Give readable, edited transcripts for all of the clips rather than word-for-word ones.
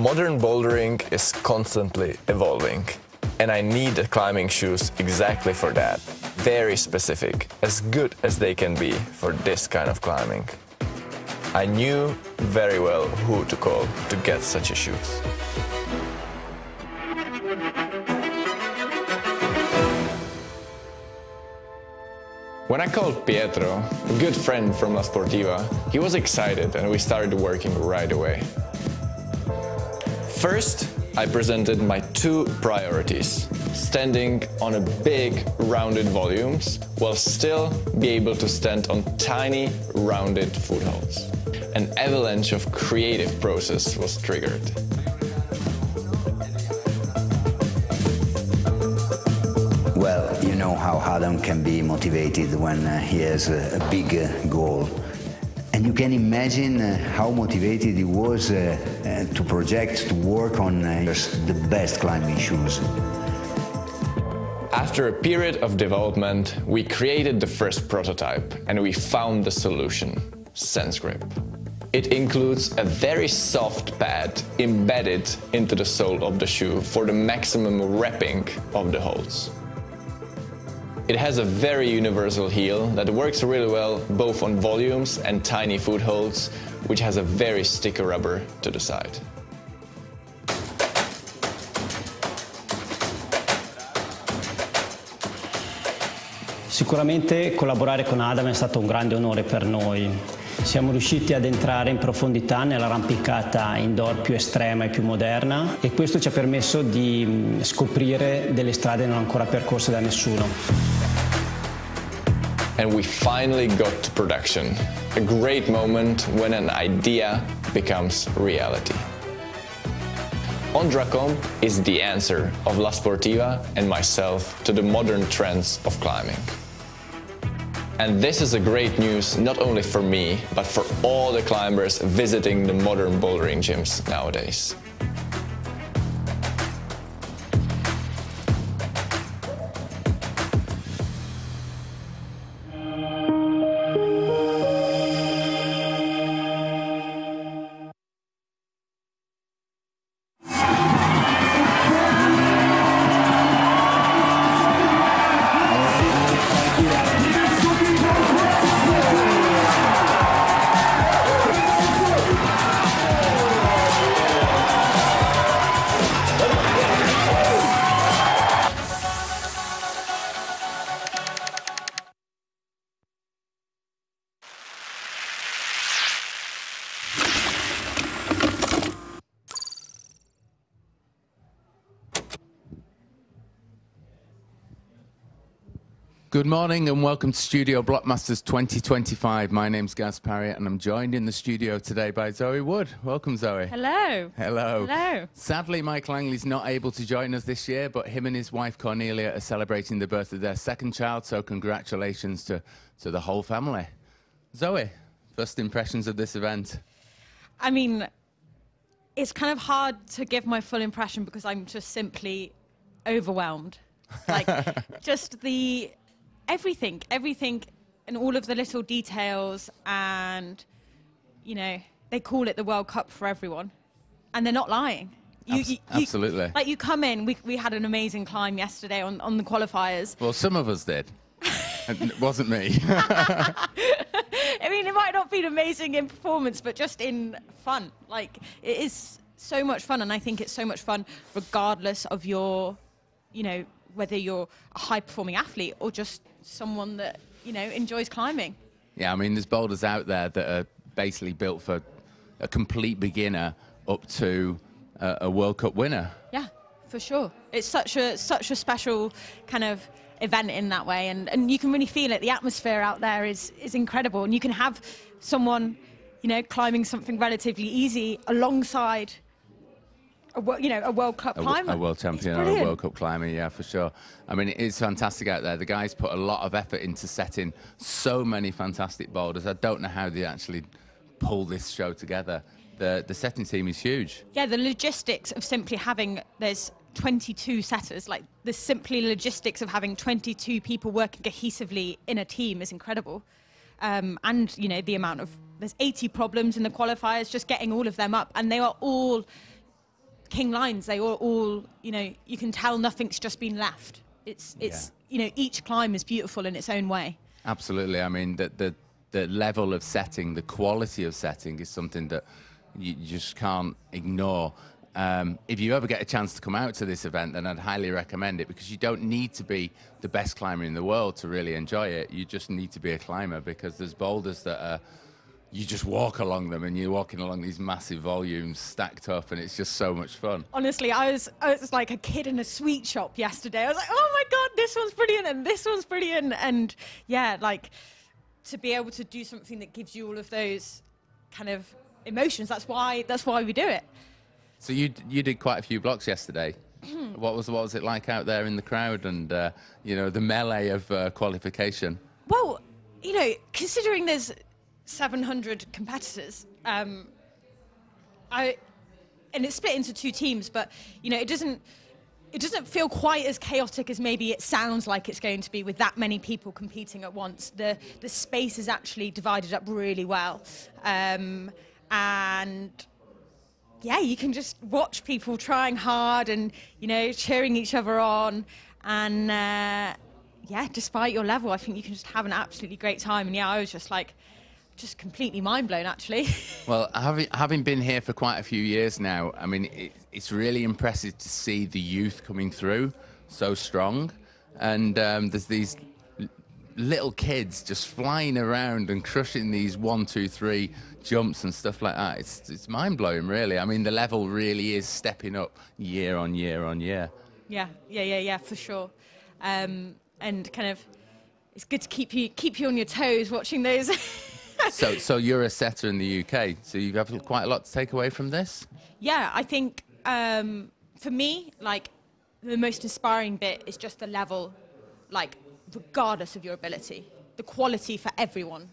Modern bouldering is constantly evolving, and I need the climbing shoes exactly for that. Very specific, as good as they can be for this kind of climbing. I knew very well who to call to get such a shoes. When I called Pietro, a good friend from La Sportiva, he was excited and we started working right away. First, I presented my two priorities: standing on a big, rounded volumes, while still be able to stand on tiny, rounded footholds. An avalanche of creative process was triggered. Well, you know how Adam can be motivated when he has a big goal. And you can imagine how motivated he was to project, to work on the best climbing shoes. After a period of development, we created the first prototype and we found the solution: Sense Grip. It includes a very soft pad embedded into the sole of the shoe for the maximum wrapping of the holes. It has a very universal heel that works really well both on volumes and tiny footholds, which has a very sticky rubber to the side. Sicuramente collaborare con Adam è stato un grande onore per noi. Siamo riusciti ad entrare in profondità nell'arrampicata indoor più estrema e più moderna, e questo ci ha permesso di scoprire delle strade non ancora percorse da nessuno. And we finally got to production. A great moment when an idea becomes reality. Ondracom is the answer of La Sportiva and myself to the modern trends of climbing. And this is a great news not only for me, but for all the climbers visiting the modern bouldering gyms nowadays. Good morning and welcome to Studio Blockmasters 2025. My name's Gaz Parriott and I'm joined in the studio today by Zoe Wood. Welcome, Zoe. Hello. Hello. Hello. Sadly, Mike Langley's not able to join us this year, but him and his wife Cornelia are celebrating the birth of their second child, so congratulations to the whole family. Zoe, first impressions of this event? I mean, it's kind of hard to give my full impression because I'm just simply overwhelmed. Like, just the... everything and all of the little details, and you know, they call it the World Cup for everyone and they're not lying. Absolutely. Like, you come in, we had an amazing climb yesterday on the qualifiers. Well, some of us did. It wasn't me. I mean, it might not be amazing in performance, but just in fun. Like, it is so much fun, and I think it's so much fun regardless of your, you know, whether you're a high-performing athlete or just someone that, you know, enjoys climbing. Yeah, I mean, there's boulders out there that are basically built for a complete beginner up to a World Cup winner. Yeah, for sure. It's such a special kind of event in that way, and you can really feel it. The atmosphere out there is incredible, and you can have someone, you know, climbing something relatively easy alongside a World Cup climber. A world champion or a World Cup climber, yeah, for sure. I mean, it's fantastic out there. The guys put a lot of effort into setting so many fantastic boulders. I don't know how they actually pull this show together. The setting team is huge. Yeah, the logistics of simply having, there's 22 setters, like the simply logistics of having 22 people working cohesively in a team is incredible. And, you know, the amount of, there's 80 problems in the qualifiers, just getting all of them up, and they are all king lines. They all, you know, you can tell nothing's just been left. It's you know, each climb is beautiful in its own way. Absolutely. I mean, the level of setting, the quality of setting is something that you just can't ignore. If you ever get a chance to come out to this event, then I'd highly recommend it, because you don't need to be the best climber in the world to really enjoy it. You just need to be a climber, because there's boulders that are, you just walk along them and you're walking along these massive volumes stacked up, and it's just so much fun. Honestly, I was like a kid in a sweet shop yesterday. I was like, oh my God, this one's brilliant and this one's brilliant. And yeah, like to be able to do something that gives you all of those kind of emotions, that's why we do it. So you did quite a few blocks yesterday. What was it like out there in the crowd and you know, the melee of qualification? Well, you know, considering there's 700 competitors, and it's split into 2 teams, but you know, it doesn't feel quite as chaotic as maybe it sounds like it's going to be with that many people competing at once. The space is actually divided up really well, and yeah, you can just watch people trying hard and, you know, cheering each other on, and yeah, despite your level, I think you can just have an absolutely great time. And yeah, I was just like, just completely mind blown, actually. Well, having been here for quite a few years now, I mean, it's really impressive to see the youth coming through so strong. And there's these little kids just flying around and crushing these 1, 2, 3 jumps and stuff like that. It's mind blowing, really. I mean, the level really is stepping up year on year on year. Yeah, for sure. And kind of, it's good to keep you on your toes watching those. So you're a setter in the UK, so you have quite a lot to take away from this? Yeah, I think for me, like, the most inspiring bit is just the level, like, regardless of your ability, the quality for everyone.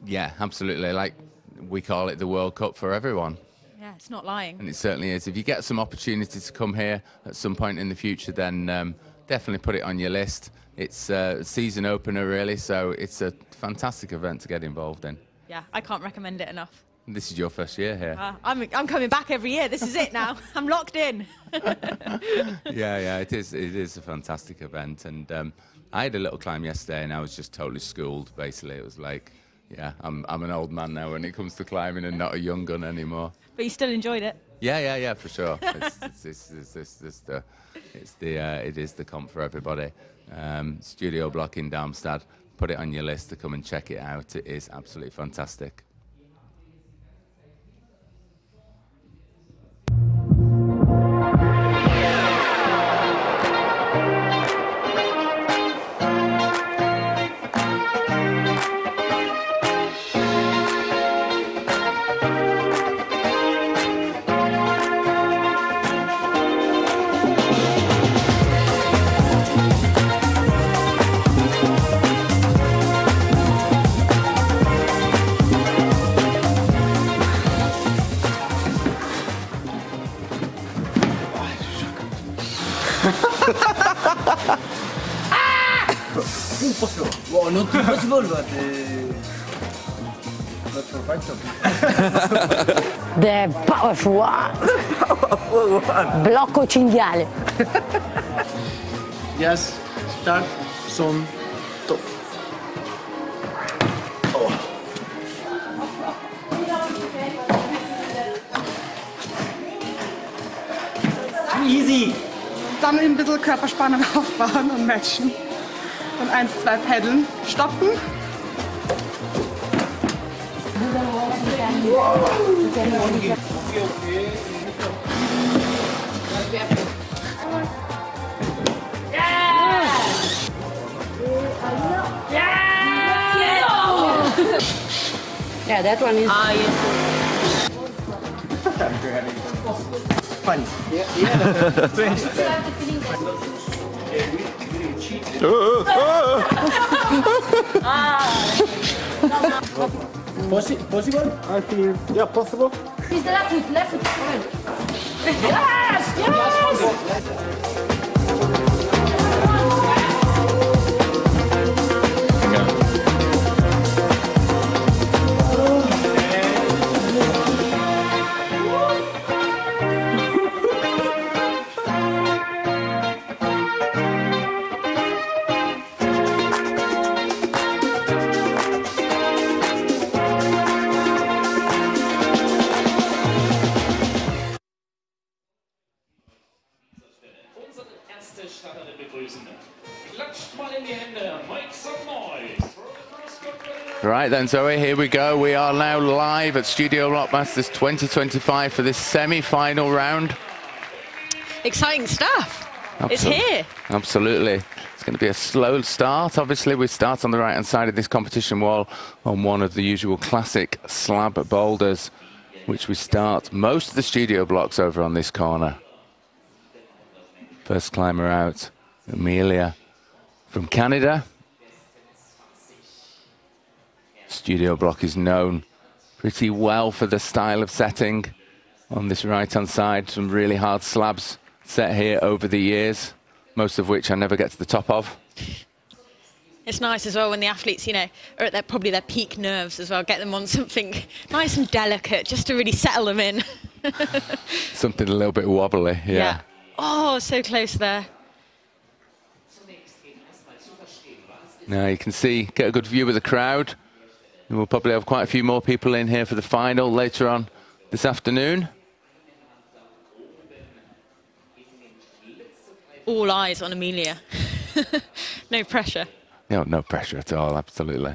Yeah, absolutely. Like, we call it the World Cup for everyone. Yeah, it's not lying. And it certainly is. If you get some opportunity to come here at some point in the future, then definitely put it on your list. It's a season opener, really, so it's a fantastic event to get involved in. Yeah, I can't recommend it enough. This is your first year here. I'm coming back every year. This is it now. I'm locked in. Yeah, it is a fantastic event. And I had a little climb yesterday, and I was just totally schooled, basically. It was like, yeah, I'm an old man now when it comes to climbing and not a young gun anymore. But you still enjoyed it? Yeah, for sure. It is the comp for everybody. Studio Bloc in Darmstadt. Put it on your list to come and check it out. It is absolutely fantastic. Impossible. Wow, not impossible, but not for fight. The powerful one. Powerful one. Blocco cinghiale. Yes, start son top. Easy. Dann ein bisschen Körperspannung aufbauen und matchen. Und 1, 2 Paddeln, stoppen. Yeah, that one is. Ah, yes. Funny. Possible? I feel, yeah, possible. Is the left foot, left foot. Yes! Yes! Right then, Zoe, here we go. We are now live at Studio Bloc Masters 2025 for this semi-final round. Exciting stuff. It's here. Absolutely. It's going to be a slow start. Obviously, we start on the right-hand side of this competition wall on one of the usual classic slab boulders, which we start most of the studio blocks over on this corner. First climber out, Amelia from Canada. Studio Bloc is known pretty well for the style of setting on this right-hand side. Some really hard slabs set here over the years, most of which I never get to the top of. It's nice as well when the athletes, you know, are at probably their peak nerves as well. Get them on something nice and delicate just to really settle them in. Something a little bit wobbly, yeah. Oh, so close there. Now you can see, get a good view of the crowd. And we'll probably have quite a few more people in here for the final later on this afternoon. All eyes on Amelia. No pressure. No, no pressure at all, absolutely.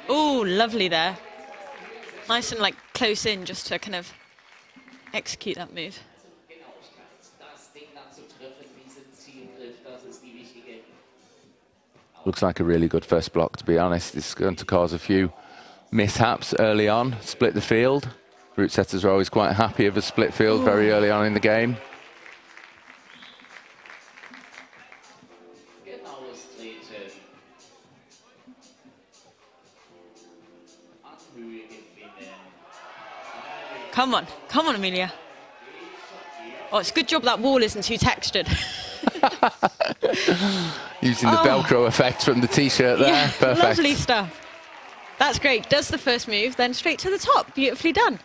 Oh, lovely there. Nice and like close in just to kind of execute that move. Looks like a really good first block, to be honest. It's going to cause a few mishaps early on, split the field. Route setters are always quite happy of a split field very early on in the game. Come on, Amelia. Oh, it's a good job that wall isn't too textured. Using the Velcro effect from the t-shirt there. Yeah, perfect. Lovely stuff. That's great. Does the first move, then straight to the top. Beautifully done.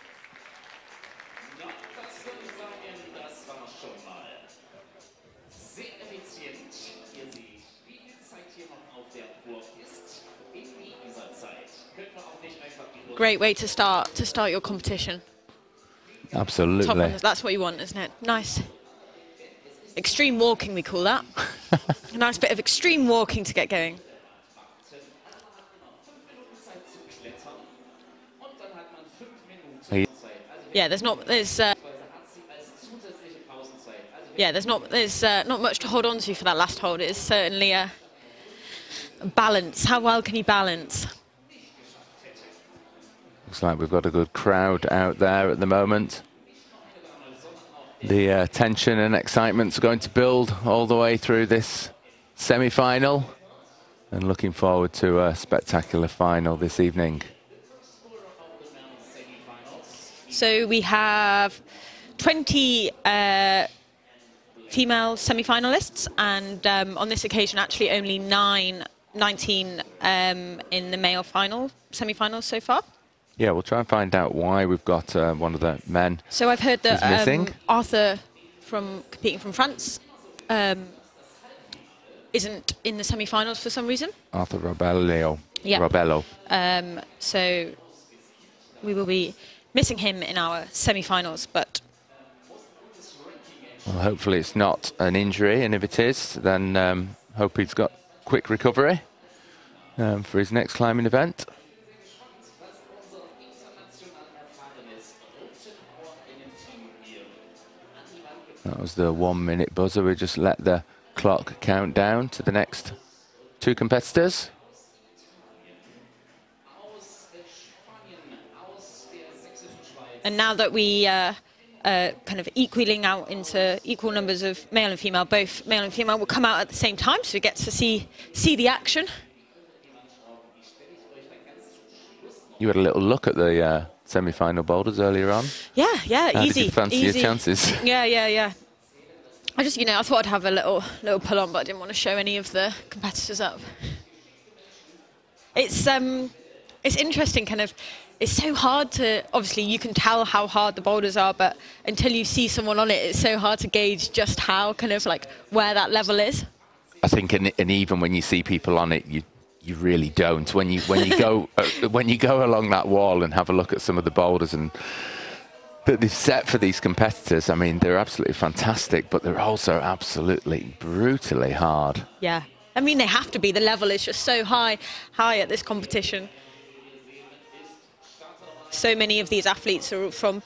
Great way to start your competition. Absolutely. Top on, that's what you want, isn't it? Nice. Extreme walking, we call that. A nice bit of extreme walking to get going. Yeah, there's not much to hold on to for that last hold. It is certainly a balance. How well can you balance? Looks like we've got a good crowd out there at the moment. The tension and excitement's going to build all the way through this semi-final, and looking forward to a spectacular final this evening. So we have 20 female semi-finalists, and on this occasion actually only 19 in the male final semi-finals so far. Yeah, we'll try and find out why we've got one of the men. So I've heard that missing. Arthur, competing from France, isn't in the semi-finals for some reason. Arthur Robello. Yeah. Robello. So we will be missing him in our semi-finals, but... Well, hopefully it's not an injury, and if it is, then hope he's got quick recovery for his next climbing event. That was the 1 minute buzzer. We just let the clock count down to the next two competitors. And now that we kind of equaling out into equal numbers of male and female, both male and female will come out at the same time, so we get to see the action. You had a little look at the semi-final boulders earlier on. Yeah, How easy. did you fancy easy. your chances? Yeah. I just, I thought I'd have a little pull on, but I didn't want to show any of the competitors up. It's interesting, kind of. It's so hard to, obviously you can tell how hard the boulders are, but until you see someone on it, it's so hard to gauge just how, kind of like where that level is. I think, and even when you see people on it, you really don't. When you go when you go along that wall and have a look at some of the boulders and that they've set for these competitors. I mean, they're absolutely fantastic, but they're also absolutely brutally hard. Yeah. I mean, they have to be. The level is just so high at this competition. So many of these athletes are from,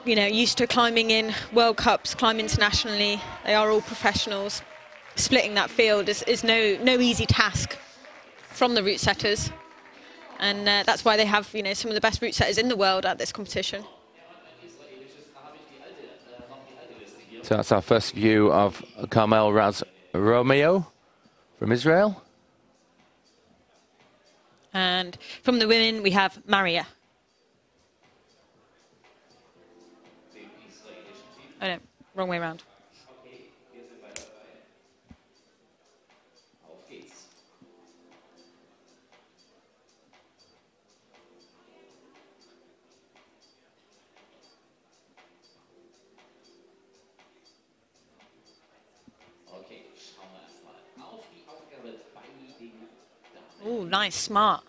you know, used to climbing in World Cups, climb internationally. They are all professionals. Splitting that field is no easy task from the route setters. And that's why they have, you know, some of the best route setters in the world at this competition. So that's our first view of Carmel Raz Romeo from Israel. And from the women, we have Maria. Oh no, wrong way around. Oh, nice, smart.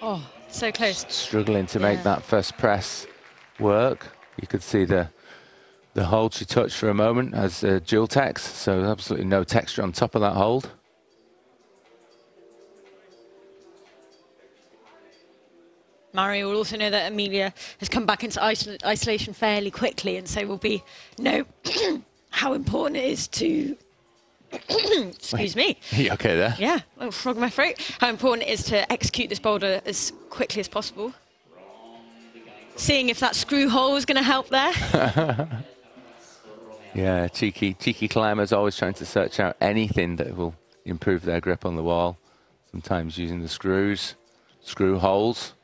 Oh, so close. Struggling to make that first press work. You could see the hold she touched for a moment as dual tex, so absolutely no texture on top of that hold. Mario will also know that Amelia has come back into isolation fairly quickly, and so will know how important it is to excuse me. Are you okay there? Yeah, a little frog in my throat. How important it is to execute this boulder as quickly as possible. Seeing if that screw hole is going to help there. Yeah, cheeky climbers always trying to search out anything that will improve their grip on the wall. Sometimes using the screw holes.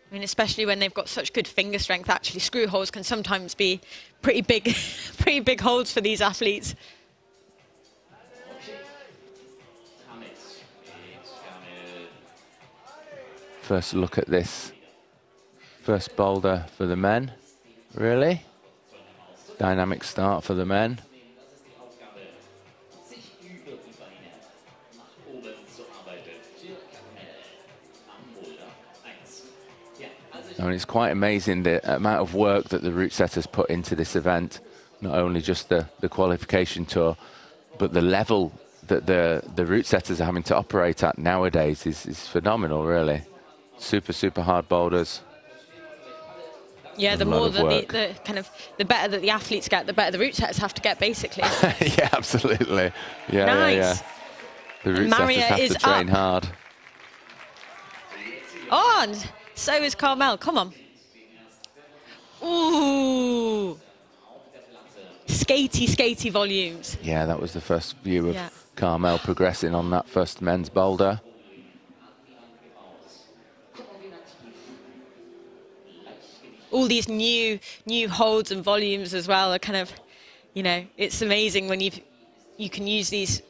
I mean, especially when they've got such good finger strength, actually, screw holes can sometimes be pretty big, pretty big holds for these athletes. First look at this first boulder for the men, really. Dynamic start for the men. I mean, it's quite amazing the amount of work that the route setters put into this event, not only just the qualification tour, but the level that the route setters are having to operate at nowadays is phenomenal, really. Super hard boulders. Yeah, the more that the better that the athletes get, the better the route setters have to get, basically. Yeah, absolutely. Yeah, nice. yeah. The route setters have to train hard. Oh, and so is Carmel. Come on. Ooh. Skatey volumes. Yeah, that was the first view of Carmel progressing on that first men's boulder. All these new holds and volumes as well are kind of, you know, it's amazing when you can use these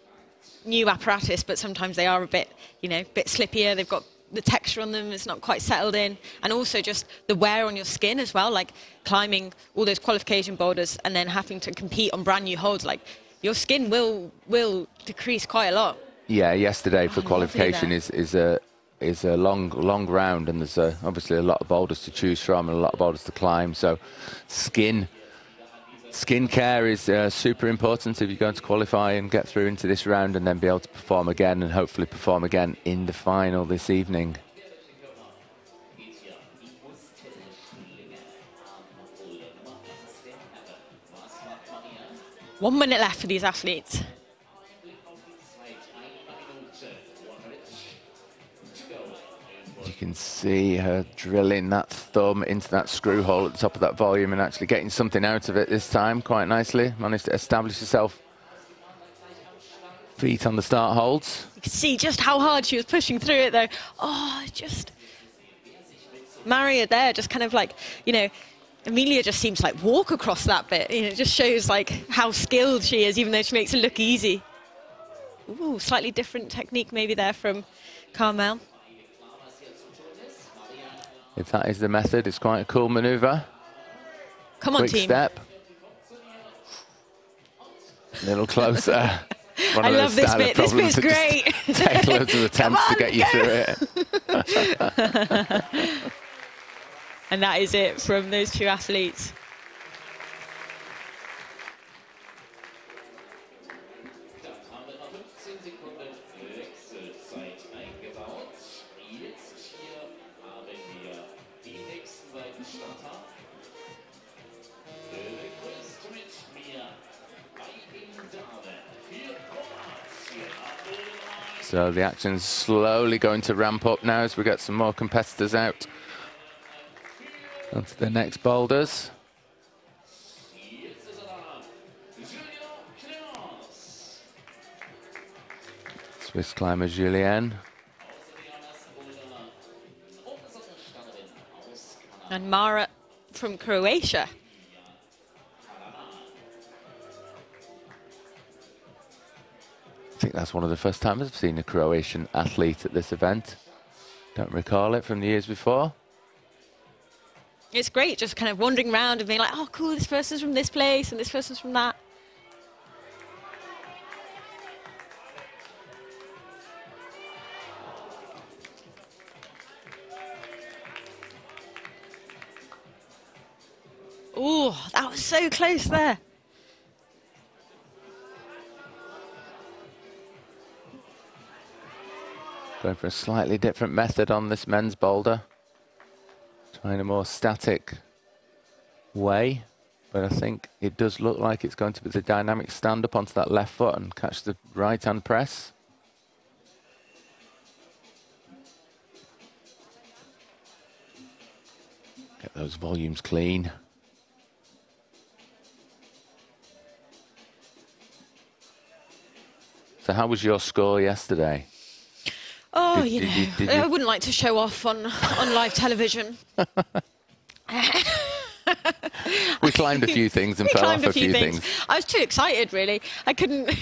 new apparatus, but sometimes they are a bit, you know, bit slippier. They've got the texture on them, it's not quite settled in, and also just the wear on your skin as well, like climbing all those qualification boulders and then having to compete on brand new holds, like your skin will decrease quite a lot. Yeah, yesterday for qualification is a long round, and there's obviously a lot of boulders to choose from and a lot of boulders to climb, so skin care is super important if you're going to qualify and get through into this round and then be able to perform again and hopefully perform again in the final this evening. One minute left for these athletes. You can see her drilling that thumb into that screw hole at the top of that volume and actually getting something out of it this time quite nicely. Managed to establish herself. Feet on the start holds. You can see just how hard she was pushing through it though. Oh, just Maria there, just kind of like, you know, Amelia just seems to like walk across that bit. You know, it just shows like how skilled she is, even though she makes it look easy. Ooh, slightly different technique maybe there from Carmel. If that is the method, it's quite a cool maneuver. Come on, Quick team. step. A little closer. I love this bit. This bit's great. Take loads of attempts on, to get you through it. And that is it from those two athletes. So the action's slowly going to ramp up now as we get some more competitors out onto the next boulders. Swiss climber Julien. And Mara from Croatia. I think that's one of the first times I've seen a Croatian athlete at this event. Don't recall it from the years before. It's great just kind of wandering around and being like, oh, cool, this person's from this place and this person's from that. Oh, that was so close there. Going for a slightly different method on this men's boulder. Trying a more static way, but I think it does look like it's going to be the dynamic stand up onto that left foot and catch the right hand press. Get those volumes clean. So how was your score yesterday? Oh, I wouldn't like to show off on live television. We climbed a few things and fell off a few things. I was too excited, really. I couldn't.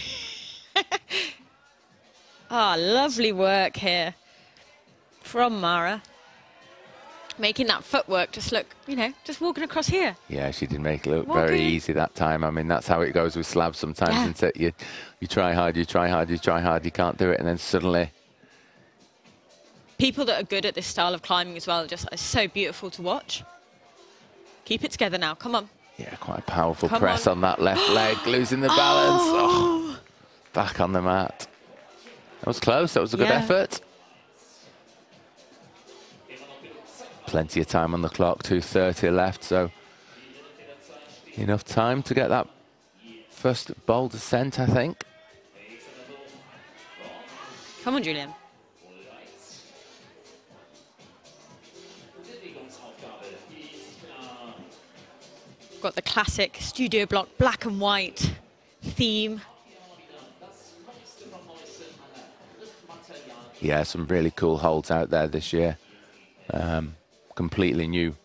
Ah, lovely work here from Mara. Making that footwork just look, just walking across here. Yeah, she did make it look very easy that time. I mean, that's how it goes with slabs sometimes. Isn't it? You try hard, you try hard, you try hard, you can't do it, and then suddenly... People that are good at this style of climbing as well are so beautiful to watch. Keep it together now, come on. Yeah, quite a powerful press on that left leg, losing the balance. Oh, back on the mat. That was close, that was a good effort. Plenty of time on the clock, 2:30 left, so enough time to get that first boulder sent, I think. Come on, Julien. Got the classic Studio Bloc black and white theme. Yeah, some really cool holds out there this year. Completely new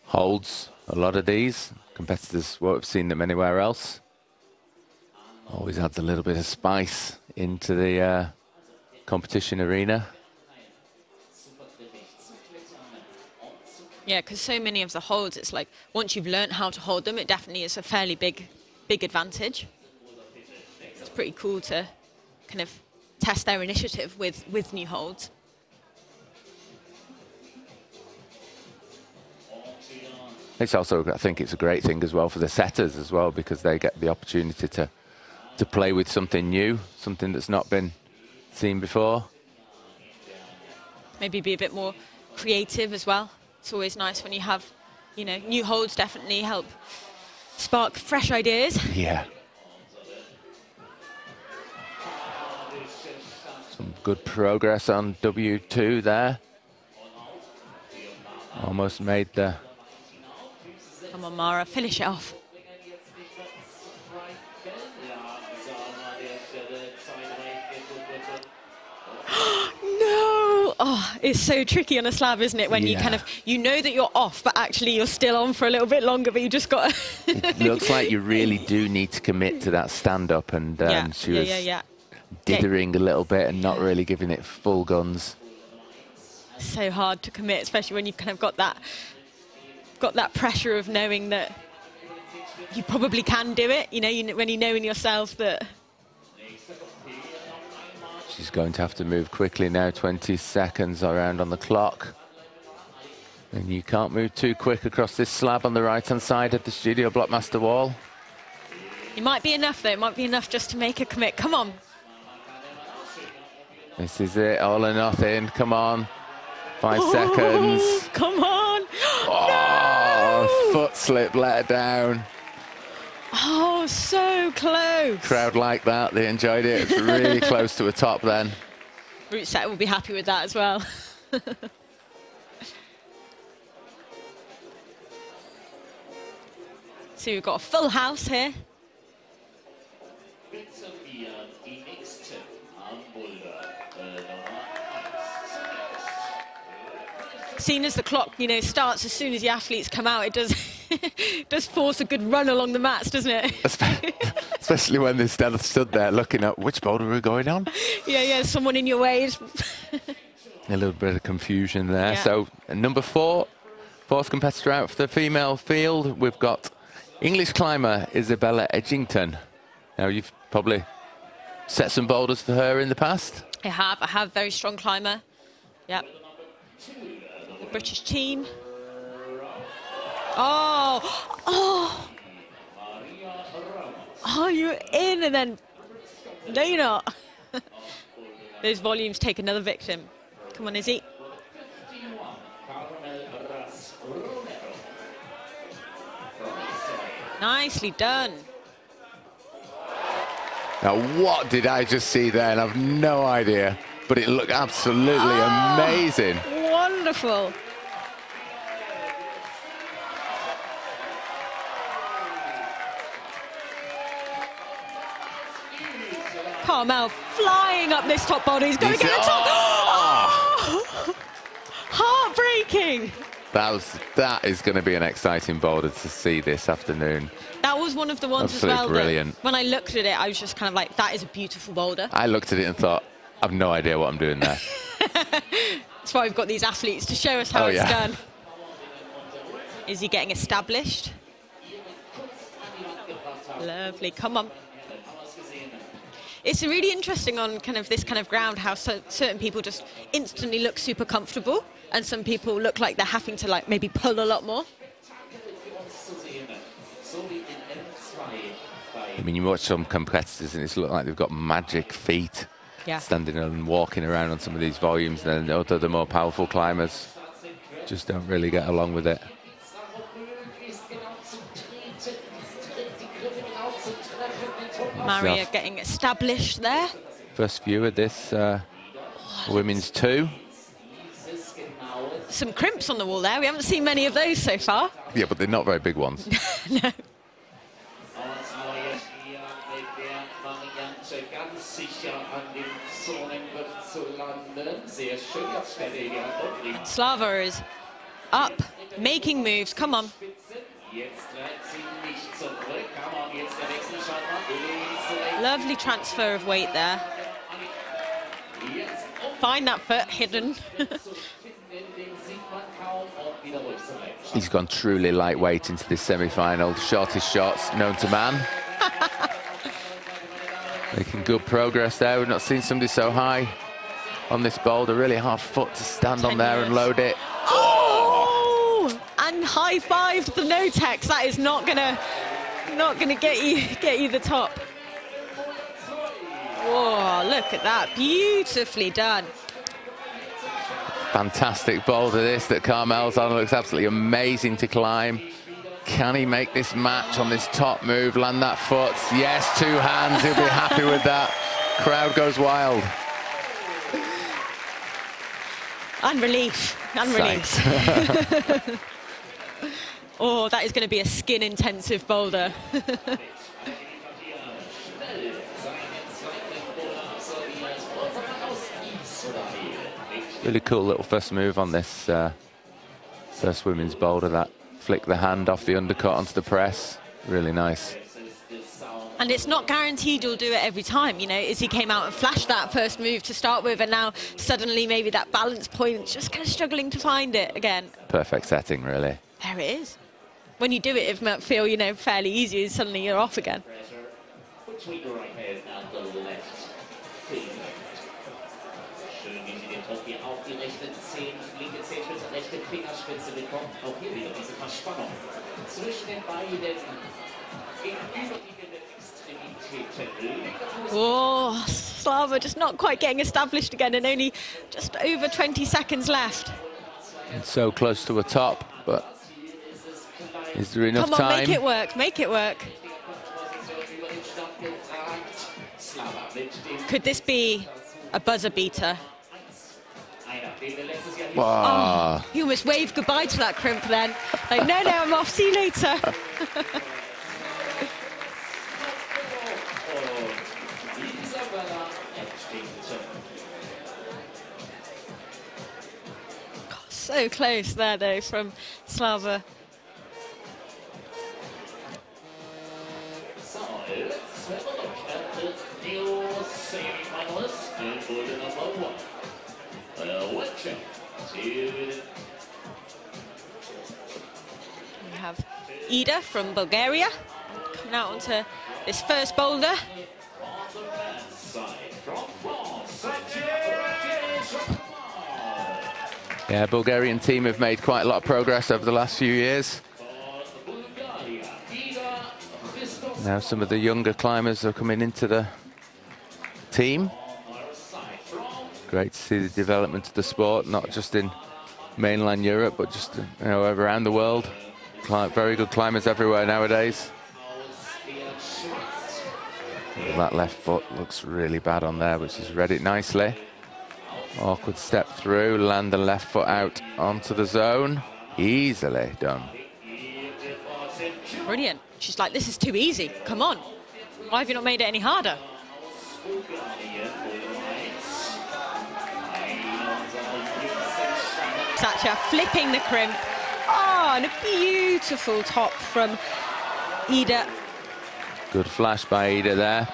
holds, a lot of these. Competitors won't have seen them anywhere else. Always adds a little bit of spice into the competition arena. Yeah, because so many of the holds, it's like once you've learned how to hold them, it definitely is a fairly big advantage. It's pretty cool to kind of test their initiative with new holds. It's also, I think it's a great thing as well for the setters as well, because they get the opportunity to play with something new, something that's not been seen before. Maybe be a bit more creative as well. It's always nice when you have, new holds definitely help spark fresh ideas. Yeah. Some good progress on W2 there. Almost made the... Come on, Mara, finish it off. No! Oh, it's so tricky on a slab, isn't it? When you kind of, know that you're off, but actually you're still on for a little bit longer, but you just got to... It looks like you really do need to commit to that stand-up, and she was dithering a little bit and not really giving it full guns. So hard to commit, especially when you've kind of got that pressure of knowing that you probably can do it, when you know in yourself that... She's going to have to move quickly now, 20 seconds around on the clock. And you can't move too quick across this slab on the right-hand side of the studio Blockmaster wall. It might be enough, though. It might be enough just to make a commit. Come on. This is it, all or nothing. Come on. 5 seconds. Come on. Oh, no! Foot slip, let her down. Oh, so close. Crowd like that, they enjoyed it. It's really close to a top then. Root set will be happy with that as well. So we've got a full house here. Seen as the clock, starts as soon as the athletes come out, it does does force a good run along the mats, doesn't it? Especially when they stood there looking at which boulder we're going on. Yeah, someone in your way. A little bit of confusion there. Yeah. So number 4, fourth competitor out for the female field. We've got English climber Isabella Edgington. Now you've probably set some boulders for her in the past. I have very strong climber. Yep. The British team. Oh, you're in and then, no you're not. Those volumes take another victim. Come on, Izzy. Nicely done. Now what did I just see there? And I've no idea, but it looked absolutely amazing. Wonderful. Carmel flying up this top boulder. He's going to get the top. Oh! Heartbreaking. That is going to be an exciting boulder to see this afternoon. That was one of the ones Absolutely as well. Brilliant. When I looked at it, I was just kind of like, that is a beautiful boulder. I looked at it and thought, I've no idea what I'm doing there. That's why we've got these athletes to show us how it's done. Is he getting established? Lovely. Come on. It's really interesting on this kind of ground how certain people just instantly look super comfortable and some people look like they're having to maybe pull a lot more. I mean, you watch some competitors and it's looked like they've got magic feet. Yeah. Standing and walking around on some of these volumes, and then the more powerful climbers just don't really get along with it. Maria getting established there. First view of this women's 2. Some crimps on the wall there. We haven't seen many of those so far. Yeah, but they're not very big ones. No. Slava is up, making moves. Come on. Lovely transfer of weight there. Find that foot hidden. He's gone truly lightweight into this semi-final. Shortest shots known to man. Making good progress there. We've not seen somebody so high on this boulder. Really hard foot to stand on there and load it. Oh! And high-fived the no-tex. That is not gonna get you the top. Whoa, look at that. Beautifully done. Fantastic boulder this that Carmel's on. Looks absolutely amazing to climb. Can he make this match on this top move, land that foot? Yes, 2 hands, he'll be happy with that. Crowd goes wild. And relief, and relief. Oh, that is going to be a skin-intensive boulder. Really cool little first move on this first women's boulder, that flick the hand off the undercut onto the press. Really nice. And it's not guaranteed you'll do it every time, Izzy came out and flashed that first move to start with, and now suddenly maybe that balance point, just kind of struggling to find it again. Perfect setting, really. There it is. when you do it, it might feel, you know, fairly easy, and suddenly you're off again. Between the right hand and the left feet. Schön, wie sie den Top hier auf die rechte linke Zehenspitze, rechte Fingerspitze bekommt. Auch hier wieder diese Verspannung zwischen den beiden gegenüberliegenden Extremitäten. Oh, Slava just not quite getting established again, and only just over 20 seconds left. And so close to a top, but is there enough time? Come on, time? make it work, make it work. Could this be a buzzer beater? Wow. Oh, he almost waved goodbye to that crimp then. Like, no, I'm off, see you later. So close there, though, from Slava. We have Ida from Bulgaria coming out onto this first boulder. Yeah, Bulgarian team have made quite a lot of progress over the last few years. Now some of the younger climbers are coming into the team. Great to see the development of the sport, not just in mainland Europe, but just around the world. Very good climbers everywhere nowadays. That left foot looks really bad on there, which has read it nicely. Awkward step through, land the left foot out onto the zone. Easily done. Brilliant. She's like, this is too easy. Come on. Why have you not made it any harder? Satya flipping the crimp. Oh, and a beautiful top from Ida. Good flash by Ida there.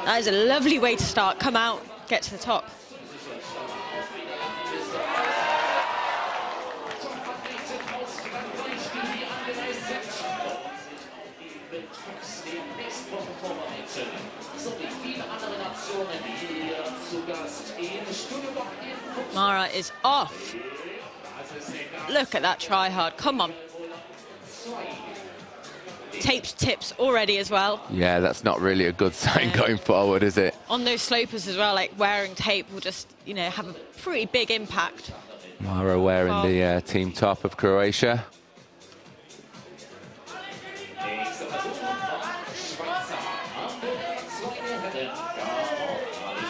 That is a lovely way to start. Come out, get to the top. Mara is off. Look at that try hard. Come on. Tapes tips already as well. Yeah, that's not really a good sign going forward, is it? On those slopers as well, like wearing tape will just, have a pretty big impact. Mara wearing the team top of Croatia.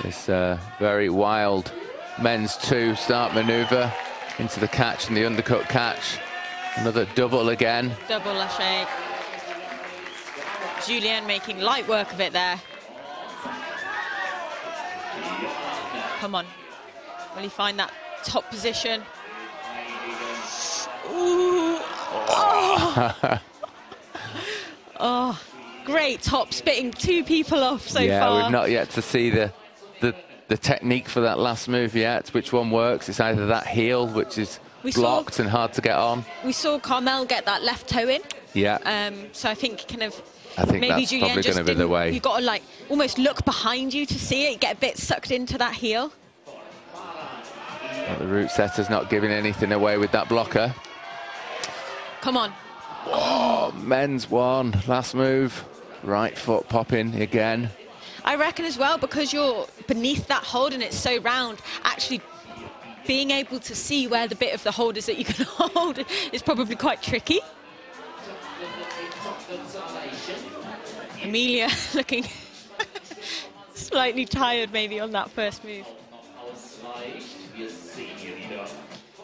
This very wild men's 2 start maneuver into the catch and the undercut catch. Another double again. Double lâché. Julien making light work of it there. Come on. Will he find that top position? Ooh. Oh. Oh, great top, spitting 2 people off so far. Yeah, we've not yet to see the technique for that last move yet. Which one works? It's either that heel, which is blocked and hard to get on. We saw Carmel get that left toe in. Yeah. So I think I think maybe that's Julien probably going to be the way. You've got to almost look behind you to see it, get a bit sucked into that heel. But the root setter's not giving anything away with that blocker. Come on. Oh, men's 1, last move. Right foot popping again. I reckon as well, because you're beneath that hold and it's so round, actually being able to see where the bit of the hold is that you can hold is probably quite tricky. Amelia looking slightly tired maybe on that first move.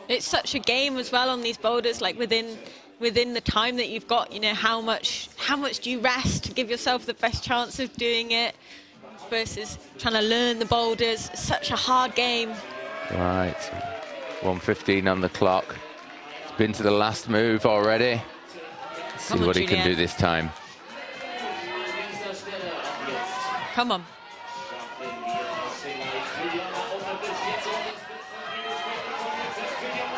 It's such a game as well on these boulders, like within the time that you've got, how much do you rest to give yourself the best chance of doing it versus trying to learn the boulders. It's such a hard game. Right, 1:15 on the clock. He's been to the last move already. Let's see what he can do this time. Come on.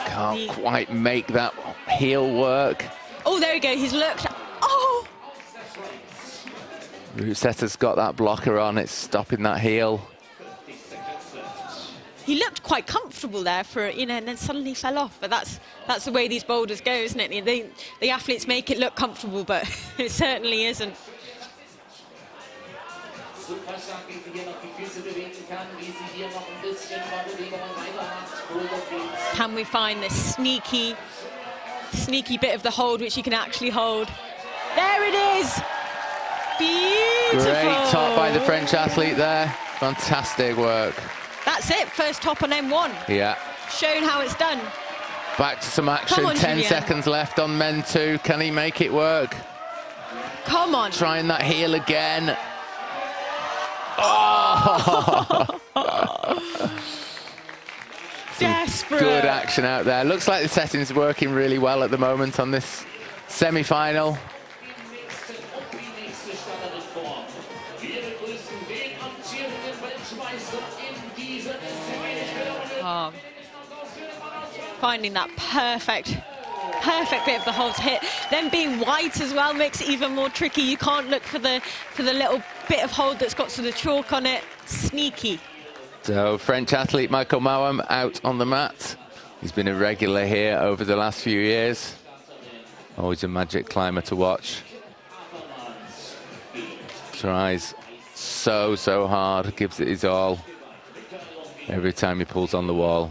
Can't quite make that heel work. Oh, Oh, there we go. He's looked. Oh! Rusetter's got that blocker on. It's stopping that heel. He looked quite comfortable there for, you know, and then suddenly fell off. But that's the way these boulders go, isn't it? The athletes make it look comfortable, but it certainly isn't. Can we find this sneaky bit of the hold which you can actually hold? There it is! Beautiful! Great top by the French athlete there. Fantastic work. That's it, first top on M1. Yeah. Shown how it's done. Back to some action, 10 seconds left on men 2. Can he make it work? Come on. Trying that heel again. Oh! Desperate. Good action out there. Looks like the setting's working really well at the moment on this semi-final. Oh. Finding that perfect bit of the hold to hit. Then being white as well makes it even more tricky. You can't look for the little bit of hold that's got sort of chalk on it. Sneaky. So French athlete Michael Mawam out on the mat. He's been a regular here over the last few years. Always a magic climber to watch. Tries so hard, gives it his all every time he pulls on the wall.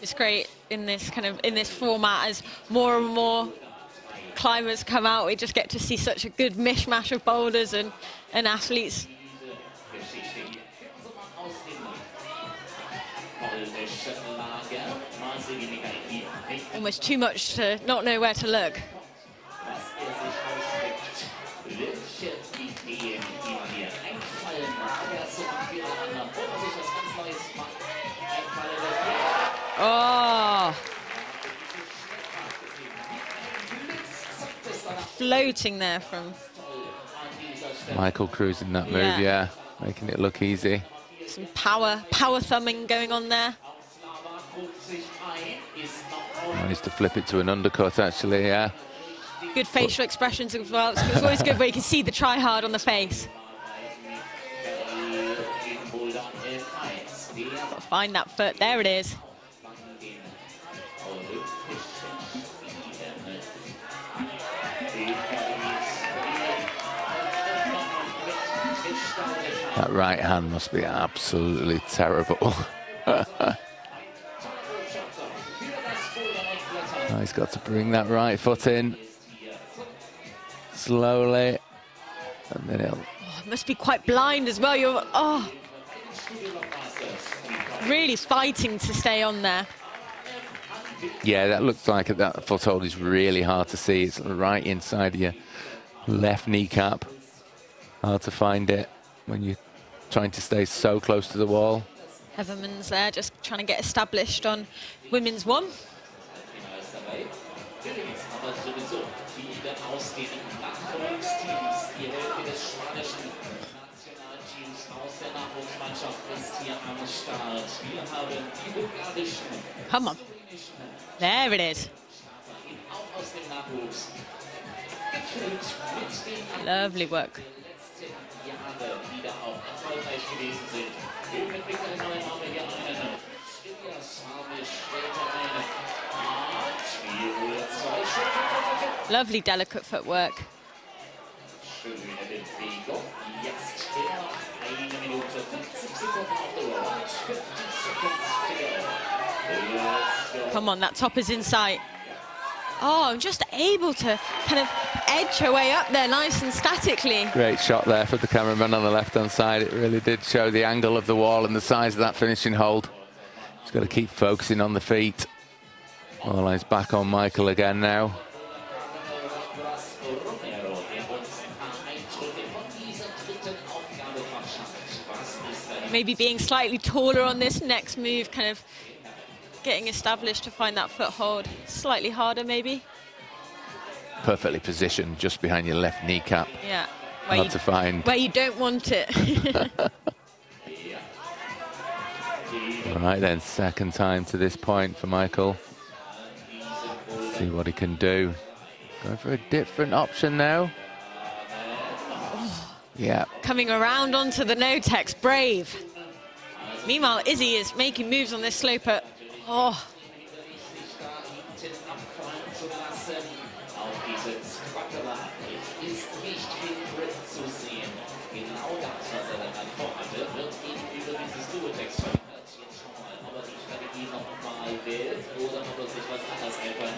It's great in this format as more and more climbers come out. We just get to see such a good mishmash of boulders and athletes. Almost too much to not know where to look. Oh! Floating there from... Michael cruising that move, yeah. Making it look easy. Some power thumbing going on there. Managed to flip it to an undercut, actually, yeah. Good facial expressions as well. It's always good where you can see the try-hard on the face. Got to find that foot. There it is. That right hand must be absolutely terrible. Oh, he's got to bring that right foot in slowly, and then he'll... Oh, it must be quite blind as well. You're really fighting to stay on there. Yeah, that looks like that foothold is really hard to see. It's right inside of your left kneecap. Hard to find it when you're trying to stay so close to the wall. Everman's there, just trying to get established on women's 1. Come on. There it is. Lovely work. Lovely delicate footwork. Come on, that top is in sight. Oh, I'm just able to kind of edge her way up there nice and statically. Great shot there for the cameraman on the left-hand side. It really did show the angle of the wall and the size of that finishing hold. He's got to keep focusing on the feet. All eyes back on Michael again now. Maybe being slightly taller on this next move, kind of getting established to find that foothold. Slightly harder, maybe. Perfectly positioned just behind your left kneecap. Yeah. Hard to find. Where you don't want it. Right then, second time to this point for Michael. See what he can do. Going for a different option now. Yeah. Coming around onto the no-tex, brave. Meanwhile, Izzy is making moves on this slope at, oh.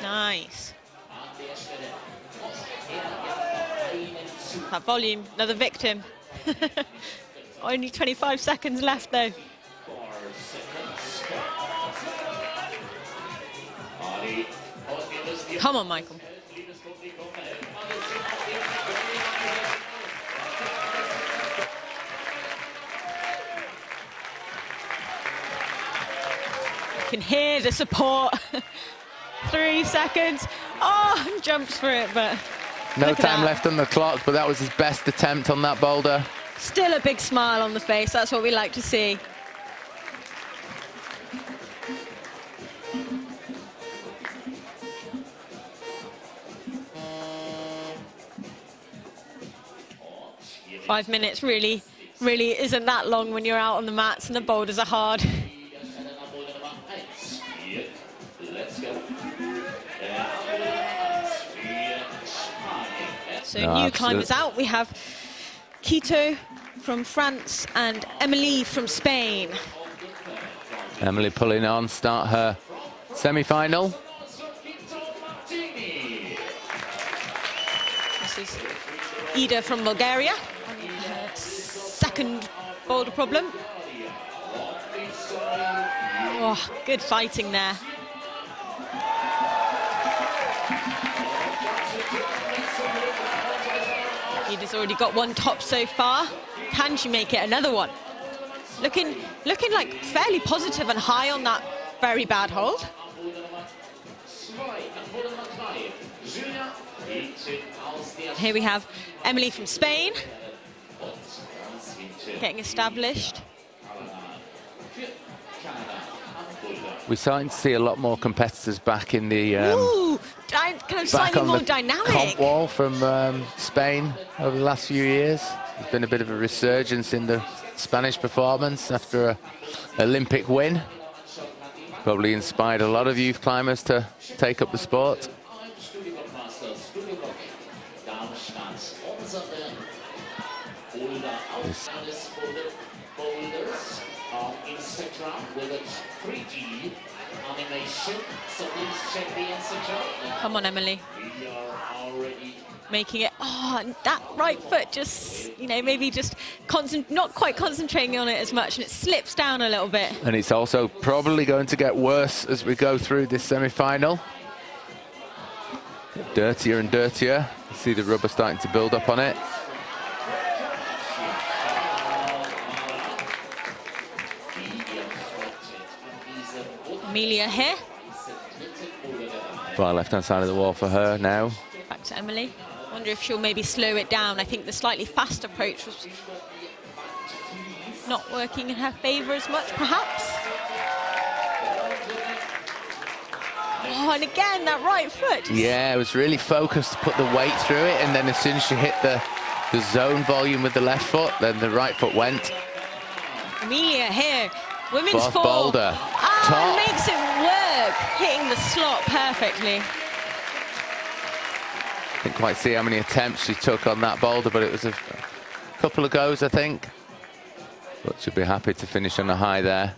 Nice. That volume, another victim. Only 25 seconds left though. Come on, Michael. You can hear the support. 3 seconds. Oh, and jumps for it, but no time left on the clock, but that was his best attempt on that boulder. Still a big smile on the face. That's what we like to see. Five minutes really isn't that long when you're out on the mats and the boulders are hard. So new climbers out. We have Quito from France and Emily from Spain. Emily pulling on, start her semi-final. This is Ida from Bulgaria. Second boulder problem. Oh, good fighting there. Ida's already got one top so far. Can she make it another one? Looking like fairly positive and high on that very bad hold. Here we have Emily from Spain getting established. We're starting to see a lot more competitors back in the Kind of slightly more dynamic. Comp wall from Spain over the last few years. There's been a bit of a resurgence in the Spanish performance after an Olympic win. Probably inspired a lot of youth climbers to take up the sport. Come on, Emily. Making it. Oh, and that right foot just, you know, maybe just not quite concentrating on it as much, and it slips down a little bit. And it's also probably going to get worse as we go through this semi-final. Dirtier and dirtier. You see the rubber starting to build up on it. Amelia here. Far left-hand side of the wall for her now. Back to Emily. Wonder if she'll maybe slow it down. I think the slightly fast approach was not working in her favour as much, perhaps. Oh, and again, that right foot. Yeah, it was really focused to put the weight through it, and then as soon as she hit the zone volume with the left foot, then the right foot went. Amelia here, women's Fourth four. boulder. Ah, makes it work, hitting the slot perfectly. Didn't quite see how many attempts she took on that boulder, but it was a couple of goes, I think. But she'll be happy to finish on a high there.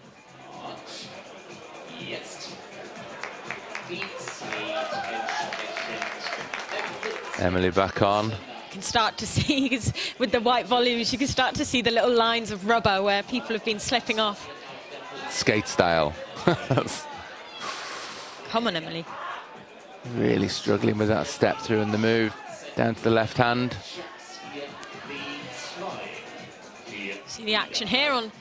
Emily back on. You can start to see, with the white volumes, you can start to see the little lines of rubber where people have been slipping off. Skate style. Come on, Emily. Really struggling with that step through and the move down to the left hand. See the action here on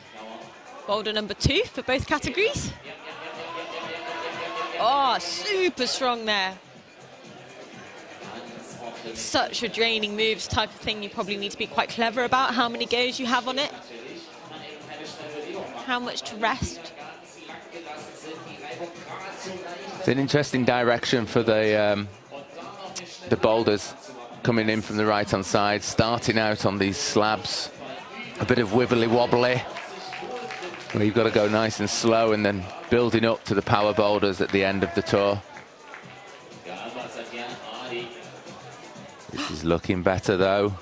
boulder number 2 for both categories. Oh, super strong there. Such a draining moves type of thing. You probably need to be quite clever about how many goes you have on it. How much to rest It's an interesting direction for the boulders coming in from the right-hand side, starting out on these slabs. A bit of wibbly-wobbly, where you've got to go nice and slow, and then building up to the power boulders at the end of the tour. This is looking better, though.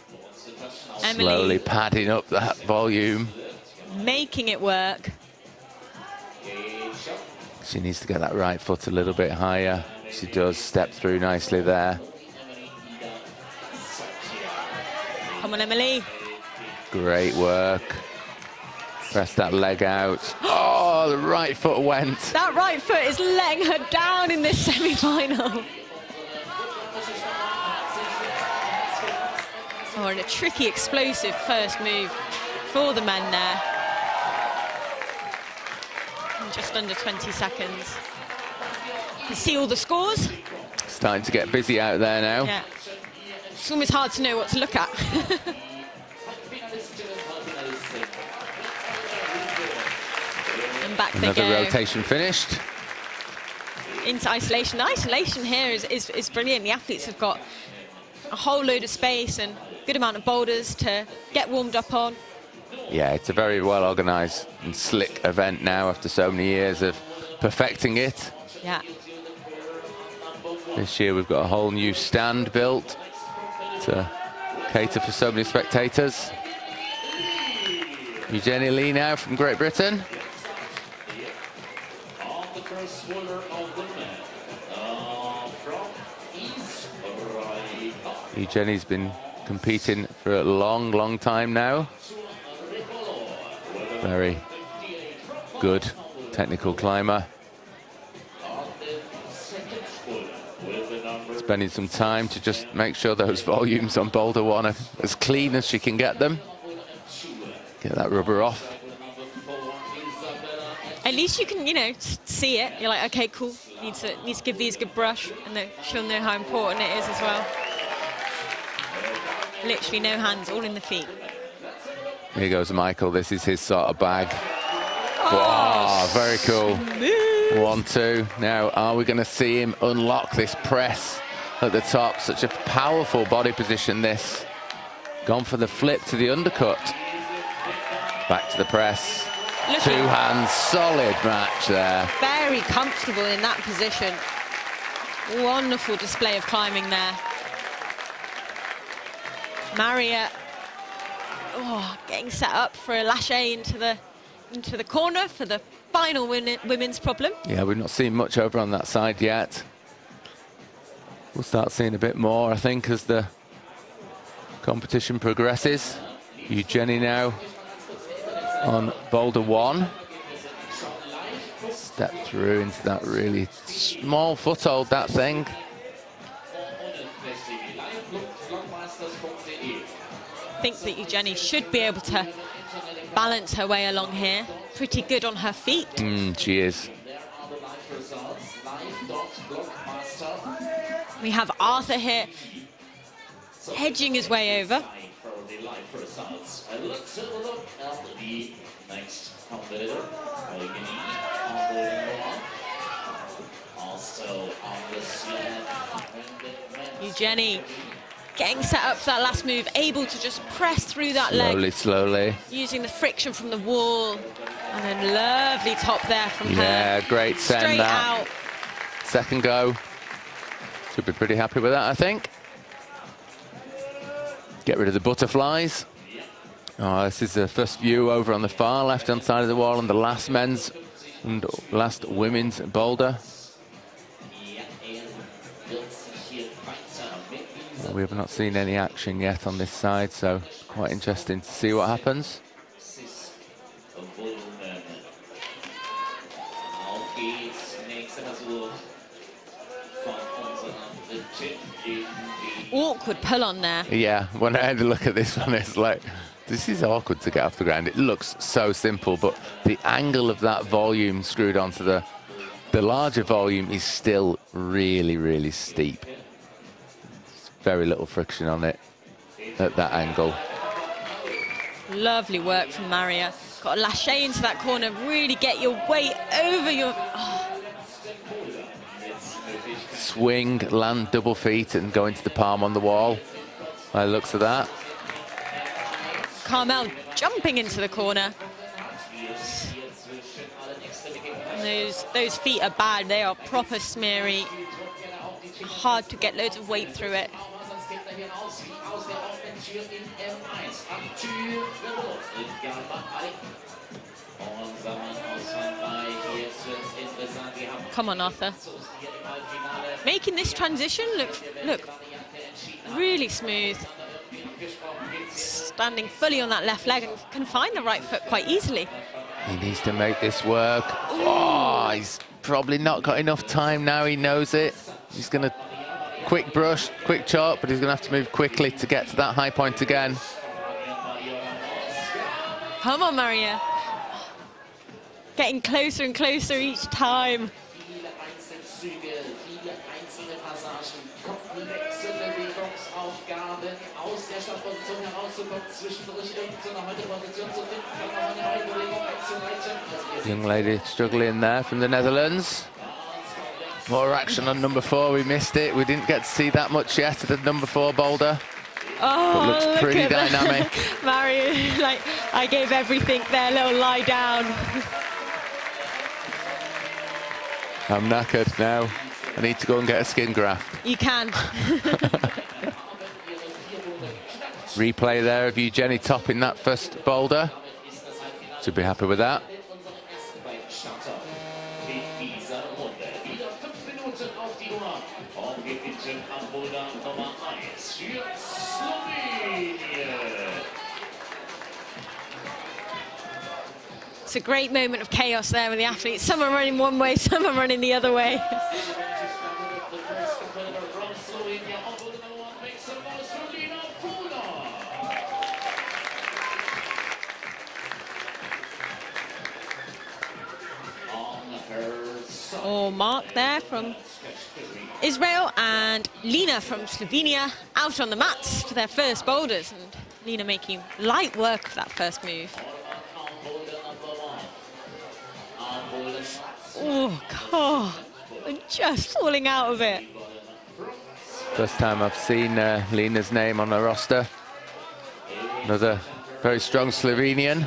Emily, slowly padding up that volume. Making it work. She needs to get that right foot a little bit higher. She does step through nicely there. Come on, Emily. Great work. Press that leg out. Oh, the right foot went. That right foot is letting her down in this semi-final. Oh, and a tricky, explosive first move for the men there. In just under 20 seconds. You see all the scores? Starting to get busy out there now. Yeah. It's almost hard to know what to look at. And back they go. Another rotation finished. Into isolation. The isolation here is brilliant. The athletes have got a whole load of space and good amount of boulders to get warmed up on. Yeah, it's a very well organised and slick event now after so many years of perfecting it. Yeah. This year we've got a whole new stand built to cater for so many spectators. Eugenie Lee now from Great Britain. Eugenie's been competing for a long, long time now. Very good technical climber. Spending some time to just make sure those volumes on boulder one are as clean as she can get them. Get that rubber off. At least you can, you know, see it. You're like, okay, cool. Need to give these a good brush, and then she'll know how important it is as well. Literally no hands, all in the feet. Here goes Michael. This is his sort of bag. Oh, wow, very cool. Smooth. 1, 2. Now, are we going to see him unlock this press at the top? Such a powerful body position, this. Gone for the flip to the undercut. Back to the press. Two hands, solid match there. Very comfortable in that position. Wonderful display of climbing there. Maria, getting set up for a lâché into the corner for the final women's problem. Yeah, we've not seen much over on that side yet. We'll start seeing a bit more, I think, as the competition progresses. Eugenie now on boulder one. Step through into that really small foothold, that thing. I think that Eugenie should be able to balance her way along here. Pretty good on her feet. She is. We have Arthur here, hedging his way over. Eugenie getting set up for that last move, able to just press through that leg. Slowly. Using the friction from the wall. And then lovely top there from her. Yeah, great send. Straight out. Second go. Should be pretty happy with that, I think. Get rid of the butterflies. Oh, this is the first view over on the far left-hand side of the wall on the last men's and last women's boulder. We have not seen any action yet on this side, so quite interesting to see what happens. Awkward pull on there. Yeah, when I had a look at this one, it's like, this is awkward to get off the ground. It looks so simple, but the angle of that volume screwed onto the larger volume is still really, really steep. Very little friction on it at that angle. Lovely work from Maria. Got to lash into that corner, really get your weight over your... Oh. Swing, land double feet and go into the palm on the wall. By the looks of that. Carmel jumping into the corner. And those feet are bad. They are proper smeary. Hard to get loads of weight through it. Come on, Arthur. Making this transition look really smooth. Standing fully on that left leg and can find the right foot quite easily. He needs to make this work. Oh, he's probably not got enough time now. He knows it. He's going to quick brush, quick chop, but he's going to have to move quickly to get to that high point again. Come on, Maria. Getting closer and closer each time. Young lady struggling there from the Netherlands. More action on number 4. We missed it. We didn't get to see that much yet at the number 4 boulder. Oh, it looks pretty dynamic. Mario, like, I gave everything there, little lie down. I'm knackered now. I need to go and get a skin graft. You can. Replay there of Eugenie topping that first boulder. Should be happy with that. It's a great moment of chaos there with the athletes. Some are running one way, some are running the other way. Oh, Mark there from Israel and Lena from Slovenia out on the mats for their first boulders. And Lena making light work of that first move. Oh, God, I'm just falling out of it. First time I've seen Lena's name on the roster. Another very strong Slovenian.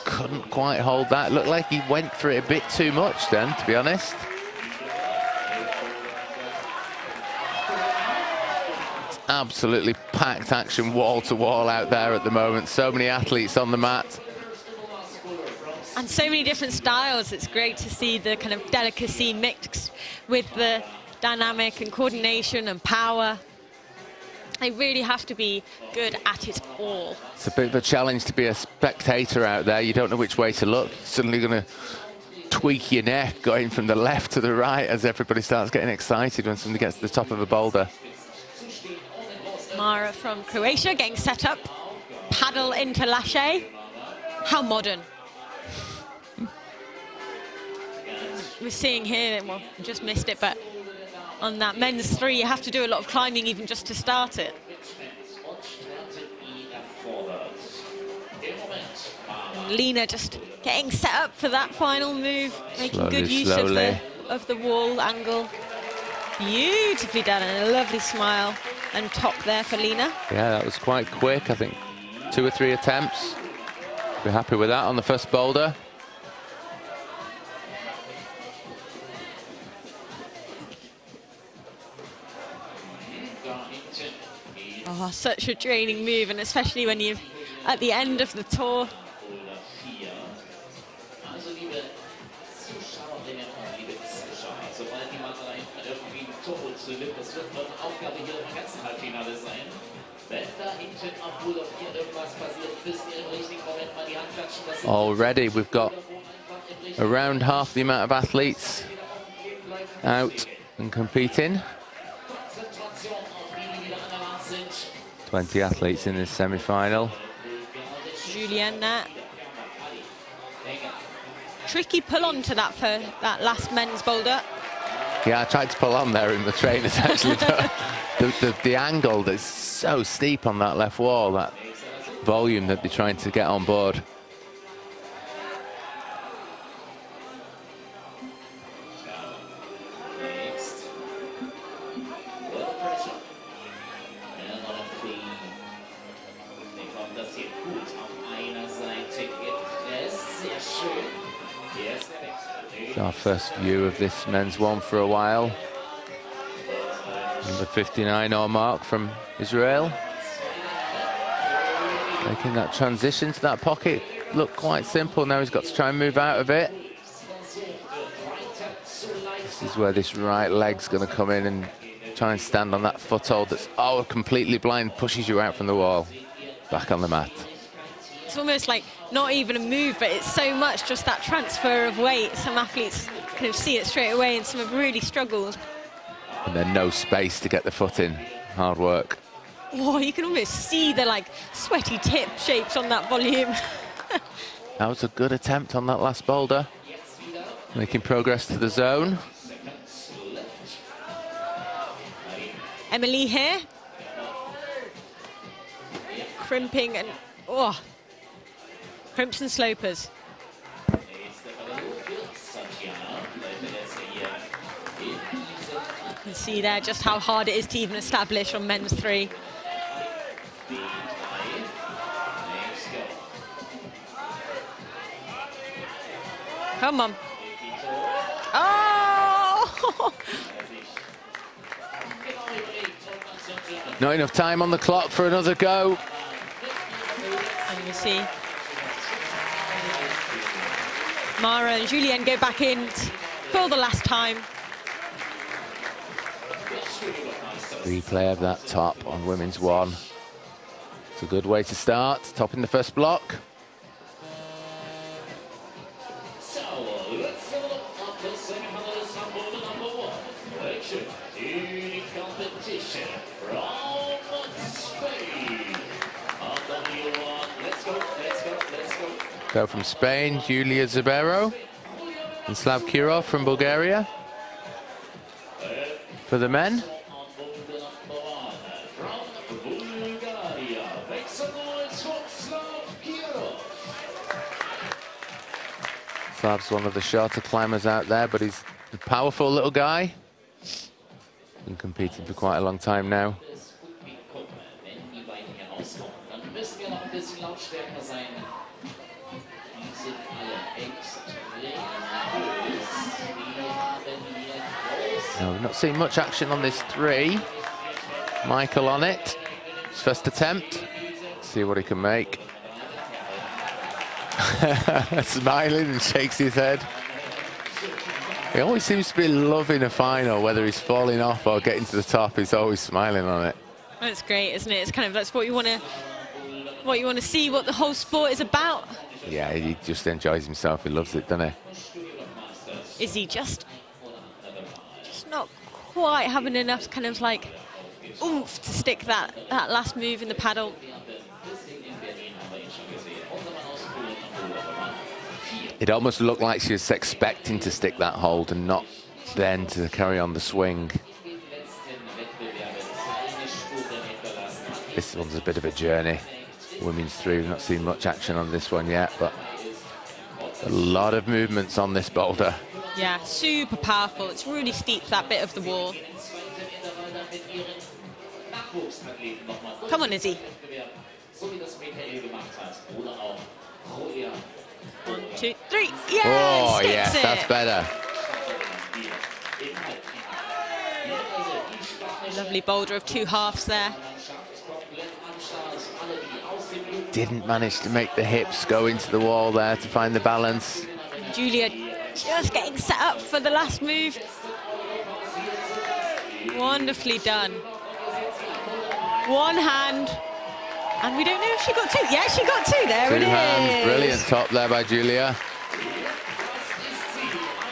Couldn't quite hold that. Looked like he went for it a bit too much then, to be honest. It's absolutely packed action wall to wall out there at the moment. So many athletes on the mat. And so many different styles. It's great to see the kind of delicacy mixed with the dynamic and coordination and power. They really have to be good at it all. It's a bit of a challenge to be a spectator out there. You don't know which way to look. You're suddenly going to tweak your neck going from the left to the right as everybody starts getting excited when somebody gets to the top of a boulder. Mara from Croatia getting set up. Paddle into lache. How modern. We're seeing here, well, just missed it, but on that men's 3, you have to do a lot of climbing even just to start it. And Lena just getting set up for that final move, making good use of the wall angle. Beautifully done, and a lovely smile and top there for Lena. Yeah, that was quite quick. I think 2 or 3 attempts. Be happy with that on the first boulder. Oh, such a draining move, and especially when you're at the end of the tour. Already we've got around half the amount of athletes out and competing. 20 athletes in this semi-final. Julien there. Tricky pull on to that for that last men's boulder. Yeah, I tried to pull on there in the trainers actually, but the angle that's so steep on that left wall, that volume that they're trying to get on board. It's our first view of this men's one for a while. Number 59 or mark from Israel. Making that transition to that pocket look quite simple. Now he's got to try and move out of it. This is where this right leg's going to come in and try and stand on that foothold that's completely blind, pushes you out from the wall. Back on the mat. It's almost like not even a move, but it's so much just that transfer of weight. Some athletes kind of see it straight away and some have really struggled. And then no space to get the foot in. Hard work. Oh, you can almost see the like sweaty tip shapes on that volume. That was a good attempt on that last boulder. Making progress to the zone. Emily here. Crimping and crimps and slopers. You can see there just how hard it is to even establish on men's 3. Come on. Oh! Not enough time on the clock for another go. And you see Mara and Julienne go back in for the last time. Replay of that top on women's 1. It's a good way to start, topping the first block. So, let's have a look at the semi-finalists on board number 1. Election in competition from Spain. On W1, let's go, let's go, let's go. Go from Spain, Julia Zubero and Slav Kirov from Bulgaria. For the men. Slav's one of the shorter climbers out there, but he's a powerful little guy. Been competing for quite a long time now. No, we've not seen much action on this 3. Michael on it. His first attempt. Let's see what he can make. Smiling and shakes his head. He always seems to be loving a final, whether he's falling off or getting to the top. He's always smiling on it. That's great, isn't it? It's kind of that's what you want to see, what the whole sport is about. Yeah, he just enjoys himself. He loves it, doesn't he? Is he just not quite having enough kind of like oomph to stick that last move in the paddle? It almost looked like she was expecting to stick that hold and not then to carry on the swing. This one's a bit of a journey. Women's 3, we've not seen much action on this one yet, but a lot of movements on this boulder. Yeah, super powerful. It's really steep, that bit of the wall. Come on, Izzy. 1, 2, 3. Yeah, oh, yes, it. that's better. Lovely boulder of 2 halves there. Didn't manage to make the hips go into the wall there to find the balance. Julia just getting set up for the last move. Wonderfully done. One hand. And we don't know if she got 2. Yeah, she got 2. There it is. 2 hands. Brilliant top there by Julia.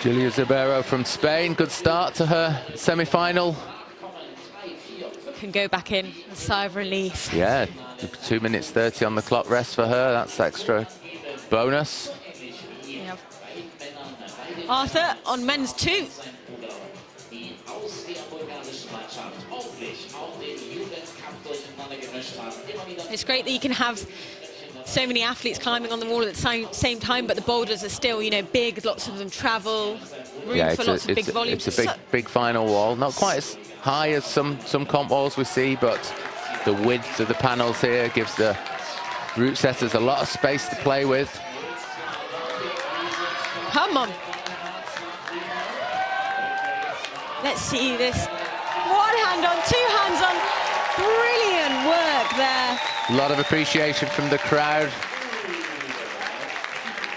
Julia Zubero from Spain. Good start to her semi-final. Can go back in. A sigh of relief. Yeah, 2 minutes 30 on the clock rest for her. That's extra bonus. Yeah. Arthur on men's 2. It's great that you can have so many athletes climbing on the wall at the same time, but the boulders are still, you know, big. Lots of them travel, room for lots of big volumes. It's a big final wall. Not quite as high as some comp walls we see, but the width of the panels here gives the route setters a lot of space to play with. Come on. Let's see this. One hand on, two hands on. Brilliant work there. A lot of appreciation from the crowd.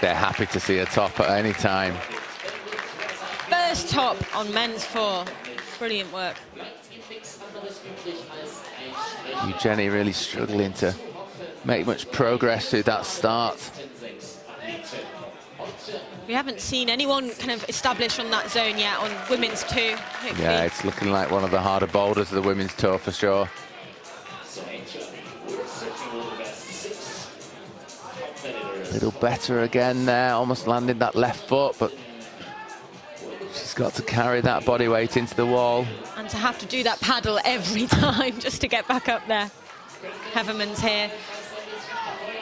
They're happy to see a top at any time. First top on men's 4. Brilliant work. Jenny really struggling to make much progress through that start. We haven't seen anyone kind of establish on that zone yet on women's 2. Hopefully. Yeah, it's looking like one of the harder boulders of the women's tour for sure. A little better again there, almost landed that left foot, but she's got to carry that body weight into the wall. And to have to do that paddle every time just to get back up there. Heverman's here,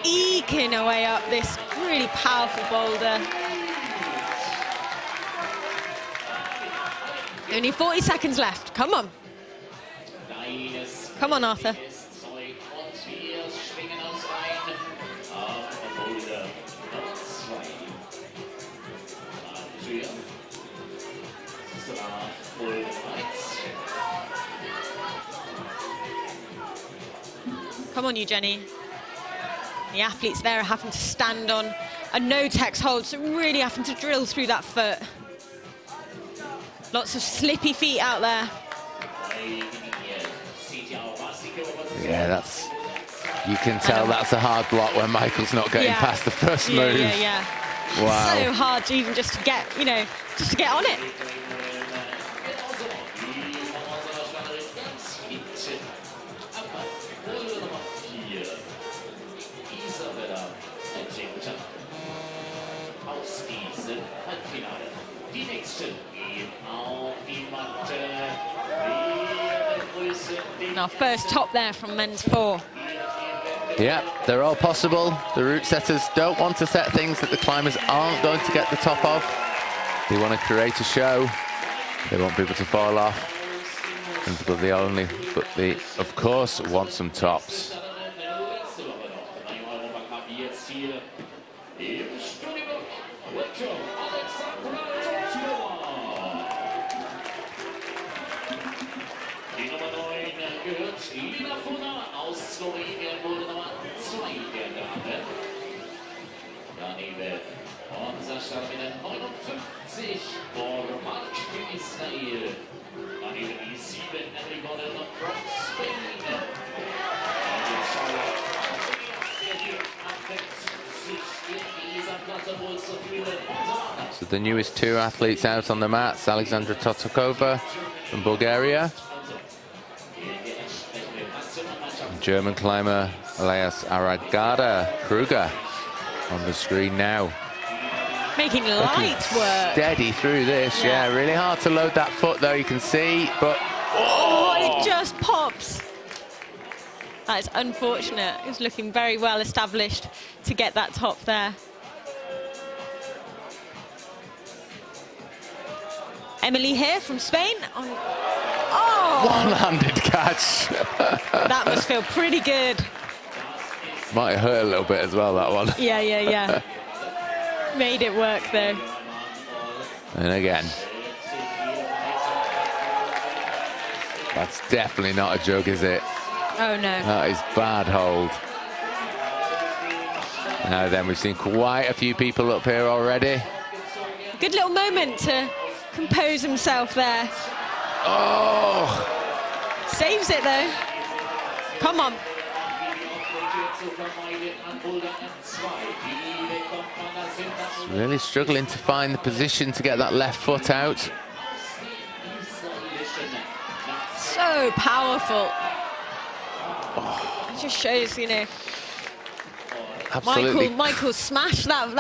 eking away up this really powerful boulder. Only 40 seconds left. Come on. Come on, Arthur. Come on, you, Jenny. The athletes there are having to stand on a no-tex hold, so really having to drill through that foot. Lots of slippy feet out there. Yeah, you can tell that's a hard block when Michael's not getting past the first move. Yeah. Wow. So hard to even just to get, you know, just to get on it. Our first top there from men's 4. Yeah, they're all possible. The route setters don't want to set things that the climbers aren't going to get the top of. They want to create a show. They want people to fall off. But they, of course, want some tops. So the newest 2 athletes out on the mats, Alexandra Totokova from Bulgaria, and German climber Elias Aragada Kruger on the screen now. Making light work. Steady through this, yeah. Really hard to load that foot though, you can see, but... Oh, it just pops. That is unfortunate. It was looking very well established to get that top there. Emily here from Spain. Oh! One-handed catch. That must feel pretty good. Might hurt a little bit as well, that one. Yeah. Made it work though. And again. That's definitely not a jug, is it? Oh no. That is bad hold. Now then, we've seen quite a few people up here already. Good little moment to compose himself there. Oh! Saves it though. Come on. Really struggling to find the position to get that left foot out. So powerful. It just shows, you know, Absolutely. Michael smashed that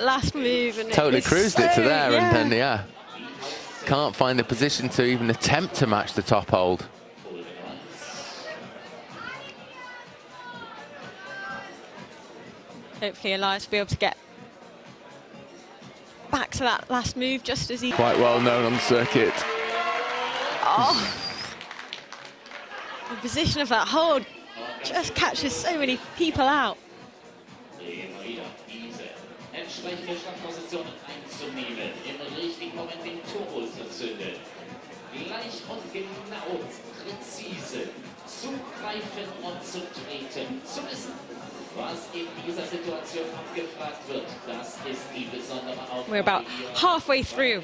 last move and totally cruised it to there, yeah. and then can't find the position to even attempt to match the top hold. Hopefully Elias will be able to get back to that last move just as he... Quite well known on the circuit. Oh! The position of that hold just catches so many people out. Entsprechende Startpositionen einzunehmen, im richtigen Moment den Turbo zu zünden. Gleich und genau, präzise, zugreifen und zu treten, zu wissen, was in dieser Situation abgefragt wird. Das ist die besondere Aufgabe. We're about halfway through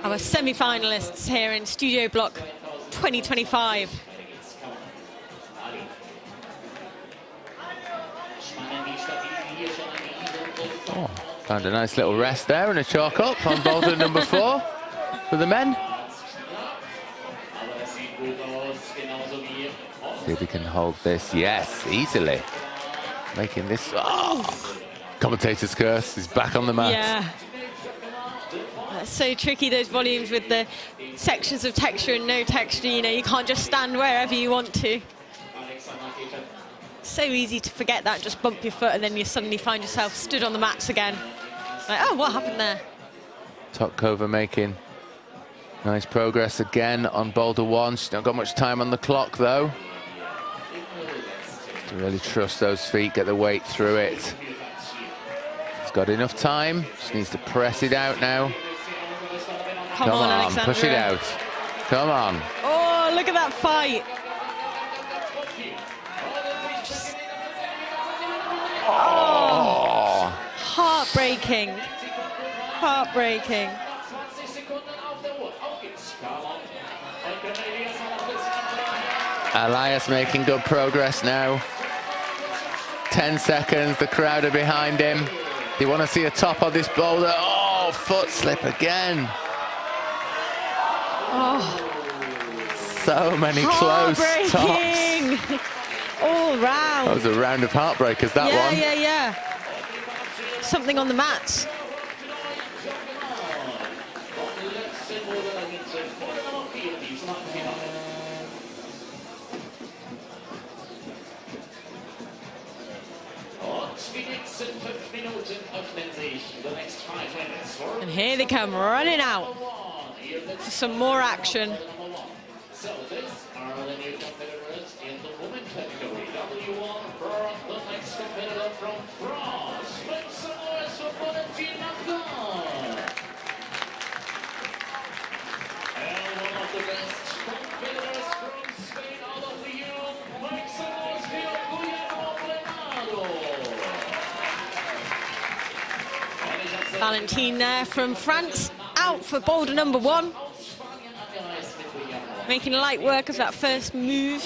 our semi-finalists here in Studio Bloc 2025. Oh, found a nice little rest there and a chalk up on boulder number 4 for the men. See if he can hold this. Yes, easily. Making this. Oh, commentator's curse. He's back on the mat. Yeah. That's so tricky, those volumes with the sections of texture and no texture. You know, you can't just stand wherever you want to. So easy to forget that, just bump your foot and then you suddenly find yourself stood on the mats again. Like, oh, what happened there? Topkova making nice progress again on boulder 1. She's not got much time on the clock though. To really trust those feet, get the weight through it. She's got enough time. She needs to press it out now. Come on, Alexandra. Push it out. Come on. Oh, look at that fight. Oh, heartbreaking. Heartbreaking. Elias making good progress now. 10 seconds, the crowd are behind him. They want to see a top on this boulder. Oh, foot slip again. Oh. So many close tops. All round. That was a round of heartbreakers, that one. Yeah. Something on the mats. And here they come running out for some more action. So this are the new competitors in the women category. W1 for the next competitor from France. Make some noise for Valentine. And one of the best competitors from Spain out of the Europe. Make some noise for Guillermo. Valentine there from France, out for boulder number 1. Making light work of that first move.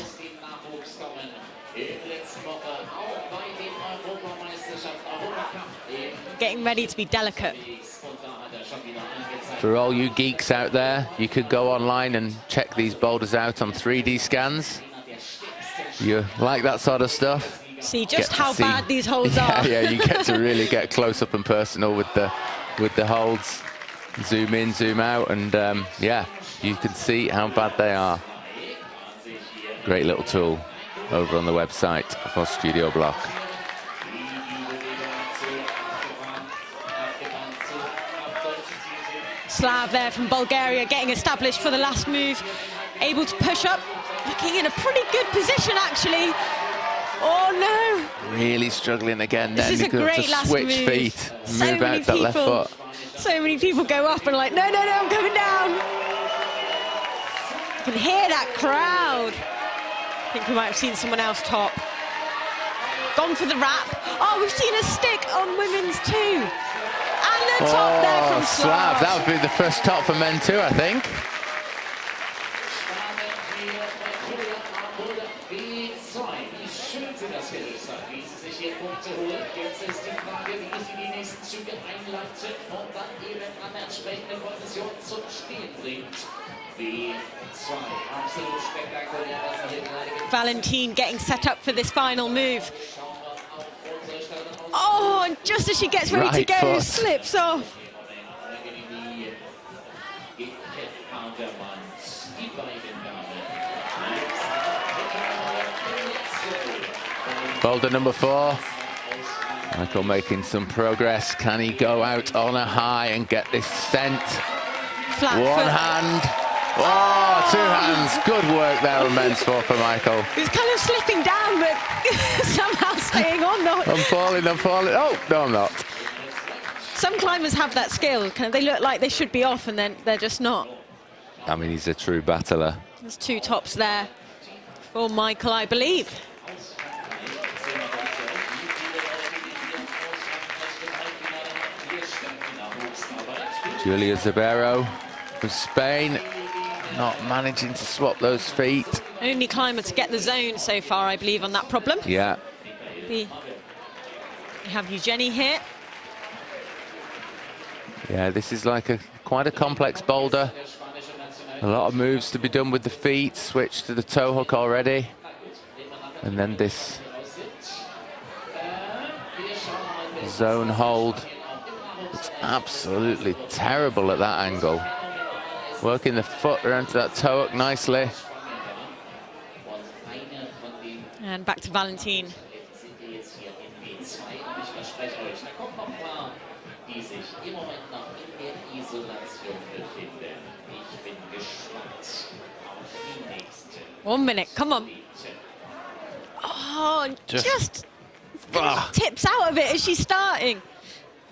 Getting ready to be delicate. For all you geeks out there, you could go online and check these boulders out on 3D scans. You like that sort of stuff? See just how bad these holds are. Yeah, you get to really get close up and personal with the holds. Zoom in, zoom out, and yeah, you can see how bad they are. Great little tool over on the website for Studio Bloc. Slav there from Bulgaria getting established for the last move. Able to push up, looking in a pretty good position actually. Oh no! Really struggling again. This then is a great last switch move. feet, So move many out that left people. foot. So many people go up and like, no, I'm coming down. You can hear that crowd. I think we might have seen someone else top. Gone for the wrap. Oh, we've seen a stick on women's too. And the top there from Slav. That would be the first top for men too, I think. Jetzt ist die Frage, wie sie die nächsten Züge einleitet und dann eben an der entsprechenden Position zum Stehen bringt. Die 2, absolut spektakulär, was sie hier gerade gemacht. Valentine getting set up for this final move. Oh, and just as she gets ready to go, slips off. Boulder number 4. Michael making some progress. Can he go out on a high and get this sent? Flat One foot. hand. Oh, two hands. Good work there on men's four for Michael. He's kind of slipping down, but somehow staying on. I'm falling, I'm falling. Oh, no, I'm not. Some climbers have that skill. Kind of, they look like they should be off, and then they're just not. I mean, he's a true battler. There's two tops there for Michael, I believe. Julia Zabero from Spain, not managing to swap those feet. Only climber to get the zone so far, I believe, on that problem. Yeah. We have Eugenie here. Yeah, this is like quite a complex boulder. A lot of moves to be done with the feet. Switch to the toe hook already. And then this zone hold. It's absolutely terrible at that angle. Working the foot around to that toe hook nicely. And back to Valentin. One minute, come on. Oh, just tips out of it as she's starting.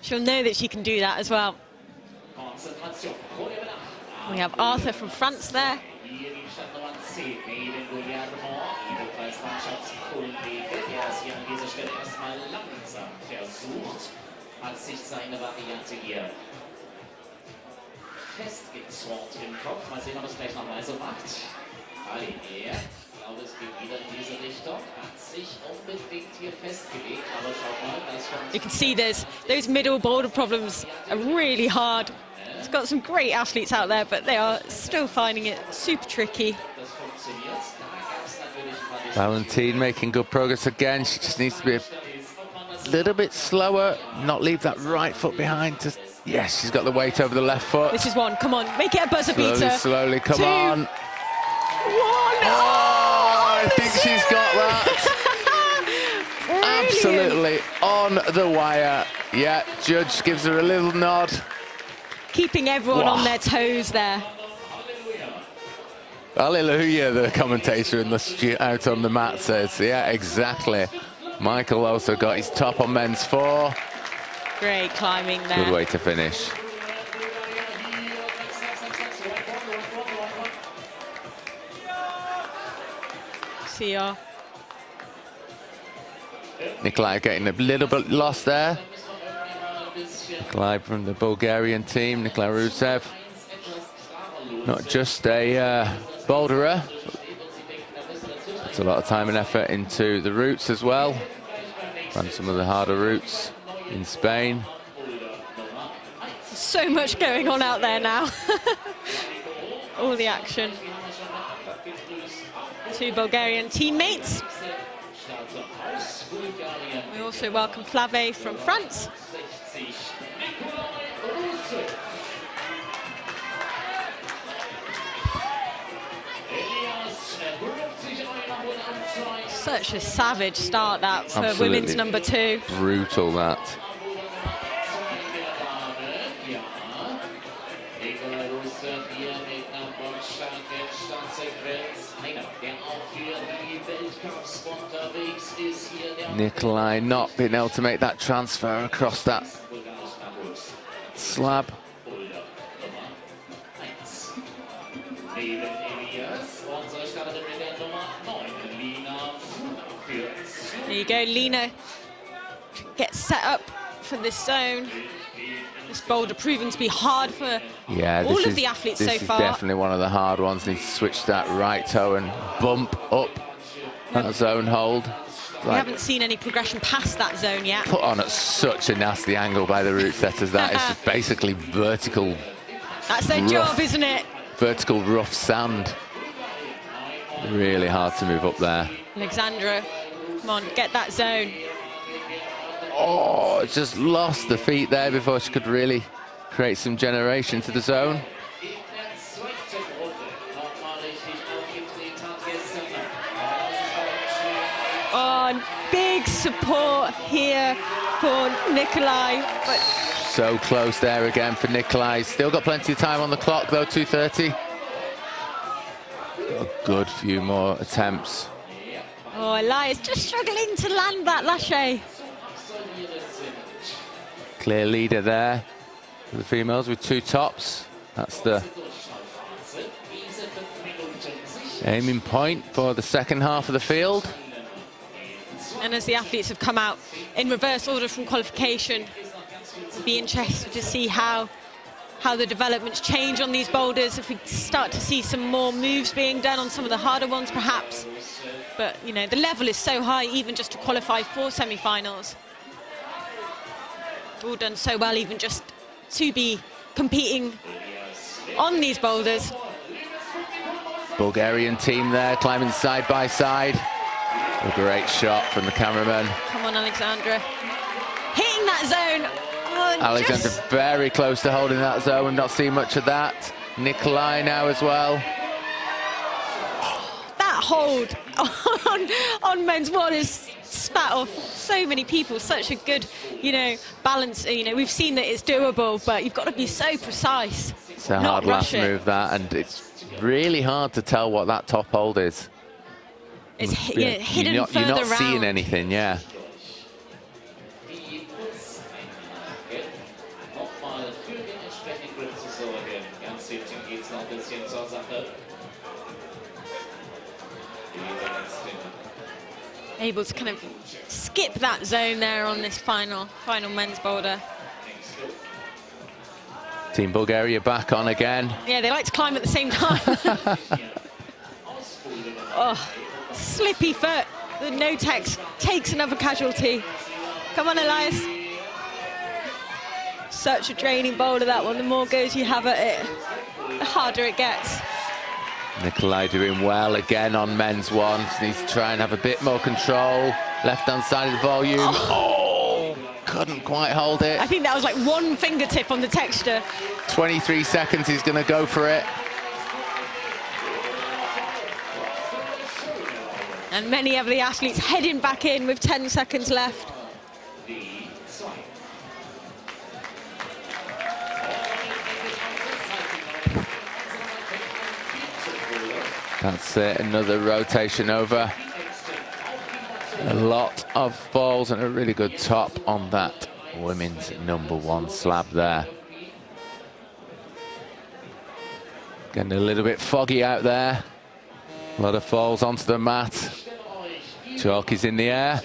She'll know that she can do that as well. We have Arthur from France there. Festgezurrt im Kopf. Mal sehen, ob es gleich nochmal so macht. Ich glaube, es geht wieder in diese Richtung. Hat sich unbedingt hier festgelegt. Aber schaut mal, das You can see those middle boulder problems are really hard. It's got some great athletes out there, but they are still finding it super tricky. Valentin making good progress again. She just needs to be a little bit slower, not leave that right foot behind. Just, yes, she's got the weight over the left foot. This is one, come on, make it a buzzer beater. Slowly, slowly, come Two. on. One. Oh, I think she's got that. Absolutely on the wire. Yeah, judge gives her a little nod. Keeping everyone on their toes there. Hallelujah, the commentator in the out on the mat says. Yeah, exactly. Michael also got his top on men's four. Great climbing there. Good way to finish. See ya. Nikolai getting a little bit lost there. Nikolai from the Bulgarian team, Nikolai Rusev. Not just a boulderer. It's a lot of time and effort into the routes as well. Ran some of the harder routes in Spain. So much going on out there now. All the action. Two Bulgarian teammates. We also welcome Flavie from France. Such a savage start that for Absolutely women's number 2. Brutal that. Nikolai not being able to make that transfer across that slab. There you go, Lena gets set up for this zone. This boulder proven to be hard for all of the athletes so far. This is definitely one of the hard ones. Needs to switch that right toe and bump up that zone hold. We haven't seen any progression past that zone yet. Put on at such a nasty angle by the route setters. That is just basically vertical. That's their job, isn't it? Vertical rough sand. Really hard to move up there. Alexandra, come on, get that zone. Oh, just lost the feet there before she could really create some generation to the zone. Oh, big support here for Nikolai, but so close there again for Nikolai. Still got plenty of time on the clock though, 2:30. A good few more attempts. oh, Elias just struggling to land that lache. Clear leader there for the females with 2 tops. That's the aiming point for the second half of the field. And as the athletes have come out in reverse order from qualification, it'll be interesting to see how the developments change on these boulders, if we start to see some more moves being done on some of the harder ones perhaps. But you know, the level is so high even just to qualify for semi-finals. All done so well even just to be competing on these boulders. Bulgarian team there climbing side by side. A great shot from the cameraman. Come on, Alexandra. Hitting that zone. Oh, Alexandra very close to holding that zone. We've not seen much of that. Nikolai now as well. That hold on men's one is spat off so many people. Such a good, you know, balance. You know, we've seen that it's doable, but you've got to be so precise. It's a hard last move that, and it's really hard to tell what that top hold is. It's hidden further You're not around. seeing anything, yeah. Able to kind of skip that zone there on this final men's boulder. Team Bulgaria back on again. Yeah, they like to climb at the same time. Oh, slippy foot. The no-tex takes another casualty. Come on, Elias. Such a draining boulder, that one. The more goes you have at it, the harder it gets. Nikolai doing well again on men's one. Needs to try and have a bit more control. Left-hand side of the volume. Oh, couldn't quite hold it. I think that was like one fingertip on the texture. 23 seconds, he's going to go for it. And many of the athletes heading back in with 10 seconds left. That's it, another rotation over. A lot of balls and a really good top on that women's #1 slab there. Getting a little bit foggy out there. A lot of falls onto the mat. Chalk is in the air.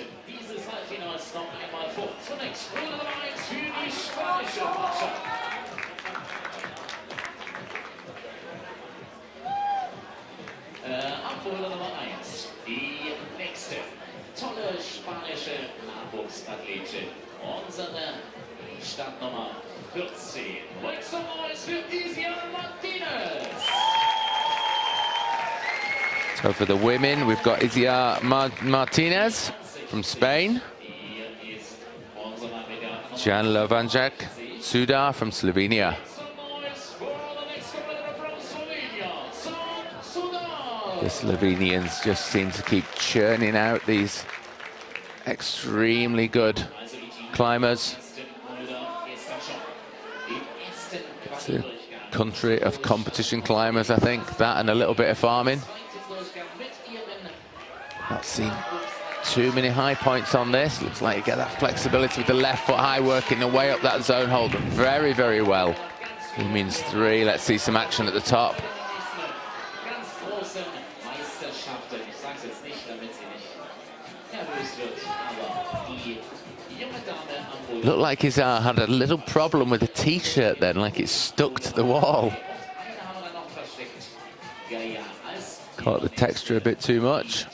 Abholder Nummer 1, die nächste tolle spanische Nachwuchsathletin, unsere Startnummer 14. Make some noise für Untitled Martinez. So for the women, we've got Izia Martinez from Spain. Jan Lovanjak Sudar from Slovenia. The Slovenians just seem to keep churning out these extremely good climbers. It's a country of competition climbers, I think. That and a little bit of farming. Not seen too many high points on this. Looks like you get that flexibility with the left foot high, working the way up that zone hold very, very well. It means 3. Let's see some action at the top. Looked like Izar had a little problem with the t-shirt then, like it stuck to the wall. Caught the texture a bit too much.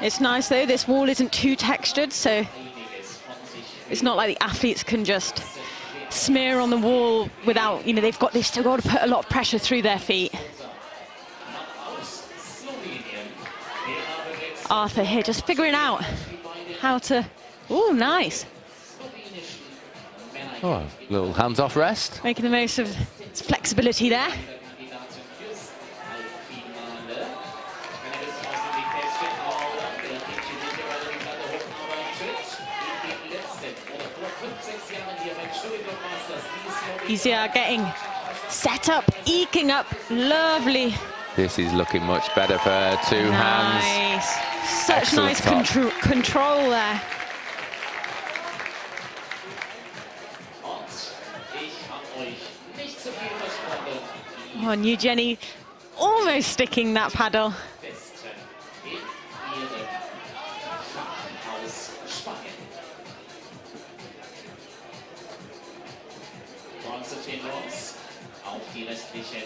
It's nice though, this wall isn't too textured, so it's not like the athletes can just smear on the wall without, you know, they've still got to put a lot of pressure through their feet. Arthur here just figuring out how to, oh, nice. Oh, a little hands-off rest. Making the most of his flexibility there. He's getting set up, eking up, lovely. This is looking much better for her. Two hands. Such Excellent nice top. control there. Oh, and Jenny almost sticking that paddle. Auf die restlichen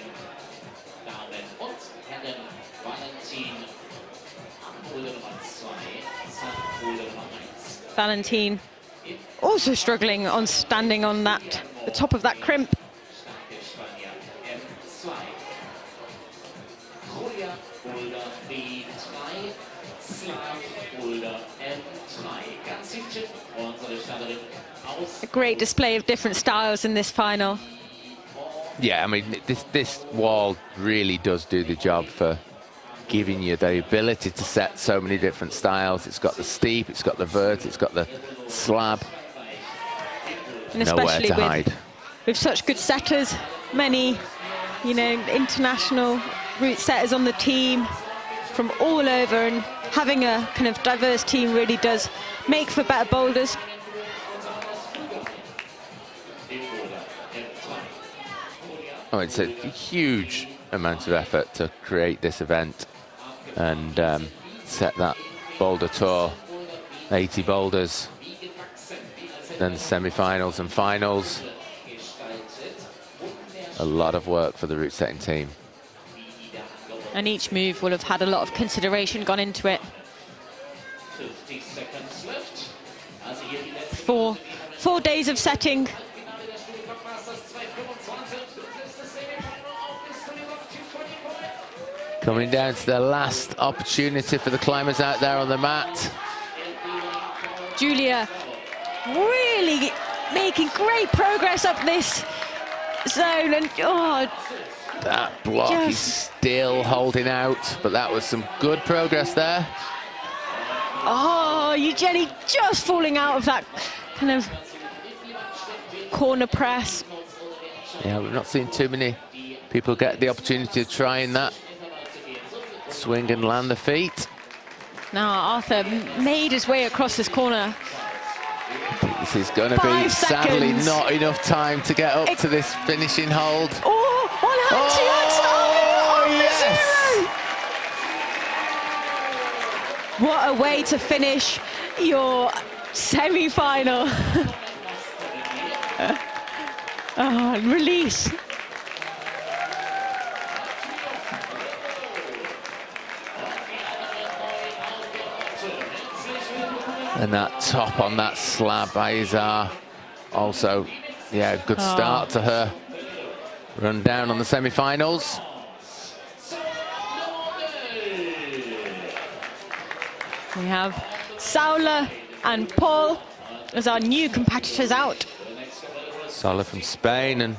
Damen und Herren. Valentin Pole Nummer 2, Pole Nummer 1. Valentine also struggling on standing on that, the top of that crimp. Starke Spanier M2. Julia Boulder B3. Slav Boulder M3. Ganz hinten unsere Starterin aus. A great display of different styles in this final. Yeah, I mean, this wall really does do the job for giving you the ability to set so many different styles. It's got the steep, it's got the vert, it's got the slab. And Nowhere especially to hide. with such good setters, many, you know, international route setters on the team from all over, and having a kind of diverse team really does make for better boulders. Oh, it's a huge amount of effort to create this event and set that boulder tour, 80 boulders, then semi-finals and finals. A lot of work for the route setting team. And each move will have had a lot of consideration gone into it. 50 seconds left. Also hier die letzten 4 days of setting. Coming down to the last opportunity for the climbers out there on the mat. Julia really making great progress up this zone, and that block is still holding out, but that was some good progress there. Oh, Jenny just falling out of that kind of corner press. Yeah, we've not seen too many people get the opportunity to try in that swing and land the feet. Now Arthur made his way across this corner. I think this is going to be 5 sadly seconds. not enough time to get up to this finishing hold. Oh, one hand, two hands. yes! What a way to finish your semi-final. Release. And that top on that slab by Izar. Also, yeah, good start to her run down on the semi-finals. We have Saula and Paul as our new competitors out. Saula from Spain and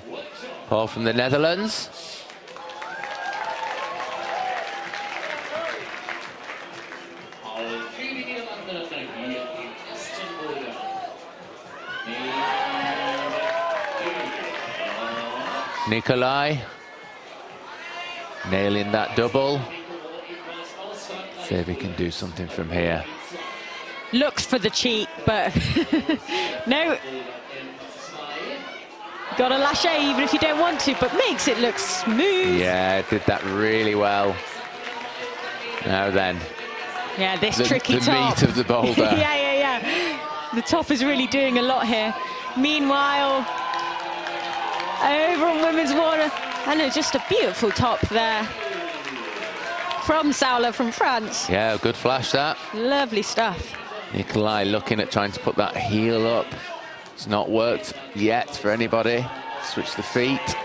Paul from the Netherlands. Nikolai nailing that double. See if he can do something from here. Looks for the cheat, but no. Got a lâcher even if you don't want to, but makes it look smooth. Yeah, did that really well. Now then. Yeah, this tricky top. The meat of the boulder. yeah. The top is really doing a lot here. Meanwhile, over on women's water, and it's just a beautiful top there from Saula from France. Yeah, good flash that. Lovely stuff. Nikolai looking at trying to put that heel up. It's not worked yet for anybody. Switch the feet.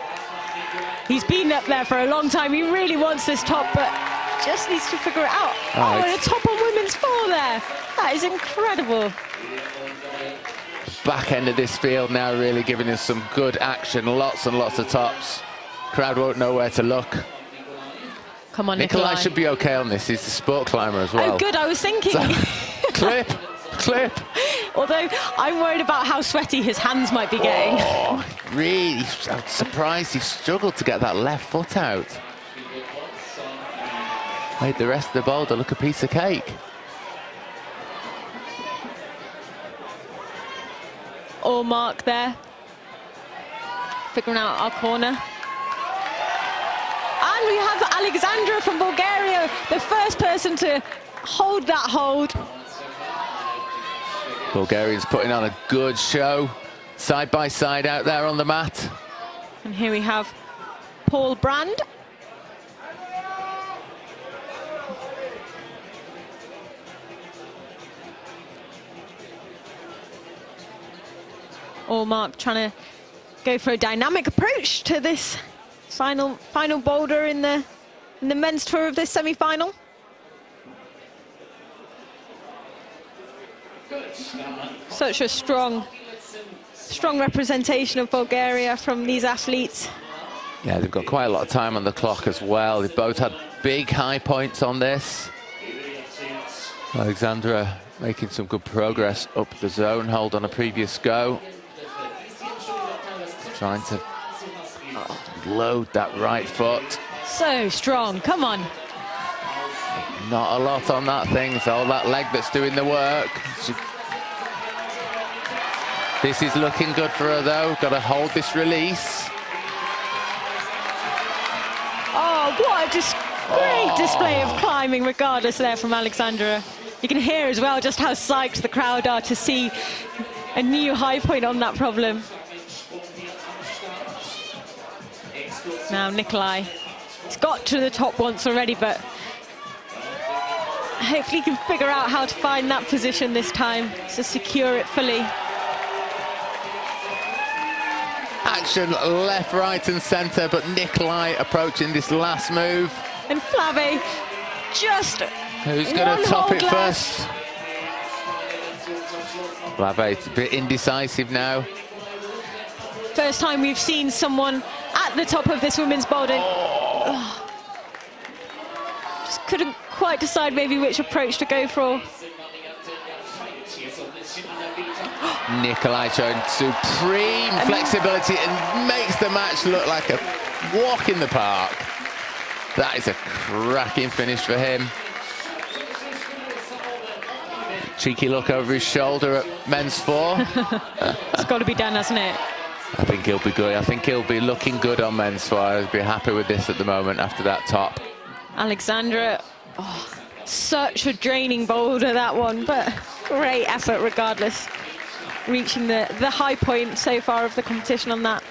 He's been up there for a long time. He really wants this top, but just needs to figure it out. Oh, and a top on women's four there. That is incredible. Back end of this field now really giving us some good action. Lots and lots of tops. Crowd won't know where to look. Come on, Nikolai should be okay on this. He's the sport climber as well. Oh, good. I was thinking. So, clip. Although I'm worried about how sweaty his hands might be getting. Oh, really, I'm surprised he struggled to get that left foot out. Made the rest of the boulder look a piece of cake. All mark there. Figuring out our corner. And we have Alexandra from Bulgaria, the first person to hold that hold. Bulgarians putting on a good show, side by side out there on the mat. And here we have Paul Brand. Allmark trying to go for a dynamic approach to this final boulder in the men's tour of this semi-final. Such a strong representation of Bulgaria from these athletes. Yeah, they've got quite a lot of time on the clock as well. They've both had big high points on this. Alexandra making some good progress up the zone hold on a previous go. Trying to load that right foot. So strong, come on. Not a lot on that thing, it's all that leg that's doing the work. This is looking good for her though, got to hold this release. Oh, what a great display of climbing regardless there from Alexandra. You can hear as well just how psyched the crowd are to see a new high point on that problem. Now Nikolai, he's got to the top once already, but hopefully he can figure out how to find that position this time to secure it fully. Action left, right and centre, but Nikolai approaching this last move. And Flavey just who's going to top it first? Flavey's a bit indecisive now. First time we've seen someone at the top of this women's boulder. Oh. Just couldn't quite decide maybe which approach to go for. Nikolai showing supreme flexibility and makes the match look like a walk in the park. That is a cracking finish for him. Cheeky look over his shoulder at men's four. It's got to be done, hasn't it? I think he'll be good. I think he'll be looking good on men's four. I'd be happy with this at the moment after that top. Alexandra, oh, such a draining boulder that one, but great effort regardless. Reaching the high point so far of the competition on that.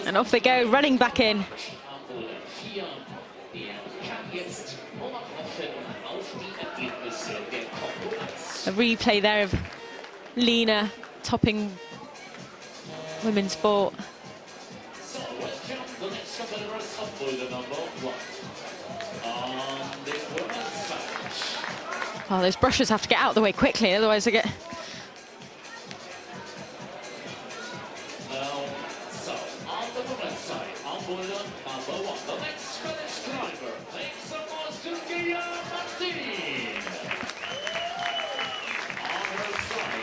And off they go, running back in. A replay there of Lena topping women's sport. Oh, those brushes have to get out of the way quickly, otherwise they get...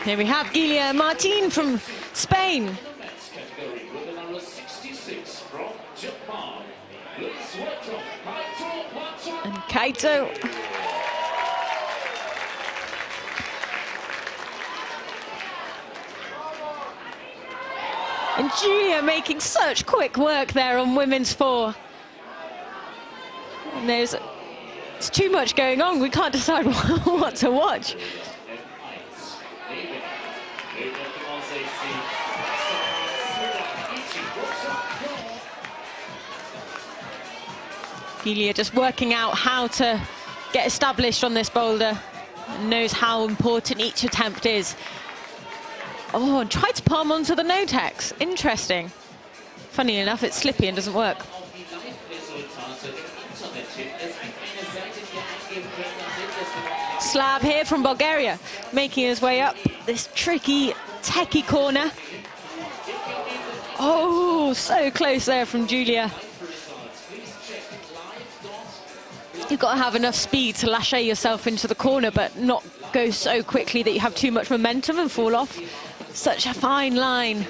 Here we have Gilia Martin from Spain. And Kaito. And Julia making such quick work there on women's four. And it's too much going on. We can't decide what to watch. Gilia just working out how to get established on this boulder and knows how important each attempt is. Oh, and tried to palm onto the no-tex. Interesting. Funny enough, it's slippy and doesn't work. Slav here from Bulgaria, making his way up this tricky, techie corner. Oh, so close there from Julia. You've got to have enough speed to lâcher yourself into the corner, but not go so quickly that you have too much momentum and fall off. Such a fine line.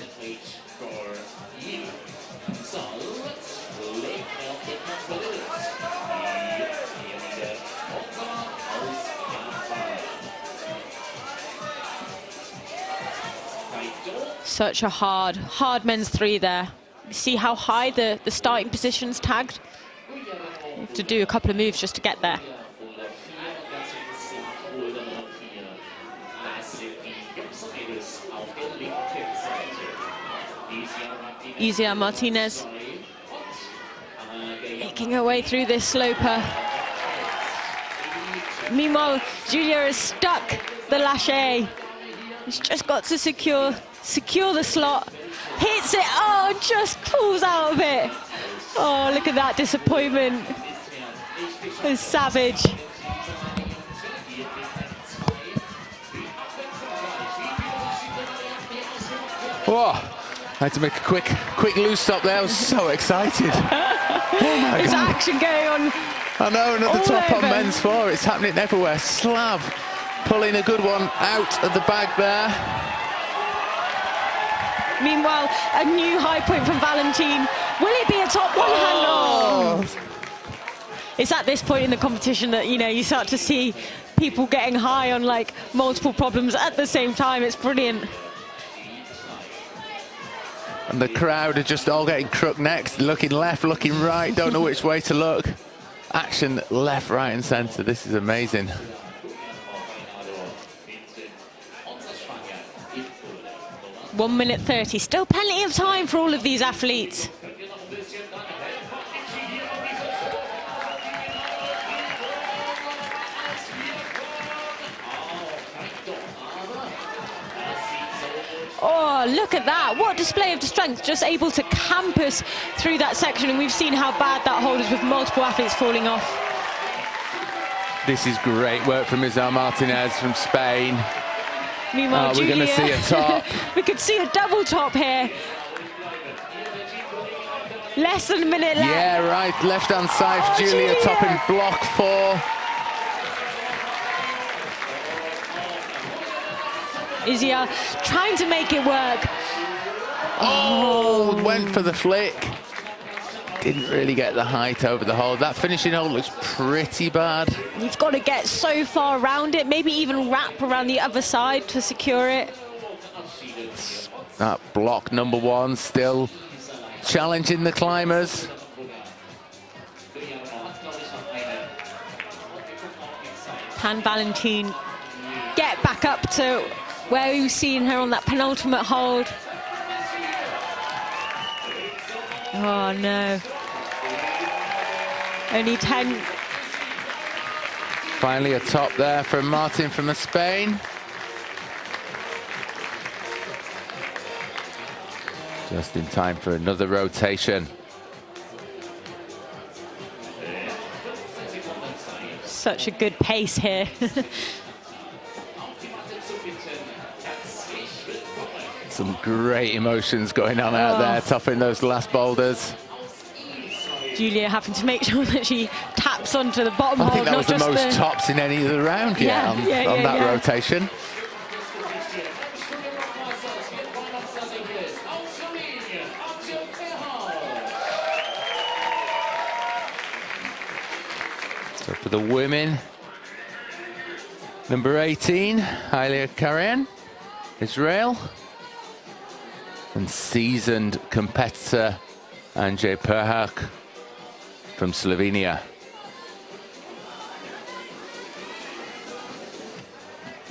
Such a hard men's three there. You see how high the starting position's tagged? You have to do a couple of moves just to get there. Isia Martinez making her way through this sloper. Meanwhile, Julia is stuck the lâcher. She's just got to secure the slot. Hits it, oh, just pulls out of it. Oh, look at that disappointment. It's savage. Whoa, I had to make a quick loose stop there. I was so excited. Oh my There's God. action going on. I know, another all top on over. men's four. It's happening everywhere. Slav pulling a good one out of the bag there. Meanwhile, a new high point from Valentine. Will it be a top one hand? Oh. It's at this point in the competition that, you know, you start to see people getting high on like multiple problems at the same time. It's brilliant. And the crowd are just all getting crook necks, looking left, looking right, don't know which way to look. Action left, right and centre. This is amazing. One minute 30, still plenty of time for all of these athletes. Oh, look at that. What display of strength. Just able to campus through that section. And we've seen how bad that hold is with multiple athletes falling off. This is great work from Isia Martinez from Spain. Meanwhile, we're going to see a top. We could see a double top here. Less than a minute left. Yeah, right. Left-hand side for Julia, topping block 4. Isia trying to make it work. Oh, went for the flick. Didn't really get the height over the hold. That finishing hold looks pretty bad. You've got to get so far around it, maybe even wrap around the other side to secure it. That block number 1 still challenging the climbers. Can Valentine get back up to where we've seen her on that penultimate hold? Oh no. Only 10. Finally a top there from Martin from Spain. Just in time for another rotation. Such a good pace here. Some great emotions going on out there, topping those last boulders. Julia having to make sure that she taps onto the bottom hold. I think that was the most tops in any of the round yet on that rotation. So for the women, number 18, Haile Karen, Israel. And seasoned competitor Andrzej Perhak from Slovenia.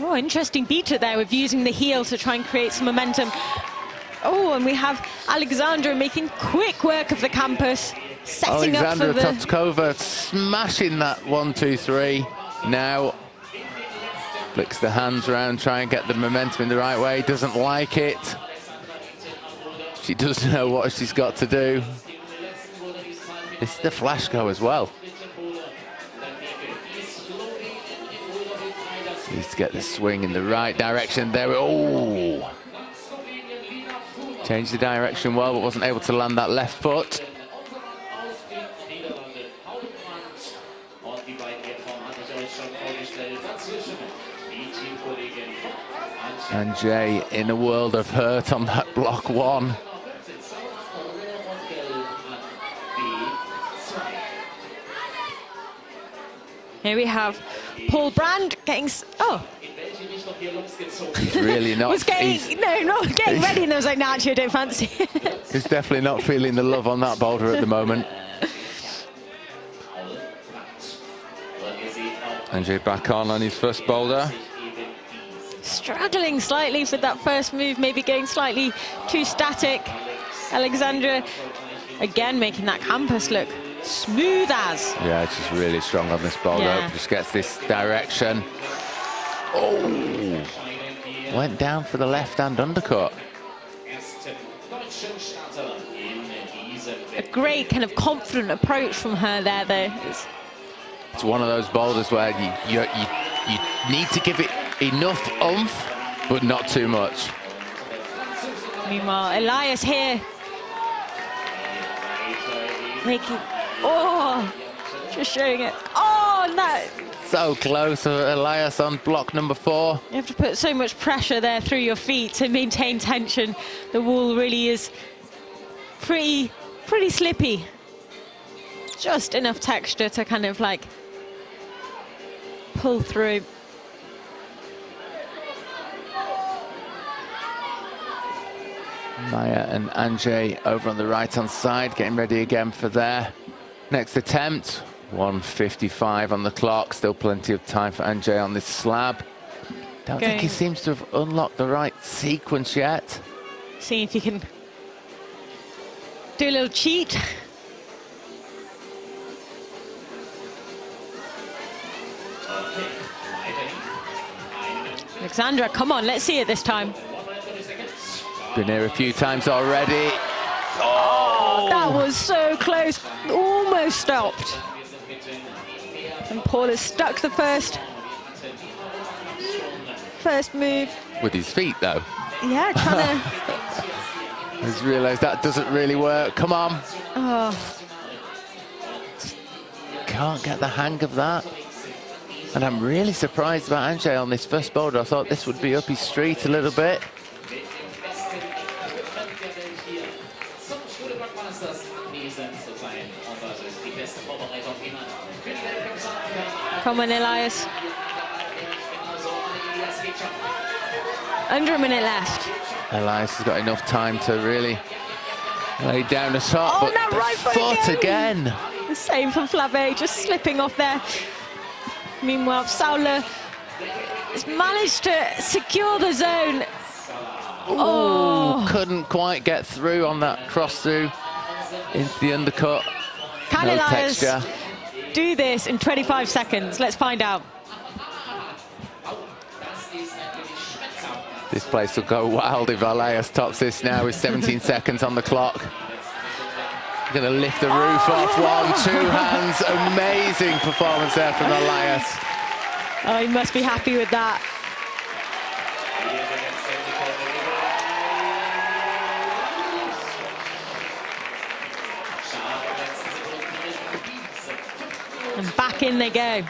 Oh, interesting beater there with using the heel to try and create some momentum. Oh, and we have Alexandra making quick work of the campus, setting up for the... Totkova smashing that 1, 2, 3. Now flicks the hands around, try and get the momentum in the right way. Doesn't like it. She doesn't know what she's got to do. This is the flash go as well. Needs to get the swing in the right direction there. Oh! Changed the direction well, but wasn't able to land that left foot. And Jay in a world of hurt on that block one. Here we have Paul Brand getting... Oh. He's really not... was getting, no, not getting ready, and I was like, nah, actually, I don't fancy it. He's definitely not feeling the love on that boulder at the moment. And Jay back on his first boulder. Struggling slightly for that first move, maybe going slightly too static. Alexandra, again, making that campus look smooth as. Yeah, she's really strong on this boulder. Yeah. Just gets this direction. Oh! Went down for the left-hand undercut. A great kind of confident approach from her there, though. It's one of those boulders where you need to give it enough oomph, but not too much. Meanwhile, Elias here. Making... Oh! Just showing it. Oh, no! So close. Elias on block number 4. You have to put so much pressure there through your feet to maintain tension. The wall really is pretty slippy. Just enough texture to kind of like pull through. Maya and Anjay over on the right-hand side, getting ready again for their next attempt. 1:55 on the clock, still plenty of time for Anjay on this slab. Don't think he seems to have unlocked the right sequence yet. See if you can do a little cheat. Alexandra, come on, let's see it this time. Been here a few times already. Oh, that was so close. Almost stopped. And Paul has stuck the first move. With his feet, though. Yeah, trying to... He's realised that doesn't really work. Come on. Oh. Can't get the hang of that. And I'm really surprised about Anjay on this first boulder. I thought this would be up his street a little bit. Come on, Elias. Under a minute left. Elias has got enough time to really lay down the top, but that the right foot again. The same for Flave, just slipping off there. Meanwhile, Sauler has managed to secure the zone. Oh, couldn't quite get through on that cross through into the undercut. Can no Elias texture. do this in 25 seconds? Let's find out. This place will go wild if Elias tops this now with 17 seconds on the clock. Going to lift the roof off. 1, 2 hands. Amazing performance there from Elias. Oh, he must be happy with that. And back in they go.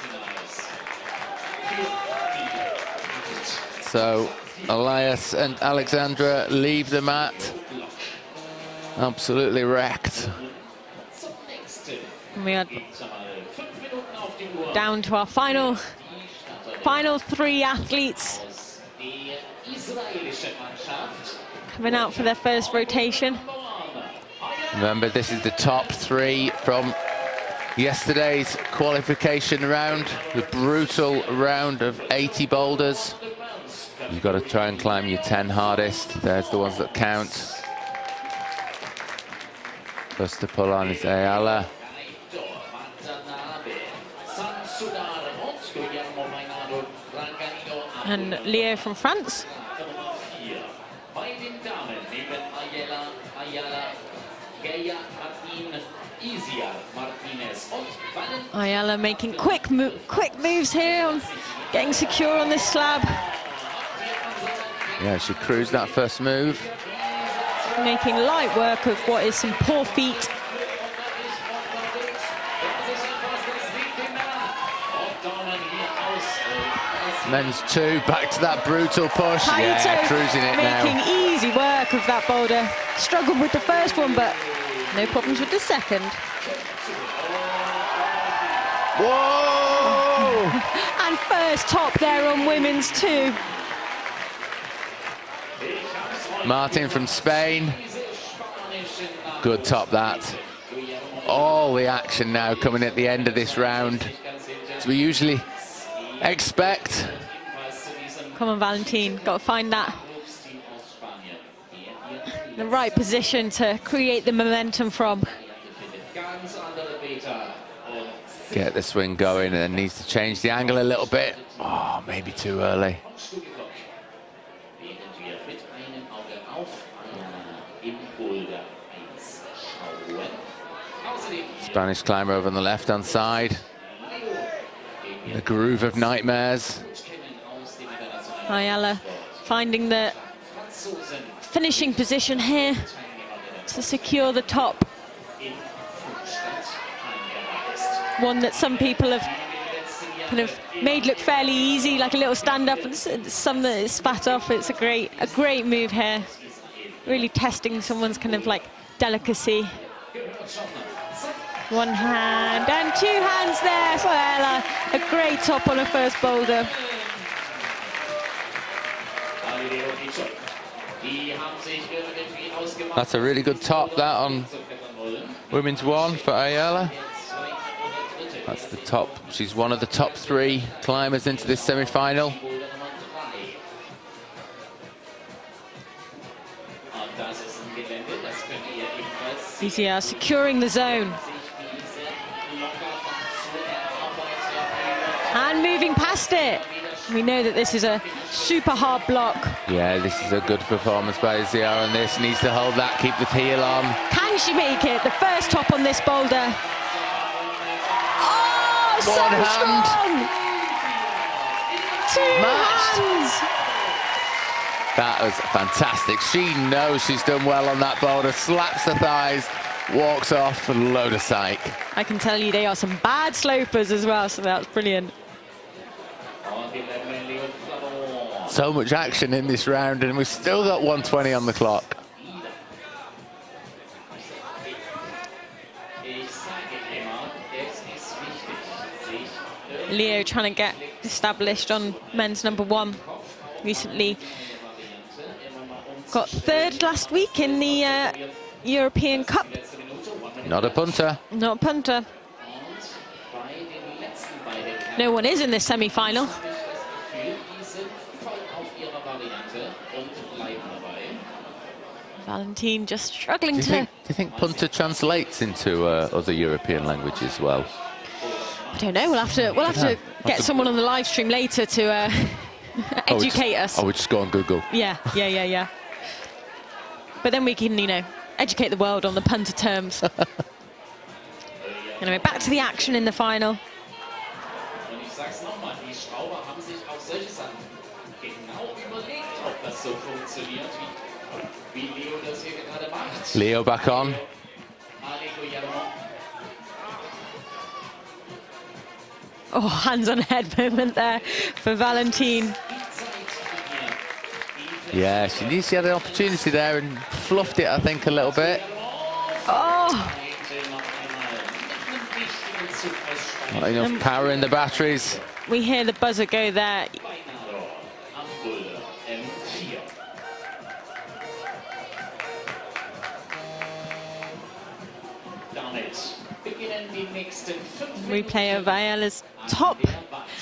So Elias and Alexandra leave the mat absolutely wrecked. And we are down to our final 3 athletes coming out for their first rotation. Remember, this is the top 3 from yesterday's qualification round, the brutal round of 80 boulders. You've got to try and climb your 10 hardest. There's the ones that count. First to pull on is Ayala. And Leo from France. Ayala making quick moves here, on getting secure on this slab. Yeah, she cruised that first move. Making light work of what is some poor feet. Men's 2, back to that brutal push. Kaito Yeah, cruising it making now. easy work of that boulder. Struggled with the first one, but no problems with the second. Whoa! And first top there on women's 2. Martin from Spain. Good top that. All the action now coming at the end of this round, as we usually expect. Come on, Valentin, got to find that the right position to create the momentum from. Get the swing going, and needs to change the angle a little bit. Oh, maybe too early. Spanish climber over on the left-hand side. The groove of nightmares. Ayala finding the finishing position here to secure the top. One that some people have kind of made look fairly easy, like a little stand-up, and some that is spat off. It's a great move here. Really testing someone's kind of like delicacy. One hand and 2 hands there for Ella. A great top on her first boulder. That's a really good top, that, on women's 1 for Ayala. That's the top. She's one of the top 3 climbers into this semi-final. Easier securing the zone. And moving past it. We know that this is a super hard block. Yeah, this is a good performance by Ziara on this. Needs to hold that, keep the heel on. Can she make it? The first top on this boulder. Oh, so strong! 2 hands! That was fantastic. She knows she's done well on that boulder. Slaps the thighs, walks off, and load of psych. I can tell you they are some bad slopers as well, so that's brilliant. So much action in this round, and we've still got 120 on the clock. Leo trying to get established on men's number 1. Recently got 3rd last week in the European Cup. Not a punter. Not a punter. No one is in this semi-final. Valentin just struggling do you think punter translates into other European languages as well? I don't know. We'll have to get someone on the live stream later to educate us. Oh, we just go on Google. Yeah. But then we can, educate the world on the punter terms. Anyway, back to the action in the final. Leo back on. Oh, hands on head moment there for Valentin. Yeah, she had an opportunity there and fluffed it, I think, a little bit. Oh! Not enough power in the batteries. We hear the buzzer go there. Replay of Ayala's top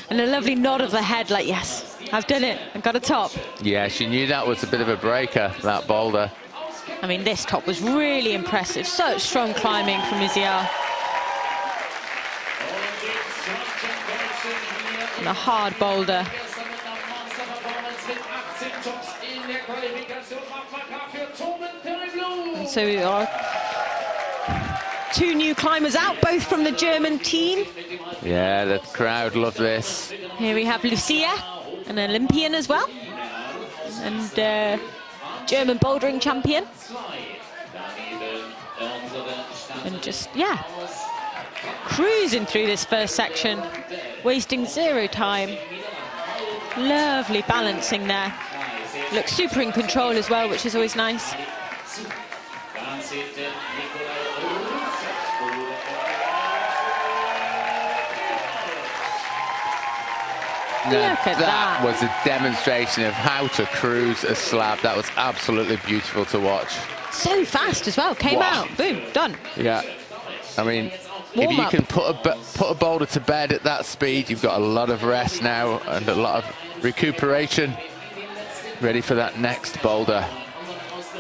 and a lovely nod of the head like, yes, I've done it, I've got a top. Yeah, she knew that was a bit of a breaker, that boulder. I mean, this top was really impressive. Such strong climbing from Iziar. And a hard boulder. And so we are 2 new climbers out, both from the German team. Yeah, the crowd love this. Here we have Lucia, an Olympian as well, and German bouldering champion. And just, yeah, cruising through this first section, wasting 0 time. Lovely balancing there. Looks super in control as well, which is always nice. Now, that was a demonstration of how to cruise a slab. That was absolutely beautiful to watch. So fast as well. Came out, boom, done. Yeah, I mean, Warm if you up. can put a boulder to bed at that speed, you've got a lot of rest now and a lot of recuperation. Ready for that next boulder.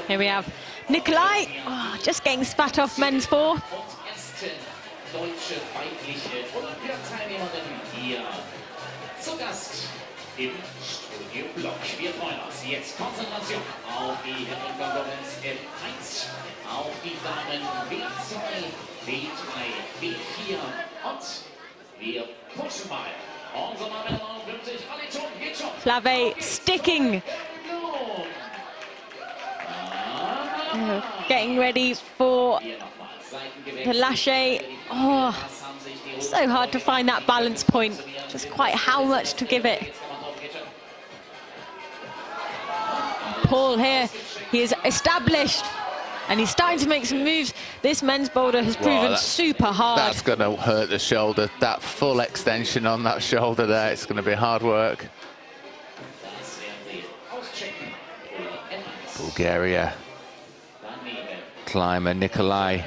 Here we have Nikolai, just getting spat off men's 4. Deutsche weibliche Olympiateilnehmerin hier zu Gast im Studio Block. Wir freuen uns jetzt. Konzentration auf die Herrenkonkurrenz F1, auf die Damen B2, B3, B4 und wir pushen mal. Unser Name 59, Aliton, geht schon. Flave sticking. Getting ready for the lache. Oh, so hard to find that balance point. Just quite how much to give it. Paul here, he is established and he's starting to make some moves. This men's boulder has proven super hard. That's going to hurt the shoulder. That full extension on that shoulder there, it's going to be hard work. Bulgaria climber Nikolai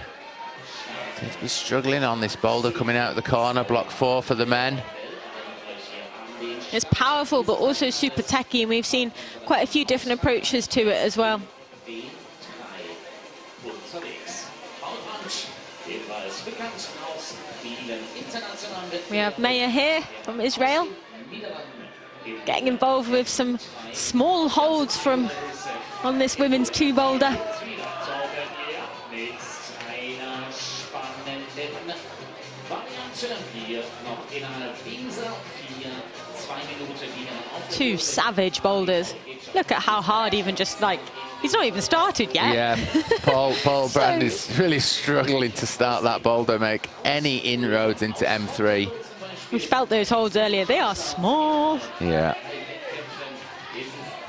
seems to be struggling on this boulder coming out of the corner. Block 4 for the men. It's powerful but also super techy, and we've seen quite a few different approaches to it as well. We have Maya here from Israel, getting involved with some small holds from on this women's 2 boulder. Two savage boulders. Look at how hard, even just like, he's not even started yet. Yeah, Paul Brand is really struggling to start that boulder, make any inroads into M3. We felt those holds earlier, they are small. Yeah.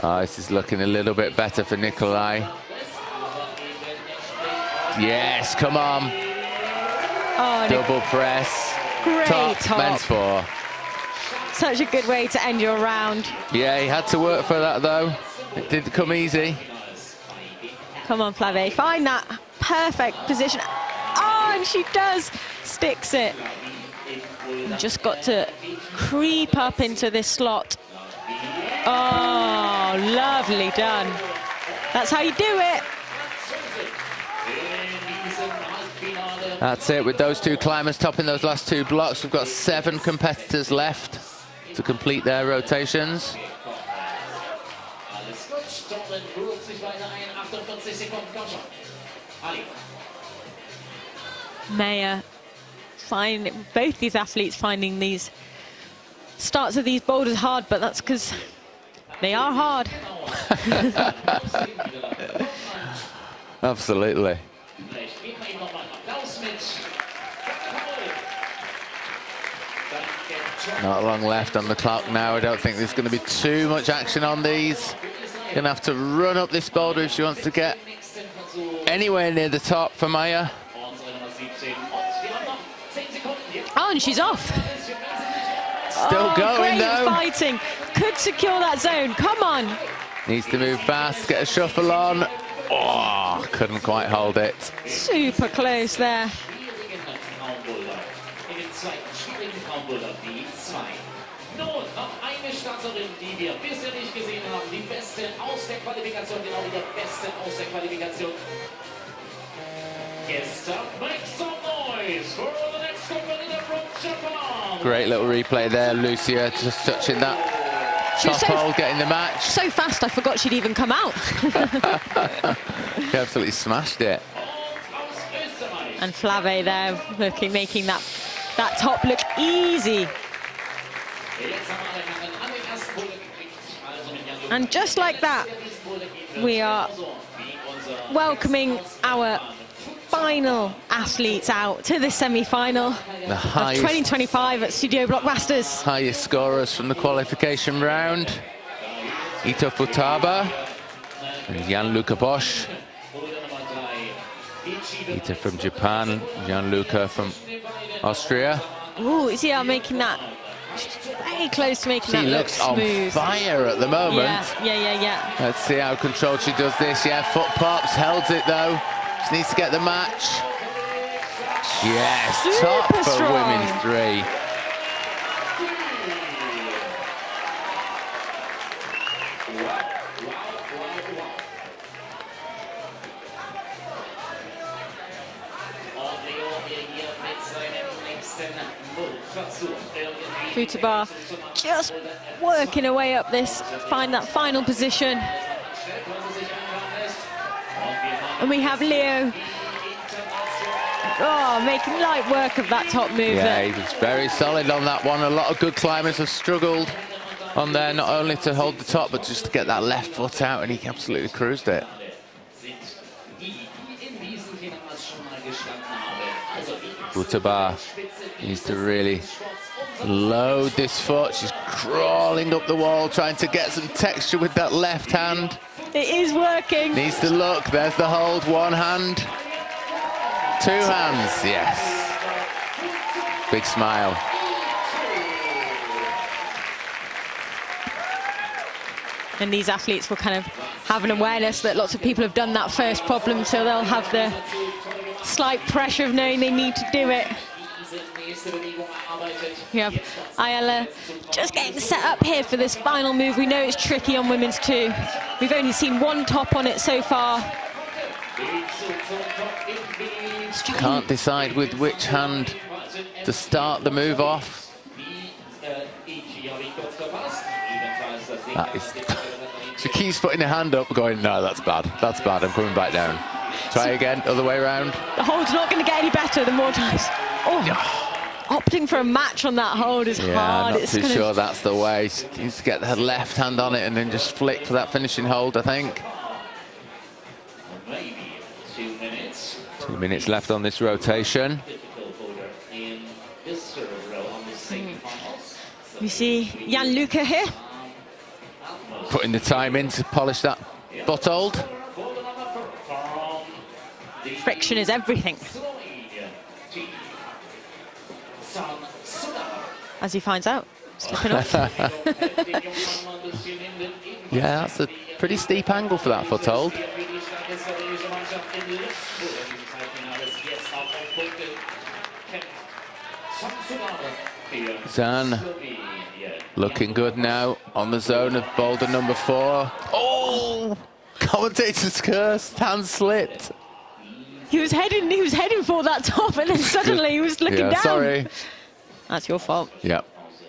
Oh, this is looking a little bit better for Nikolai. Yes, come on. Oh, double press. Great top. Men's 4. Such a good way to end your round. Yeah, he had to work for that though. It didn't come easy. Come on, Flave, find that perfect position. Oh, and she does. Sticks it. Just got to creep up into this slot. Oh, lovely done. That's how you do it. That's it, with those 2 climbers topping those last 2 blocks. We've got 7 competitors left to complete their rotations. Maya, both these athletes finding these starts of these boulders hard, but that's because they are hard. Absolutely. Not long left on the clock now. I don't think there's going to be too much action on these. Going to have to run up this boulder if she wants to get anywhere near the top for Maya. Oh, and she's off. Still going though. Fighting. Could secure that zone. Come on. Needs to move fast, get a shuffle on. Oh, couldn't quite hold it. Super close there. Nun, noch eine Starterin, die wir bisher nicht gesehen haben. Die Beste aus der Qualifikation, genau wie der Beste aus der Qualifikation. Gestern, make some noise for the next competitor from Japan. Great little replay there, Lucia, just touching that top hold, getting the match. So fast, I forgot she'd even come out. She absolutely smashed it. And Flave there, making that top look easy. And just like that, we are welcoming our final athletes out to the semi-final of 2025 at Studio Bloc Masters. Highest scorers from the qualification round. Ito Futaba and Gianluca Bosch. Ito from Japan, Gianluca from Austria. Ooh, is he making that very close to making that look smooth? She looks on fire at the moment. Yeah. Let's see how controlled she does this. Yeah, foot pops, held it though. She needs to get the match. Yes, Super top for strong. women's 3. Futaba just working her way up this, find that final position. And we have Leo, making light work of that top move. Yeah, he was very solid on that one. A lot of good climbers have struggled on there, not only to hold the top, but just to get that left foot out, and he absolutely cruised it. Futaba needs to really load this foot. She's crawling up the wall, trying to get some texture with that left hand. It is working. Needs to look. There's the hold. One hand. Two hands. Yes. Big smile. And these athletes will kind of have an awareness that lots of people have done that first problem, so they'll have the slight pressure of knowing they need to do it. We have Ayala just getting set up here for this final move. We know it's tricky on women's 2. We've only seen one top on it so far. Can't decide with which hand to start the move off. That is, she keeps putting her hand up going, no, that's bad, I'm coming back down. Try again, other way around. The hold's not going to get any better the more times. Opting for a match on that hold is hard. Not too sure that's the way. She needs to get her left hand on it and then just flick for that finishing hold, I think. 2 minutes left on this rotation. We see Gianluca here. Putting the time in to polish that butt hold. Friction is everything. As he finds out, slipping off. Yeah, that's a pretty steep angle for that foothold. Zan looking good now on the zone of boulder number 4. Oh! Commentator's cursed, hand slipped. He was heading for that top, and then suddenly he was looking down. Sorry. That's your fault. Yeah,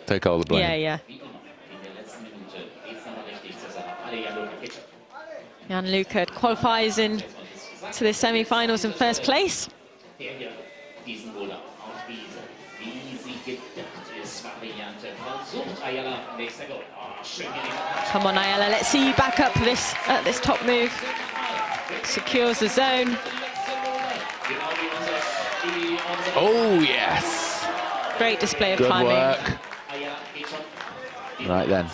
take all the blame. Yeah. Gianluca qualifies in to the semi-finals in first place. Come on, Ayala, let's see you back up this at this top move. Secures the zone. Oh, yes. Great display of Good climbing. work. Right then.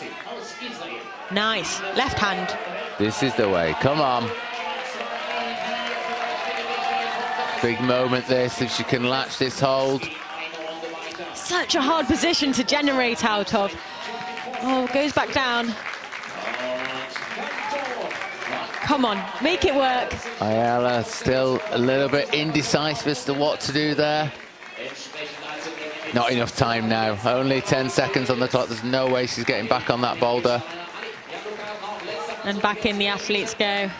Nice. Left hand. This is the way. Come on. Big moment this, if she can latch this hold. Such a hard position to generate out of. Oh, goes back down. Come on, make it work. Ayala still a little bit indecisive as to what to do there. Not enough time now. Only 10 seconds on the clock. There's no way she's getting back on that boulder. And back in the athletes go.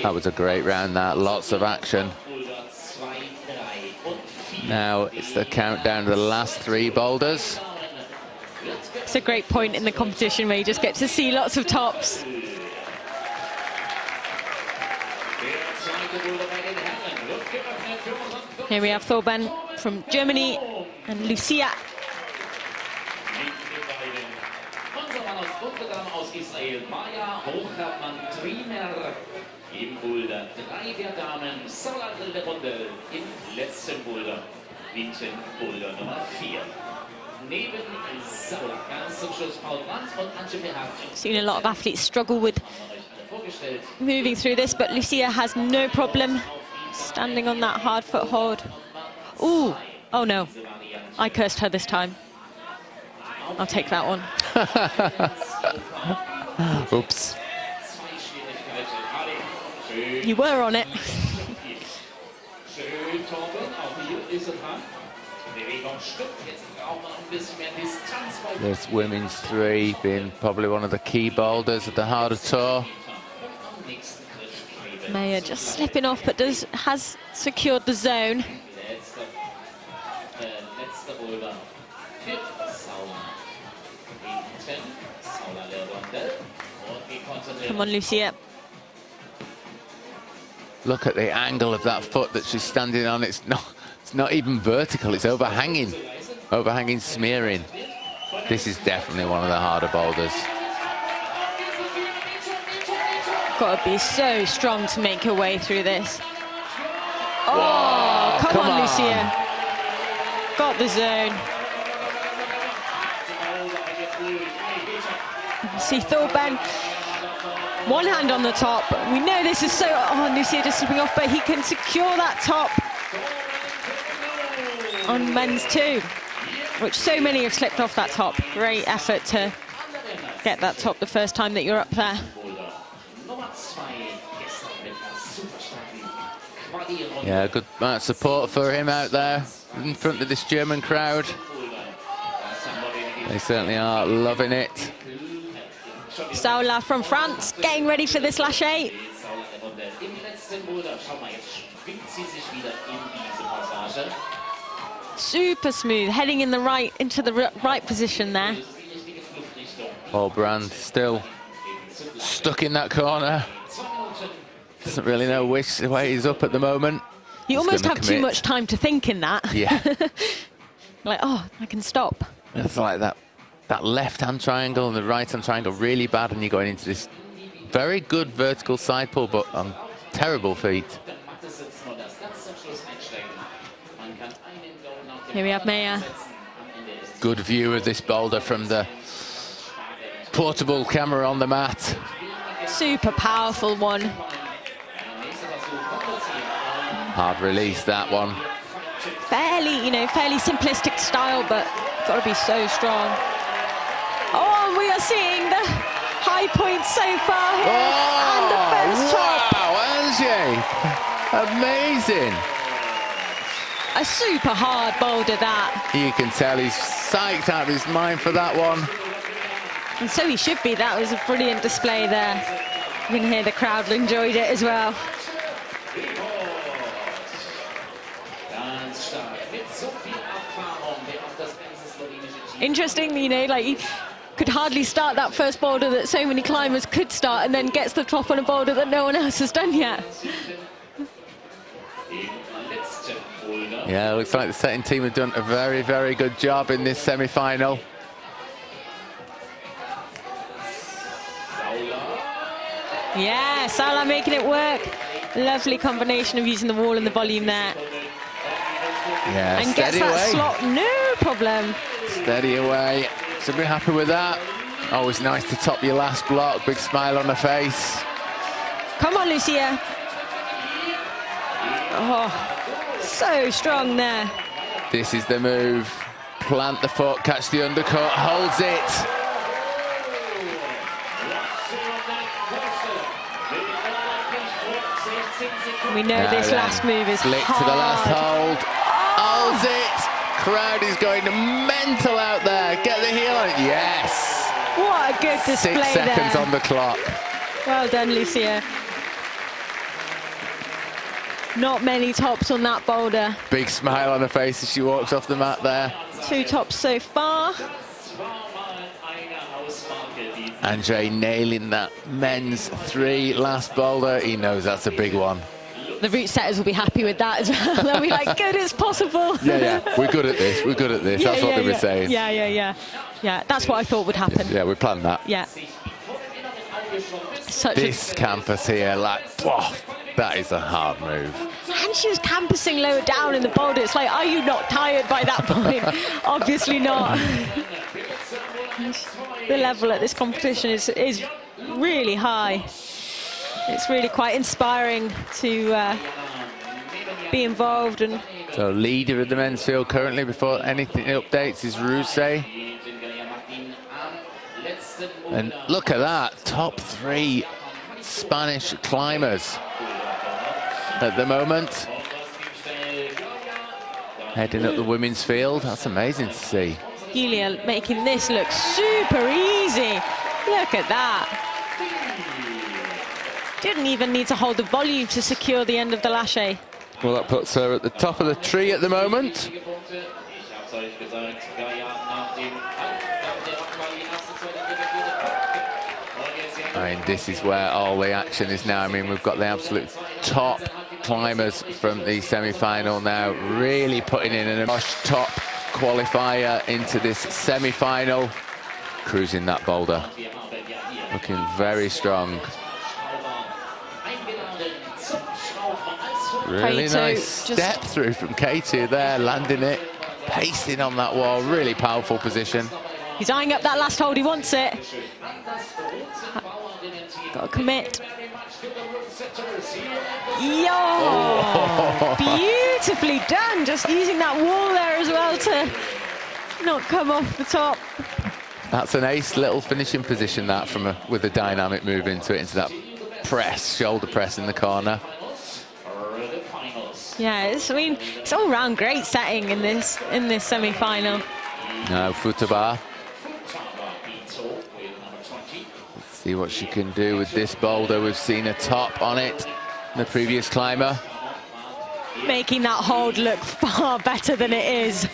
That was a great round, that. Lots of action. Now it's the countdown to the last 3 boulders. It's a great point in the competition where you just get to see lots of tops. Here we have Thorben from Germany and Lucia. Unser Mann aus Rotterdam, aus Israel, Maya Hochermann-Triemer im Boulder. 3 der Damen, Saula dritte Runde im letzten Boulder, hinten Boulder Nummer 4. Neben Saula, ganz zum Schluss Paul Brandt und Antje Verhagen. Seen a lot of athletes struggle with moving through this, but Lucia has no problem standing on that hard foothold. Ooh, oh no, I cursed her this time. I'll take that one. Oops. You were on it. This women's 3 being probably one of the key boulders of the harder tour. Maya just slipping off, but has secured the zone. Come on, Lucia. Look at the angle of that foot that she's standing on. It's not even vertical, it's overhanging. Overhanging smearing. This is definitely one of the harder boulders. Got to be so strong to make her way through this. Oh, Whoa, come on, Lucia. Got the zone. See Thorben, one hand on the top. We know this is so, oh, Lucia just slipping off, but he can secure that top on men's 2, which so many have slipped off that top. Great effort to get that top the first time that you're up there. Yeah, good amount of support for him out there in front of this German crowd. They certainly are loving it. Saula from France, getting ready for this lâcher. Super smooth, heading in the right, into the right position there. Paul Brand still stuck in that corner. Doesn't really know which way he's up at the moment. You almost have too much time to think in that. Yeah. Like, oh, I can stop. It's like that left-hand triangle and the right-hand triangle really bad, and you're going into this very good vertical side pull, but on terrible feet. Here we have Maya. Good view of this boulder from the portable camera on the mat. Super powerful one. Hard release, that one. Fairly simplistic style, but got to be so strong. Oh, and we are seeing the high points so far here, and the first top. Wow, Angie, amazing. A super hard boulder, that. You can tell he's psyched out of his mind for that one. And so he should be. That was a brilliant display there. You can hear the crowd enjoyed it as well. Interesting, like you could hardly start that first boulder that so many climbers could start, and then gets the top on a boulder that no one else has done yet. Yeah, looks like the setting team have done a very, very good job in this semi-final. Yeah, Saula making it work. Lovely combination of using the wall and the volume there. Yeah, and gets that away. slot, no problem. Steady away. Should be happy with that. Always nice to top your last block. Big smile on the face. Come on, Lucia. Oh, so strong there. This is the move. Plant the foot, catch the undercut, holds it. We know this last move is flick hard. To the last hold. Holds it. Crowd is going mental out there. Get the heel on it. Yes. What a good display there. 6 seconds on the clock. Well done, Lucia. Not many tops on that boulder. Big smile on her face as she walks off the mat there. 2 tops so far. Andre nailing that men's 3 last boulder. He knows that's a big one. The route setters will be happy with that as well. They'll be like, good, it's possible. Yeah, we're good at this. We're good at this. That's what they were saying. Yeah, that's what I thought would happen. Yeah, we planned that. Yeah. This campus here, like, whoa, that is a hard move. And she was campusing lower down in the boulder. It's like, are you not tired by that point? Obviously not. The level at this competition is really high. It's really quite inspiring to be involved. And so leader of the men's field currently, before anything updates, is Ruse. And look at that, top 3 Spanish climbers at the moment. Heading up the women's field, that's amazing to see. Julia making this look super easy. Look at that. Didn't even need to hold the volume to secure the end of the lache. Well, that puts her at the top of the tree at the moment. I mean, this is where all the action is now. I mean, we've got the absolute top climbers from the semi-final now, really putting in an top qualifier into this semi-final. Cruising that boulder. Looking very strong. Really nice step through from K2 there, landing it, pacing on that wall, really powerful position. He's eyeing up that last hold, he wants it. Got to commit. Yo! Oh. Beautifully done, just using that wall there as well to not come off the top. That's an ace little finishing position, that, from with a dynamic move into it, into that press, shoulder press in the corner. Yeah, it's all round great setting in this semi-final. Now Futaba. Let's see what she can do with this boulder. We've seen a top on it, the previous climber. Making that hold look far better than it is.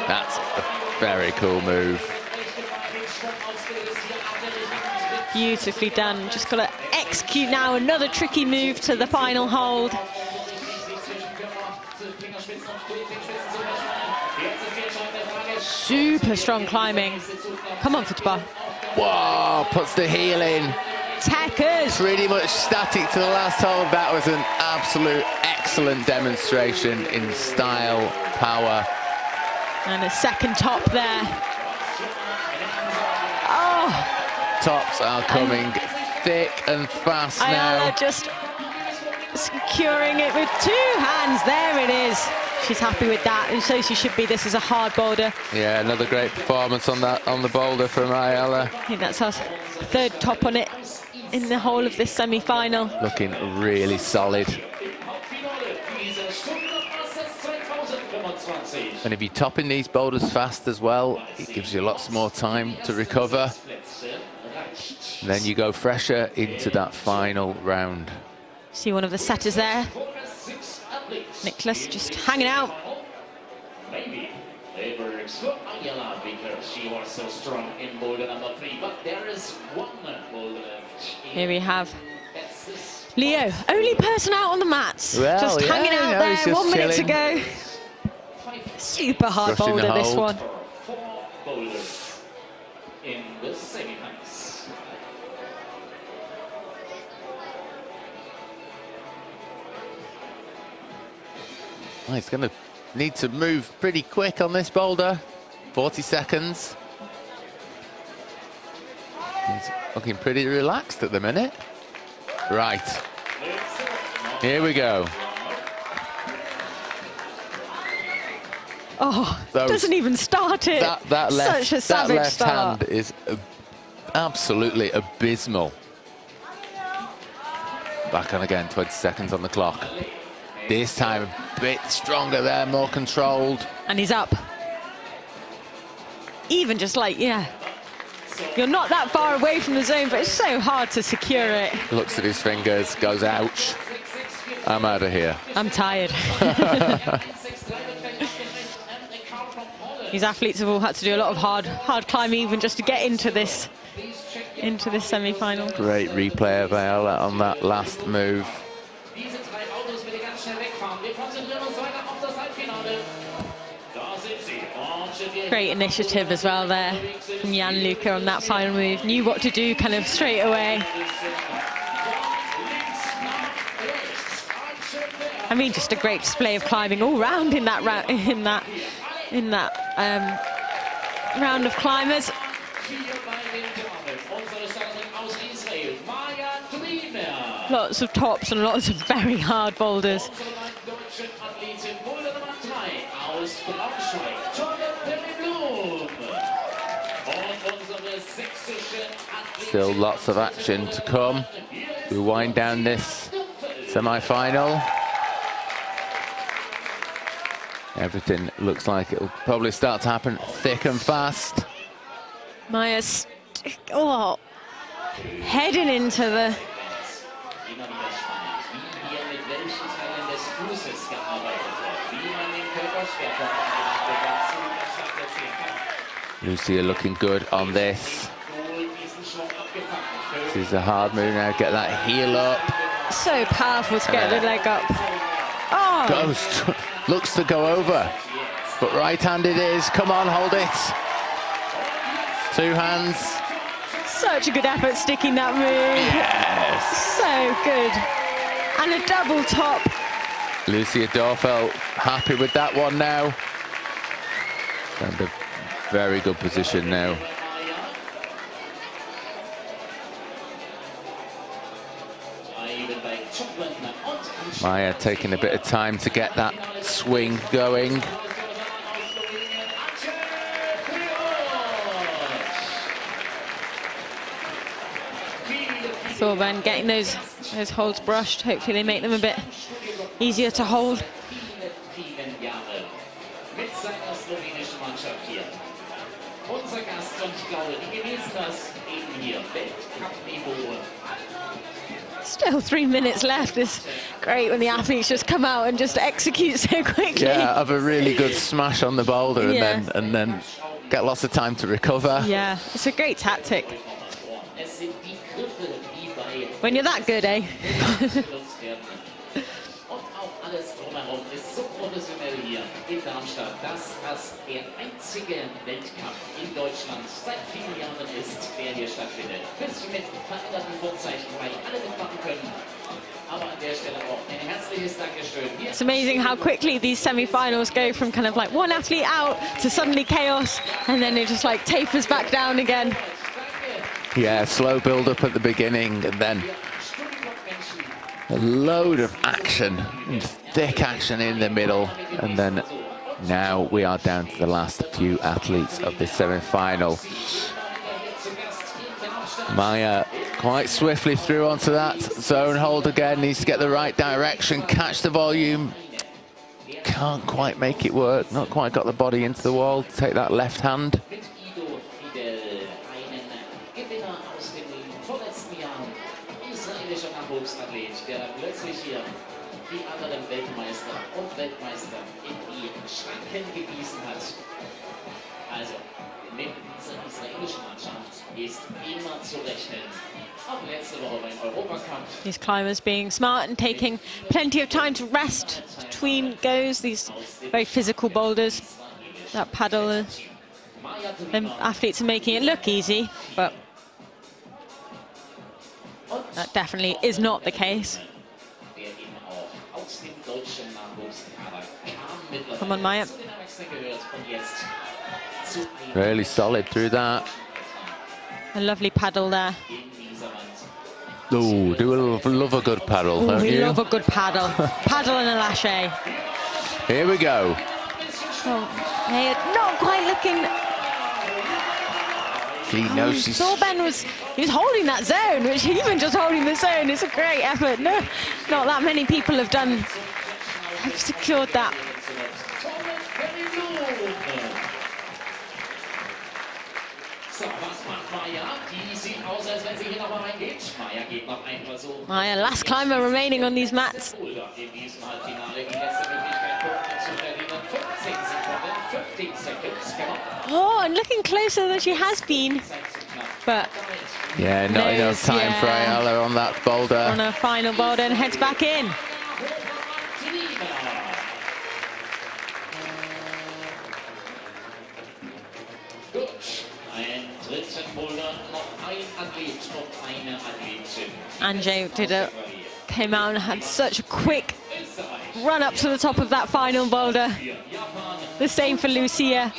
That's a very cool move. Beautifully done. Just got to execute now another tricky move to the final hold. Super strong climbing. Come on, Futaba. Whoa, puts the heel in. Techers. Pretty much static to the last hold. That was an absolute excellent demonstration in style, power. And a second top there. Oh. Tops are coming thick and fast now. Ayala just securing it with 2 hands. There it is. She's happy with that, and so she should be. This is a hard boulder. Yeah, another great performance on the boulder from Ayala. I think that's our 3rd top on it in the whole of this semi-final. Looking really solid. And if you're topping these boulders fast as well, it gives you lots more time to recover. And then you go fresher into that final round. See one of the setters there. Nicholas just hanging out. Maybe they were Ayala because she was so strong in boulder number 3, but there is one boulder left. Here we have Leo, only person out on the mats. Well, just yeah, hanging out there, 1 minute to go. Super hard Brushing boulder, this one. 4 boulders in the semi-finals. Oh, he's going to need to move pretty quick on this boulder. 40 seconds. He's looking pretty relaxed at the minute. Right. Here we go. Oh, doesn't even start it. That left, Such a savage left start. hand is absolutely abysmal. Back on again, 20 seconds on the clock. This time a bit stronger there, more controlled. And he's up. Even just like, yeah. You're not that far away from the zone, but it's so hard to secure it. Looks at his fingers, goes, ouch. I'm out of here. I'm tired. These athletes have all had to do a lot of hard climbing even just to get into this into this semi-final. Great replay of Viola on that last move. Great initiative as well there from Jan-Luca on that final move. Knew what to do kind of straight away. I mean, just a great display of climbing all round in that round of climbers. Lots of tops and lots of very hard boulders. Still lots of action to come. We wind down this semi-final. Everything looks like it'll probably start to happen thick and fast. Maya heading into the... Lucia looking good on this. This is a hard move now, get that heel up. So powerful to get the leg up. Oh! Goes, looks to go over, but right-handed is, come on, hold it. Two hands. Such a good effort sticking that move. Yes. So good. And a double top. Lucia Dorfeld happy with that one now. And a very good position now. Maya taking a bit of time to get that swing going. Thorban getting those holds brushed. Hopefully they make them a bit easier to hold. Still 3 minutes left. It's great when the athletes just come out and just execute so quickly. Yeah, have a really good smash on the boulder and then get lots of time to recover. Yeah, it's a great tactic. When you're that good, eh? It's amazing how quickly these semi-finals go from kind of like one athlete out to suddenly chaos, and then it just like tapers back down again. Yeah, slow build up at the beginning and then a load of action, thick action in the middle, and then now we are down to the last few athletes of this semi-final. Maya quite swiftly through onto that zone hold again, needs to get the right direction, catch the volume. Can't quite make it work, not quite got the body into the wall to take that left hand. These climbers being smart and taking plenty of time to rest between goes, these very physical boulders. That paddle, them athletes are making it look easy, but that definitely is not the case. Come on, Maya. Really solid through that. A lovely paddle there. Oh, do love a good paddle, don't you? We love a good paddle. Paddle and a lâché. Here we go. Oh, Maya not quite looking... She knows she's... Thorben was holding that zone, which even just holding the zone is a great effort. No, not that many people have secured that. Maya, last climber remaining on these mats. Oh, and looking closer than she has been. But Yeah, not enough time for Ayala on that boulder. On a final boulder and heads back in. Anjay came out and had such a quick run up to the top of that final boulder. The same for Lucia.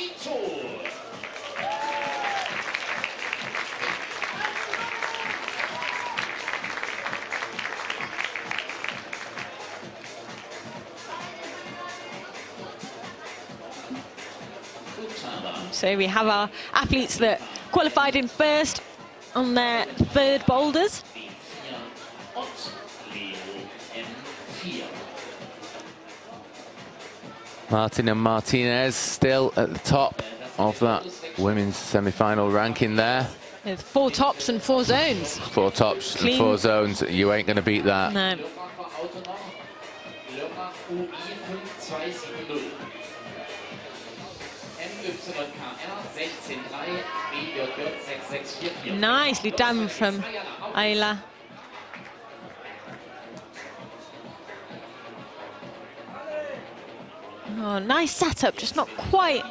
So we have our athletes that qualified in first on their third boulders. Martin and Martinez still at the top of that women's semi-final ranking there. With 4 tops and 4 zones. 4 tops Clean. and 4 zones. You ain't going to beat that. No. Nicely done from Ayla. Oh, nice setup, just not quite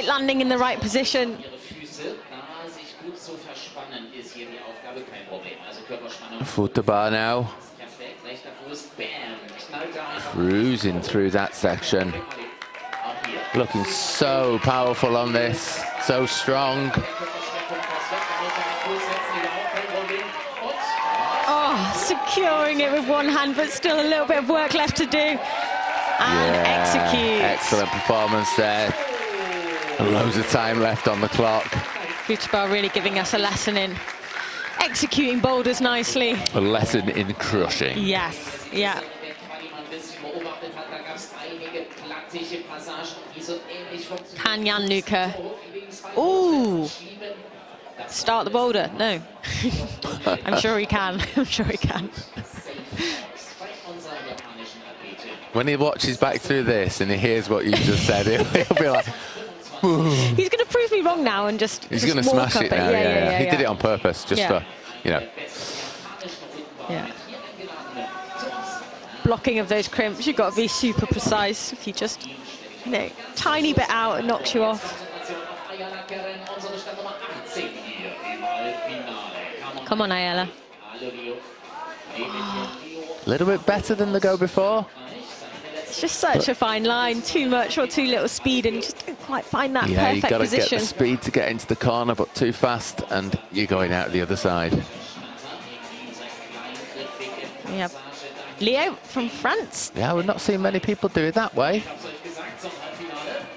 landing in the right position. Futaba now. Cruising through that section. Looking so powerful on this, so strong. Oh, securing it with one hand, but still a little bit of work left to do. And execute. Excellent performance there. Loads of time left on the clock. Futaba really giving us a lesson in executing boulders nicely. A lesson in crushing. Yes, yeah. Can Jan-Luca, ooh, start the boulder? No. I'm sure he can. I'm sure he can. When he watches back through this and he hears what you just said, he'll be like, ooh. He's going to prove me wrong now and just He's going to smash it now, yeah. He did it on purpose, just for, you know. Yeah. Blocking of those crimps, you've got to be super precise. If you just, you know, tiny bit out, it knocks you off. Come on, Ayala. A little bit better than the go before. It's just such a fine line, too much or too little speed, and you just don't quite find that perfect you've got to position. get the speed to get into the corner, but too fast, and you're going out the other side. We have Leo from France. Yeah, we've not seen many people do it that way.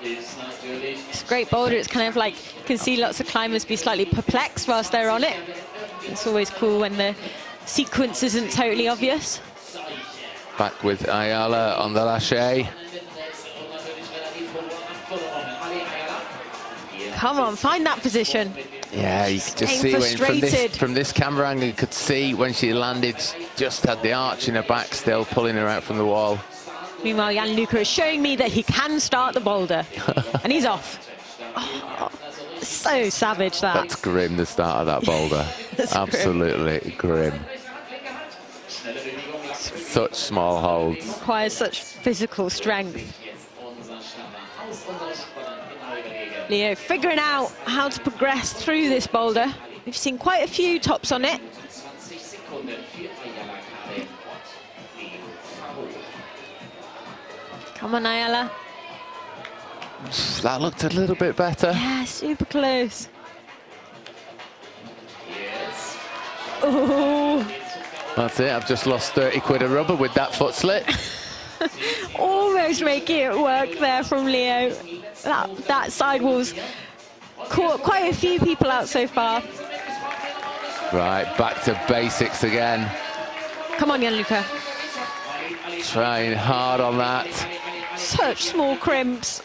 It's a great boulder. It's kind of like, you can see lots of climbers be slightly perplexed whilst they're on it. It's always cool when the sequence isn't totally obvious. Back with Ayala on the lâché. Come on, find that position. Yeah, you could just see from this camera angle, you could see when she landed, just had the arch in her back still, pulling her out from the wall. Meanwhile, Jan-Luca is showing me that he can start the boulder, and he's off. Oh, so savage, that. That's grim, the start of that boulder. Absolutely grim. Such small holds. Requires such physical strength. Leo figuring out how to progress through this boulder. We've seen quite a few tops on it. Come on, Ayala. That looked a little bit better. Yeah, super close. Ooh. That's it, I've just lost 30 quid of rubber with that foot slit. Almost making it work there from Leo. That sidewall's caught quite a few people out so far. Right, back to basics again. Come on, Jan-Luca. Trying hard on that. Such small crimps.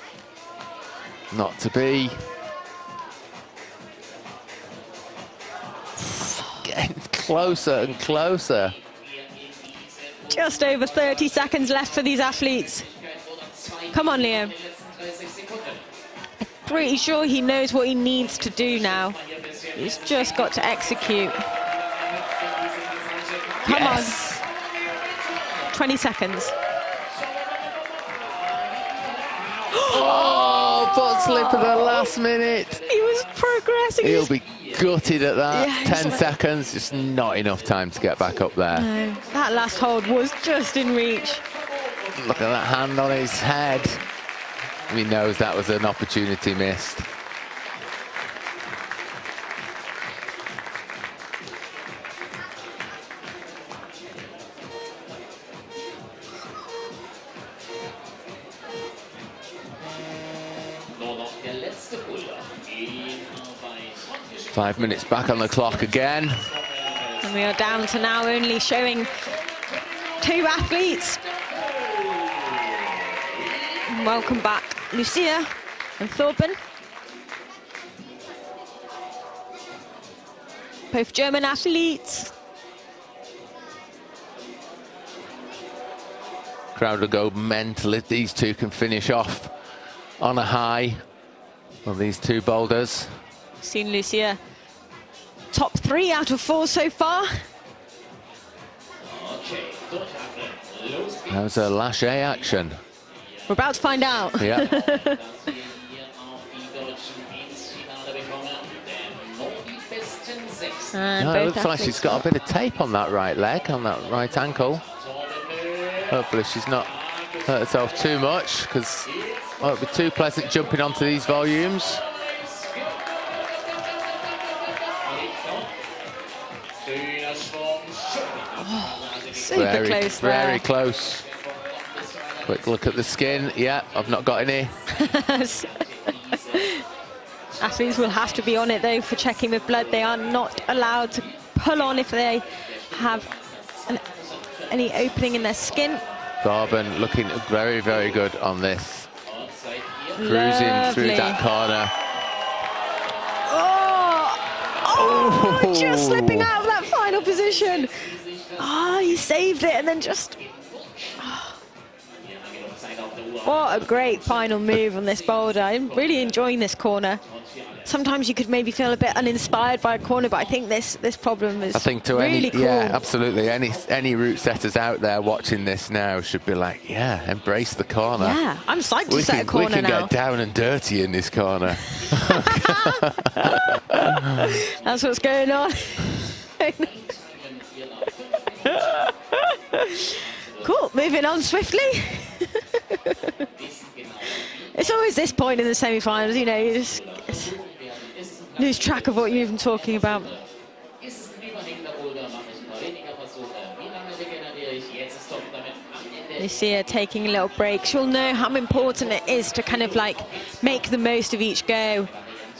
Not to be. Getting closer and closer. Just over 30 seconds left for these athletes. Come on, Leo. I'm pretty sure he knows what he needs to do now. He's just got to execute. Come Yes. on. 20 seconds. Oh, butt slip at the last minute. He was progressing. He'll be gutted at that. Yeah, 10 seconds, just not enough time to get back up there. No, that last hold was just in reach. Look at that hand on his head. He knows that was an opportunity missed. Nur noch der letzte Boulder. 5 minutes back on the clock again. And we are down to now only showing 2 athletes. Welcome back, Lucia and Thorben. Both German athletes. Crowd will go mental if these two can finish off on a high on these 2 boulders. Seen Lucia top 3 out of 4 so far. How's her lâché action? We're about to find out. Yeah. No, it looks like she's got a bit of tape on that right leg, on that right ankle. Hopefully she's not hurt herself too much, because it would be too pleasant jumping onto these volumes. Super close there. Very close. Quick look at the skin. Yeah, I've not got any. Athletes will have to be on it though for checking with blood. They are not allowed to pull on if they have any opening in their skin. Thorben looking very, very good on this. Cruising through Lovely. that corner. Oh, just slipping out of that final position. Oh, he saved it and then just... What a great final move on this boulder. I'm really enjoying this corner. Sometimes you could maybe feel a bit uninspired by a corner, but I think this problem is really cool. Yeah, absolutely. Any route setters out there watching this now should be like, yeah, embrace the corner. Yeah, I'm psyched to set a corner now. We can get down and dirty in this corner. That's what's going on. Cool, moving on swiftly. It's always this point in the semi-finals, you know, you just lose track of what you're even talking about. Lucia taking a little break. She'll know how important it is to kind of like make the most of each go,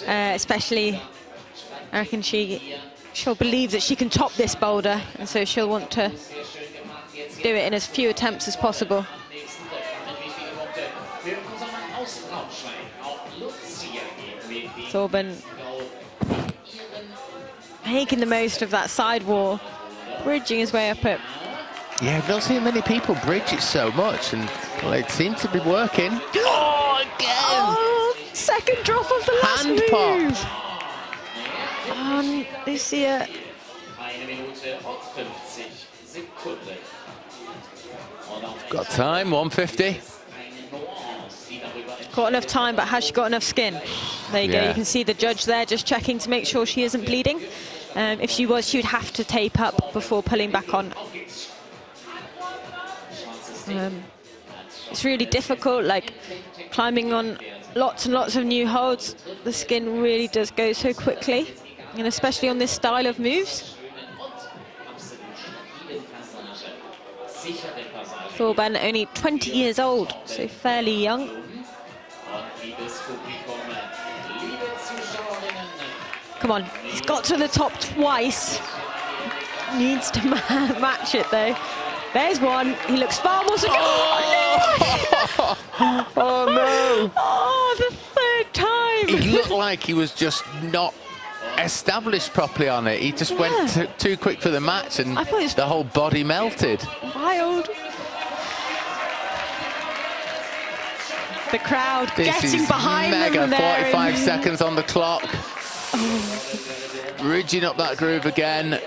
especially I reckon she'll believe that she can top this boulder, and so she'll want to do it in as few attempts as possible. Thorben making the most of that side wall, bridging his way up it. Yeah, I've not seen many people bridge it so much, and well, it seemed to be working. Oh, again! Oh, second drop of the last hand move. pop. Lucia. Got time, 150. Got enough time, but has she got enough skin? There you go, Yeah. you can see the judge there just checking to make sure she isn't bleeding. If she was, she would have to tape up before pulling back on. It's really difficult, like climbing on lots and lots of new holds. The skin really does go so quickly, and especially on this style of moves. Thorben only 20 years old, so fairly young. Come on, he's got to the top twice. Needs to match it though. There's one. He looks far more secure. Oh, no! Oh, no! Oh, the third time. He looked like he was just not established properly on it. He just went too quick for the match, and the whole body melted. Wild. The crowd This getting is behind mega. them. 45 seconds on the clock. bridging up that groove again.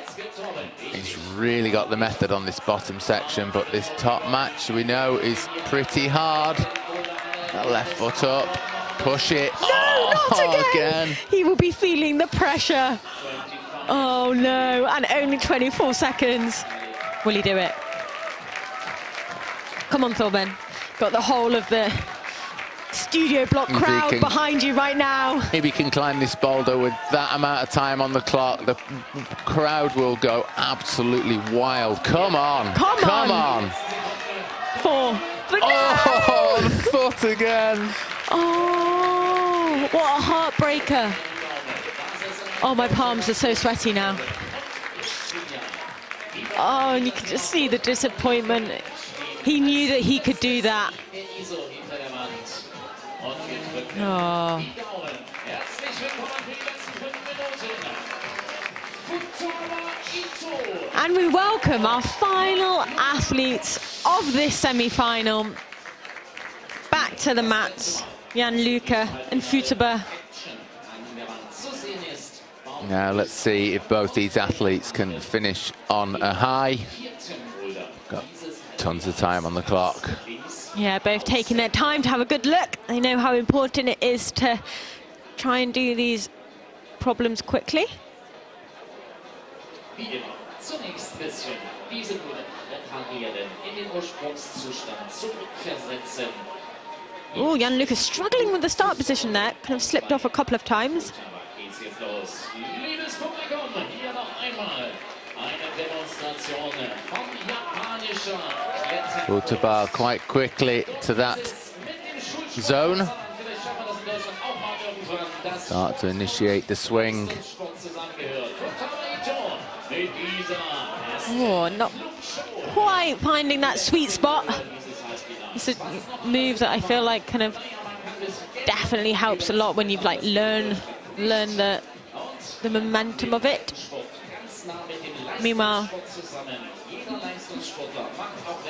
He's really got the method on this bottom section, but this top match we know is pretty hard. That left foot up, push it. No, not again. He will be feeling the pressure. Oh no, and only 24 seconds. Will he do it? Come on, Thorben. Got the whole of the studio block crowd behind you right now. If he can climb this boulder with that amount of time on the clock, the crowd will go absolutely wild. Come on. Come on. 4. But oh, the foot again. Oh, what a heartbreaker. Oh, my palms are so sweaty now. Oh, and you can just see the disappointment. He knew that he could do that. Oh. And we welcome our final athletes of this semi-final back to the mats, Jan-Luca and Futaba. Now let's see if both these athletes can finish on a high. Got tons of time on the clock. Yeah, both taking their time to have a good look. They know how important it is to try and do these problems quickly. Oh, Jan-Luca struggling with the start position there. Kind of slipped off a couple of times. Futaba quite quickly to that zone. Start to initiate the swing. Oh, not quite finding that sweet spot. It's a move that I feel like kind of definitely helps a lot when you've like learn the momentum of it. Meanwhile,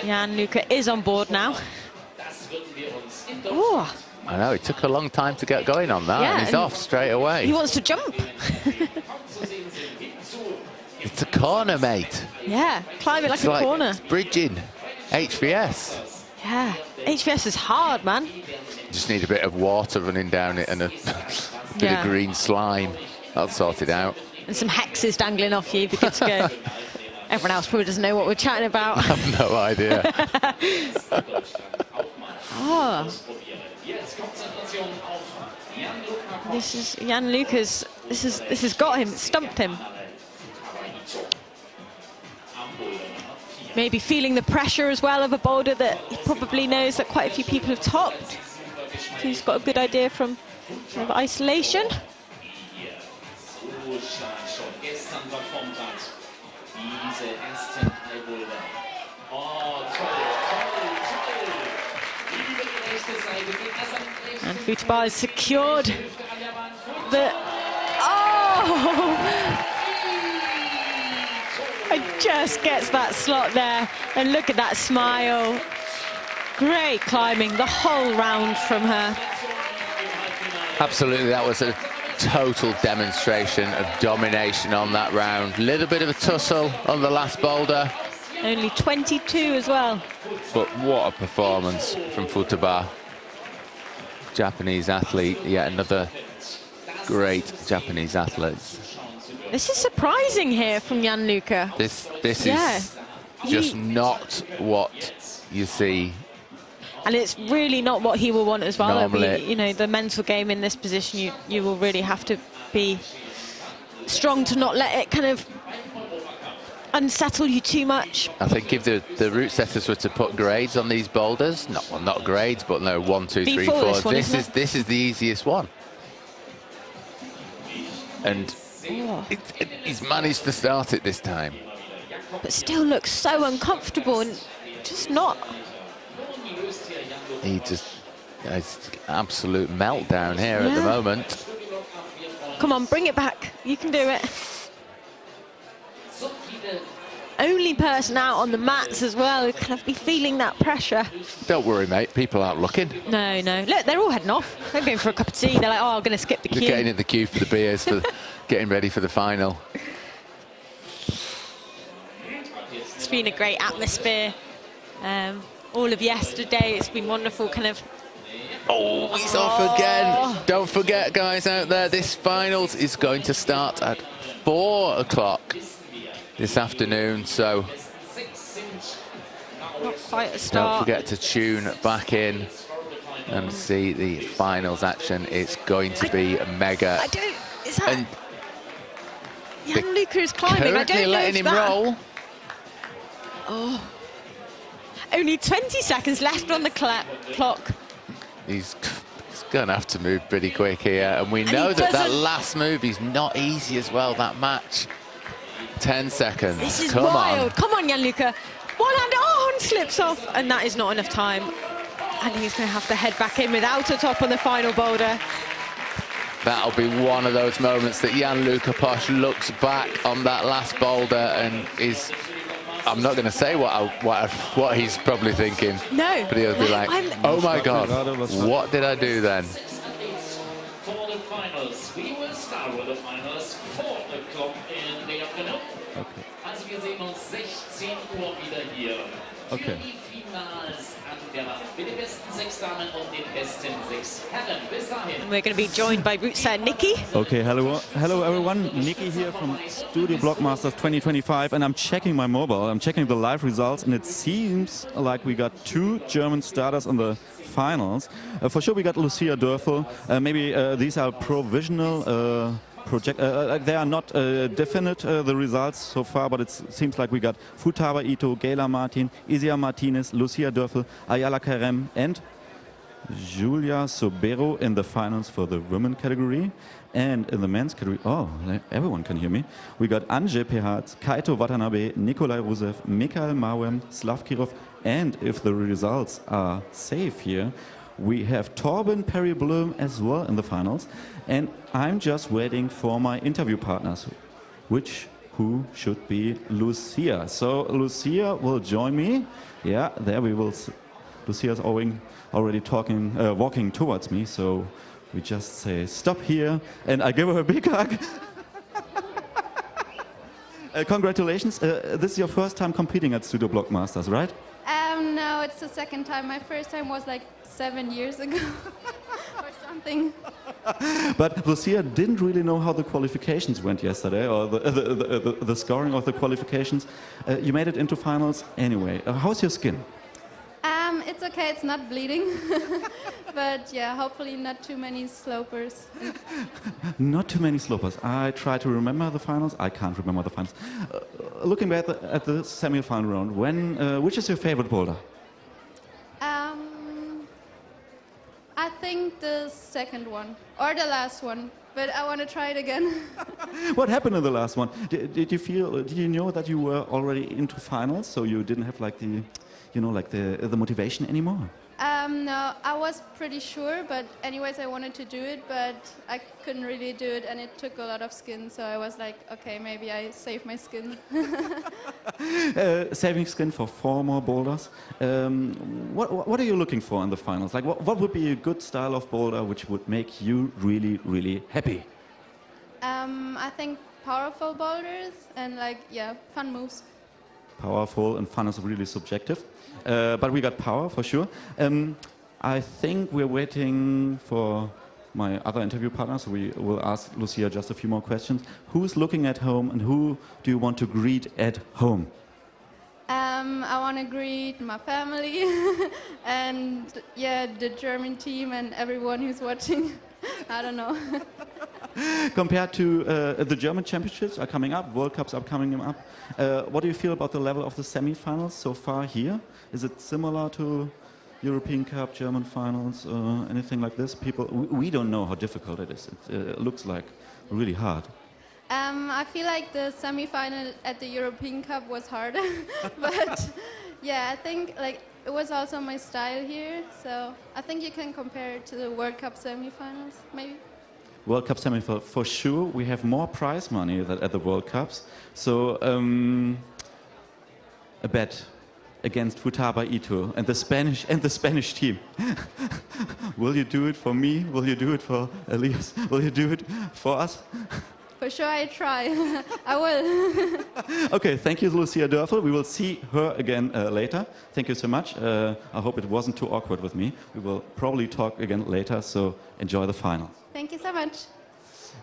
Jan-Luca is on board now. Oh. I know, it took a long time to get going on that, and he's off straight away. He wants to jump. It's a corner, mate. Yeah, climb it like a corner. It's bridging. HVS. Yeah, HVS is hard, man. You just need a bit of water running down it and a bit of green slime. That'll sort it out. And some hexes dangling off you, be good to go. Everyone else probably doesn't know what we're chatting about. I have no idea. Oh. This is Jan-Luca's. This has got him, stumped him. Maybe feeling the pressure as well of a boulder that he probably knows that quite a few people have topped. He's got a good idea from kind of isolation. And Futaba has secured the... Oh! It just gets that slot there. And look at that smile. Great climbing the whole round from her. Absolutely, that was a total demonstration of domination on that round. Little bit of a tussle on the last boulder. Only 22 as well. But what a performance from Futaba. Japanese athlete, yet another great Japanese athlete. This is surprising here from Jan-Luca. This is just not what you see. And it's really not what he will want as well. Normally, you know, the mental game in this position, you will really have to be strong to not let it kind of unsettle you too much. I think if the route setters were to put grades on these boulders, not grades, but no, 1, 2, 3, 4. This is the easiest one. And he's managed to start it this time. But still looks so uncomfortable and just not. He just has absolute meltdown here at the moment. Come on, bring it back. You can do it. Only person out on the mats as well who kind of be feeling that pressure. Don't worry, mate. People aren't looking. No, no. Look, they're all heading off. They're going for a cup of tea. They're like, oh, I'm going to skip the queue. They're getting in the queue for the beers for getting ready for the final. It's been a great atmosphere. All of yesterday, it's been wonderful, kind of. Oh, he's off again. Don't forget, guys out there, this finals is going to start at 4 o'clock this afternoon, so Not quite a start. don't forget to tune back in and see the finals action. It's going to be mega. I don't. Is that? Jan-Luca is climbing. I don't know letting if him that. roll. Oh. Only 20 seconds left on the clock. He's going to have to move pretty quick here, and we know that last move is not easy as well. That match. 10 seconds. This is Come wild. on. Come on, Jan-Luca. One hand, and slips off, and that is not enough time. And he's going to have to head back in without a top on the final boulder. That'll be one of those moments that Jan-Luca Posch looks back on that last boulder and is, I'm not going to say what he's probably thinking. No. But he'll be like, oh my God, what did I do then? For the finals, we will start with the finals 4 o'clock in the afternoon. Okay. Also wir sehen uns 16 Uhr wieder hier. Okay. Für die Finals angewandt. Mit den besten 6 Damen und den besten 6 Herren. Bis dahin. And we're going to be joined by Nikki. Okay, hello everyone. Nikki here from Studio Bloc Masters 2025, and I'm checking my mobile. I'm checking the live results, and it seems like we got 2 German starters on the finals. For sure, we got Lucia Dörfel. Maybe these are provisional. They are not definite, the results so far, but it seems like we got Futaba Ito, Gayla Martin, Isia Martinez, Lucia Dörfel, Ayala Karem, and Julia Sobero in the finals for the women category. And in the men's category, oh, everyone can hear me. We got Anje Pehatz, Kaito Watanabe, Nikolai Rusev, Mikhail Mawem, Slav Kirov, and if the results are safe here, we have Torben Perry Blum as well in the finals. And I'm just waiting for my interview partners, who should be Lucia. So Lucia will join me. Yeah, there we will. Lucia's already walking towards me. So we just say, stop here. And I give her a big hug. Congratulations. This is your first time competing at Studio Bloc Masters, right? No, it's the second time. My first time was like 7 years ago or something. But Lucia didn't really know how the qualifications went yesterday, or the scoring of the qualifications. You made it into finals anyway. How's your skin? It's okay, it's not bleeding. But yeah, hopefully not too many slopers. Not too many slopers. I try to remember the finals. I can't remember the finals. Looking back at the semi-final round, which is your favorite boulder? I think the second one, or the last one, but I want to try it again. What happened in the last one? Did you know that you were already into finals, so you didn't have like the motivation anymore? No, I was pretty sure, but anyways, I wanted to do it, but I couldn't really do it, and it took a lot of skin, so I was like, okay, maybe I save my skin. Saving skin for 4 more boulders. What are you looking for in the finals? Like, what would be a good style of boulder which would make you really, really happy? I think powerful boulders and fun moves. Powerful and fun is really subjective, but we got power for sure. I think we're waiting for my other interview partners. So we will ask Lucia just a few more questions. Who's looking at home, and who do you want to greet at home? I want to greet my family and the German team and everyone who's watching. I don't know. Compared to the German championships are coming up, World Cups are coming up, what do you feel about the level of the semi-finals so far here? Is it similar to European Cup, German finals, anything like this? We don't know how difficult it is. It looks like really hard. I feel like the semi-final at the European Cup was harder, but yeah, I think it was also my style here, so I think you can compare it to the World Cup semi-finals, maybe. World Cup semi-final, for sure. We have more prize money than at the World Cups. So a bet against Futaba Ito and the Spanish team. Will you do it for me? Will you do it for Elias? Will you do it for us? For sure, I try. I will. Okay, thank you, Lucia Dörfel. We will see her again later. Thank you so much. I hope it wasn't too awkward with me. We will probably talk again later, so enjoy the final. Thank you so much.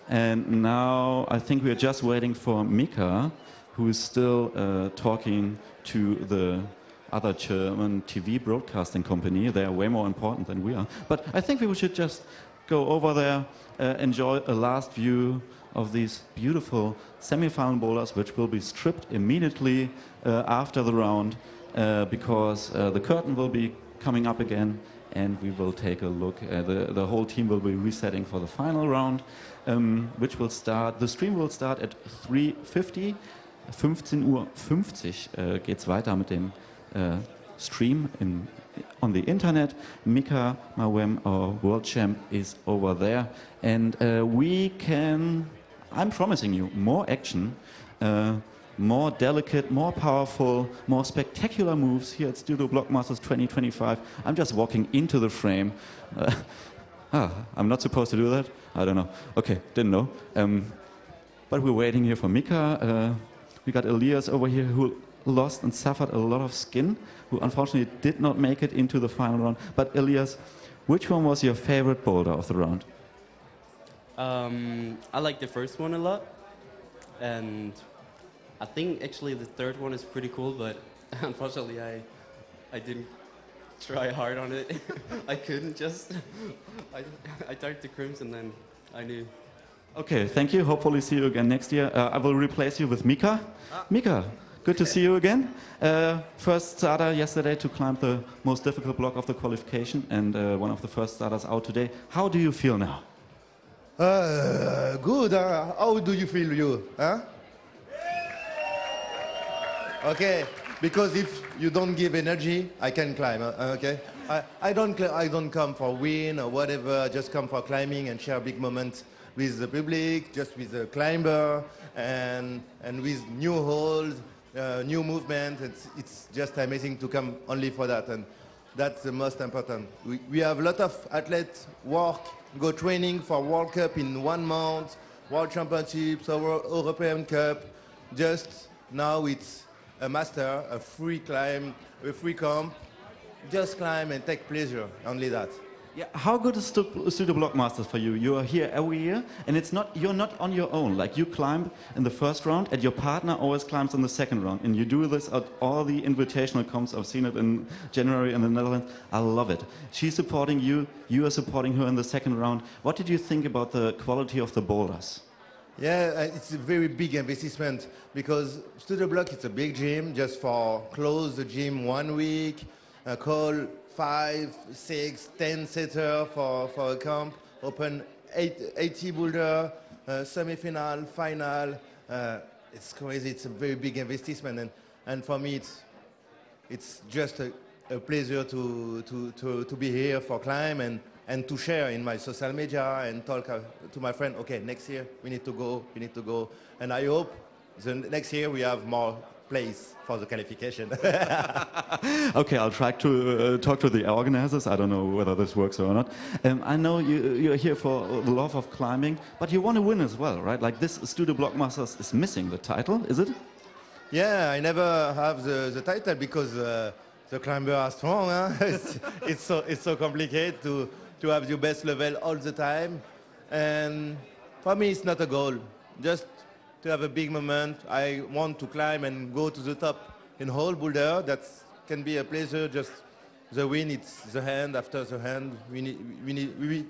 And now I think we are just waiting for Mika, who is still talking to the other German TV broadcasting company. They are way more important than we are. But I think we should just go over there, enjoy a last view of these beautiful semi-final boulders, which will be stripped immediately after the round, because the curtain will be coming up again, and we will take a look. The whole team will be resetting for the final round, which will start. The stream will start at 3:50. 15:50 Uhr geht's weiter mit dem Stream on the internet. Mika Mawem, our world champ, is over there, and we can. I'm promising you more action, more delicate, more powerful, more spectacular moves here at Studio Bloc Masters 2025. I'm just walking into the frame. I'm not supposed to do that? I don't know. Okay, didn't know. But we're waiting here for Mika. We got Elias over here who lost and suffered a lot of skin, who unfortunately did not make it into the final round. But Elias, which one was your favorite boulder of the round? I like the first one a lot, and I think actually the third one is pretty cool, but unfortunately I didn't try hard on it. I couldn't just, I typed the crimps and then I knew. Okay, thank you. Hopefully see you again next year. I will replace you with Mika. Mika, good to see you again. First starter yesterday to climb the most difficult block of the qualification, and one of the first starters out today. How do you feel now? Good. How do you feel, you? Huh? Okay, because if you don't give energy, I can climb. Okay, I don't come for win or whatever. I just come for climbing and share big moments with the public, just with the climber, and with new holes, new movement. It's just amazing to come only for that, and that's the most important. We have a lot of athletes go training for World Cup in 1 month, World Championships, European Cup. Just now it's a master, a free climb, a free camp. Just climb and take pleasure, only that. Yeah, how good is Studio Bloc Masters for you? You are here every year, and you're not on your own. Like, you climb in the first round, and your partner always climbs in the second round. And you do this at all the invitational comps. I've seen it in January in the Netherlands. I love it. She's supporting you. You are supporting her in the second round. What did you think about the quality of the boulders? Yeah, it's a very big investment, because Studio Bloc, it's a big gym. Just for close the gym 1 week, call 5, 6, 10 setter for a camp, open 80 boulder, semi-final, final. It's crazy. It's a very big investment, and for me, it's just a pleasure to be here for climb and to share in my social media and talk to my friend. Okay, next year we need to go, and I hope the next year we have more place for the qualification. Okay, I'll try to talk to the organizers. I don't know whether this works or not. I know you're here for the love of climbing, but you want to win as well, right? Like, this Studio Bloc Masters is missing the title, is it? Yeah, I never have the title because the climbers are strong. Huh? it's so complicated to have your best level all the time, and for me it's not a goal. Just to have a big moment. I want to climb and go to the top in whole boulder. That can be a pleasure. Just the win, it's the hand after the hand. We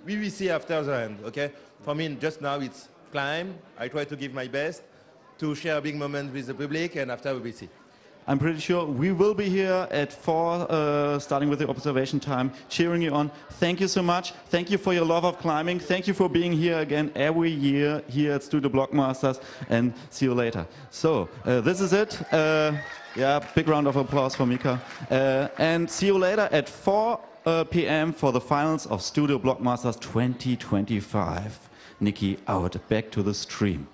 will see after the hand. Okay. For me, just now it's climb. I try to give my best to share a big moment with the public, and after we will see. I'm pretty sure we will be here at 4, starting with the observation time, cheering you on. Thank you so much. Thank you for your love of climbing. Thank you for being here again every year here at Studio Bloc Masters, and see you later. So, this is it. Yeah, big round of applause for Mika. And see you later at 4 p.m. for the finals of Studio Bloc Masters 2025. Nikki out, back to the stream.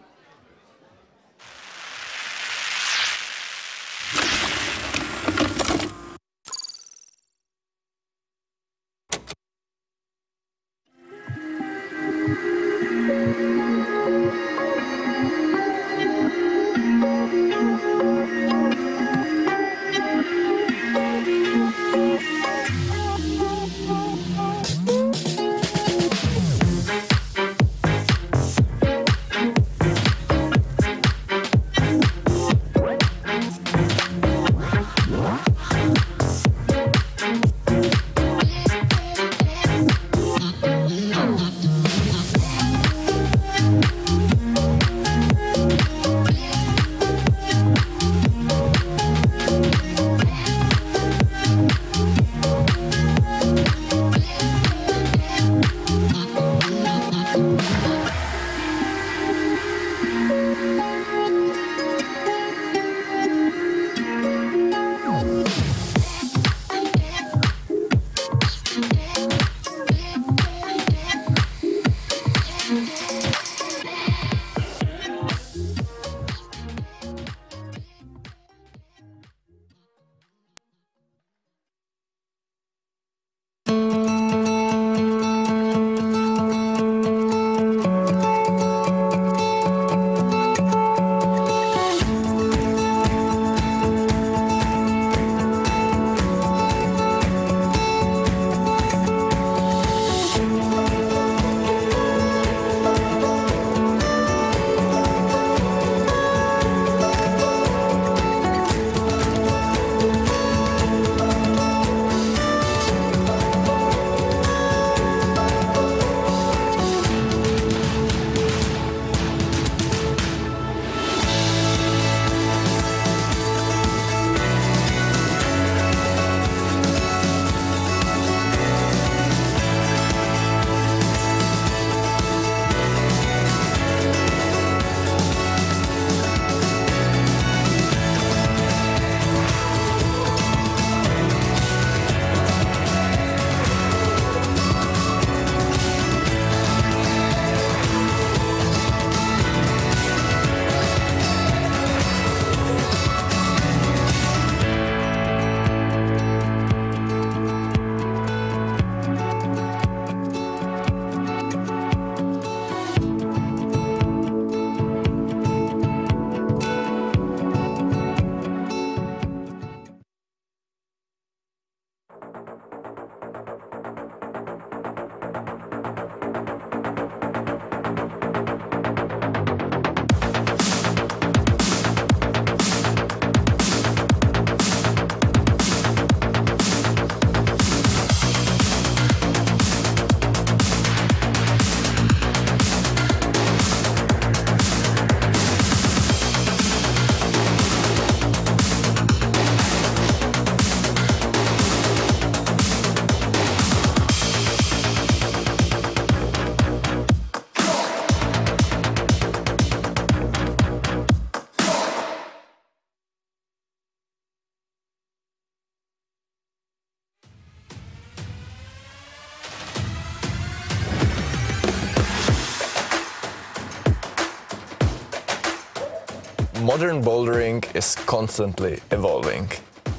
Modern bouldering is constantly evolving,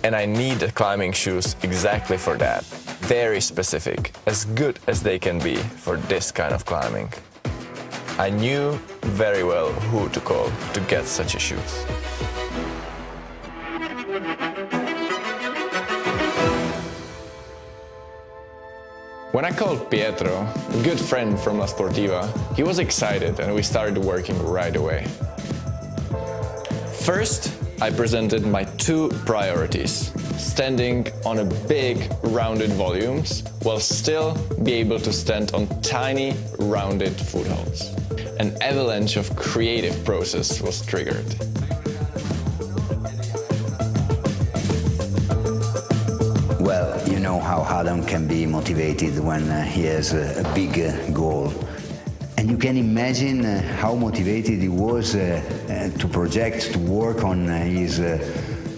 and I need climbing shoes exactly for that. Very specific, as good as they can be for this kind of climbing. I knew very well who to call to get such a shoes. When I called Pietro, a good friend from La Sportiva, he was excited and we started working right away. First, I presented my two priorities: standing on a big, rounded volumes, while still be able to stand on tiny, rounded footholds. An avalanche of creative process was triggered. Well, you know how Adam can be motivated when he has a big goal. And you can imagine how motivated he was to project, to work on his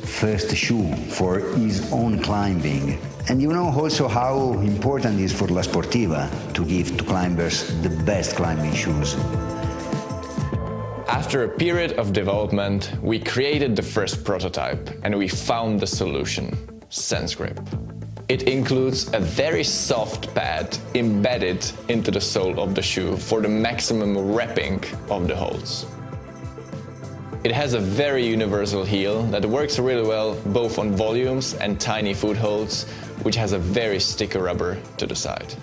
first shoe for his own climbing. And you know also how important it is for La Sportiva to give to climbers the best climbing shoes. After a period of development, we created the first prototype and we found the solution: SenseGrip. It includes a very soft pad embedded into the sole of the shoe for the maximum wrapping of the holes. It has a very universal heel that works really well both on volumes and tiny footholds, which has a very sticky rubber to the side.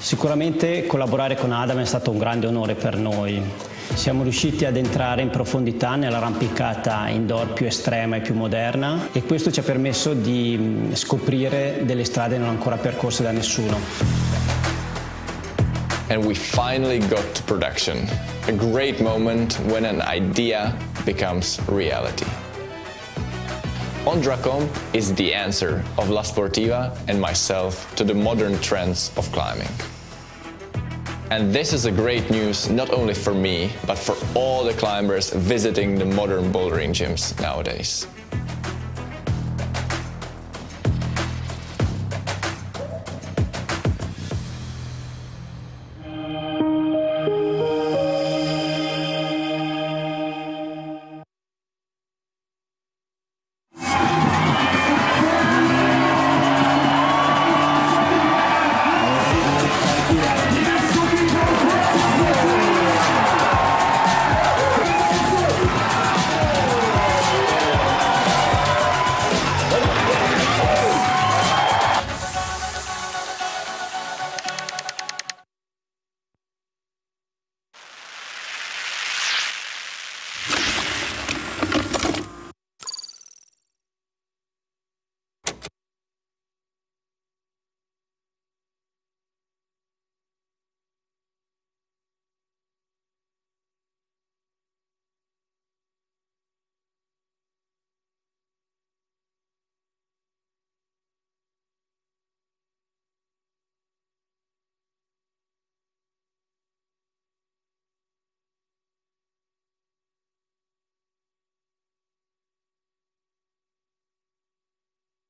Sicuramente collaborare con Adam è stato un grande onore per noi. Siamo riusciti ad entrare in profondità nell'arrampicata indoor più estrema e più moderna e questo ci ha permesso di scoprire delle strade non ancora percorse da nessuno. And we finally got to production. A great moment when an idea becomes reality. Ondracom is the answer of La Sportiva and myself to the modern trends of climbing. And this is a great news not only for me, but for all the climbers visiting the modern bouldering gyms nowadays.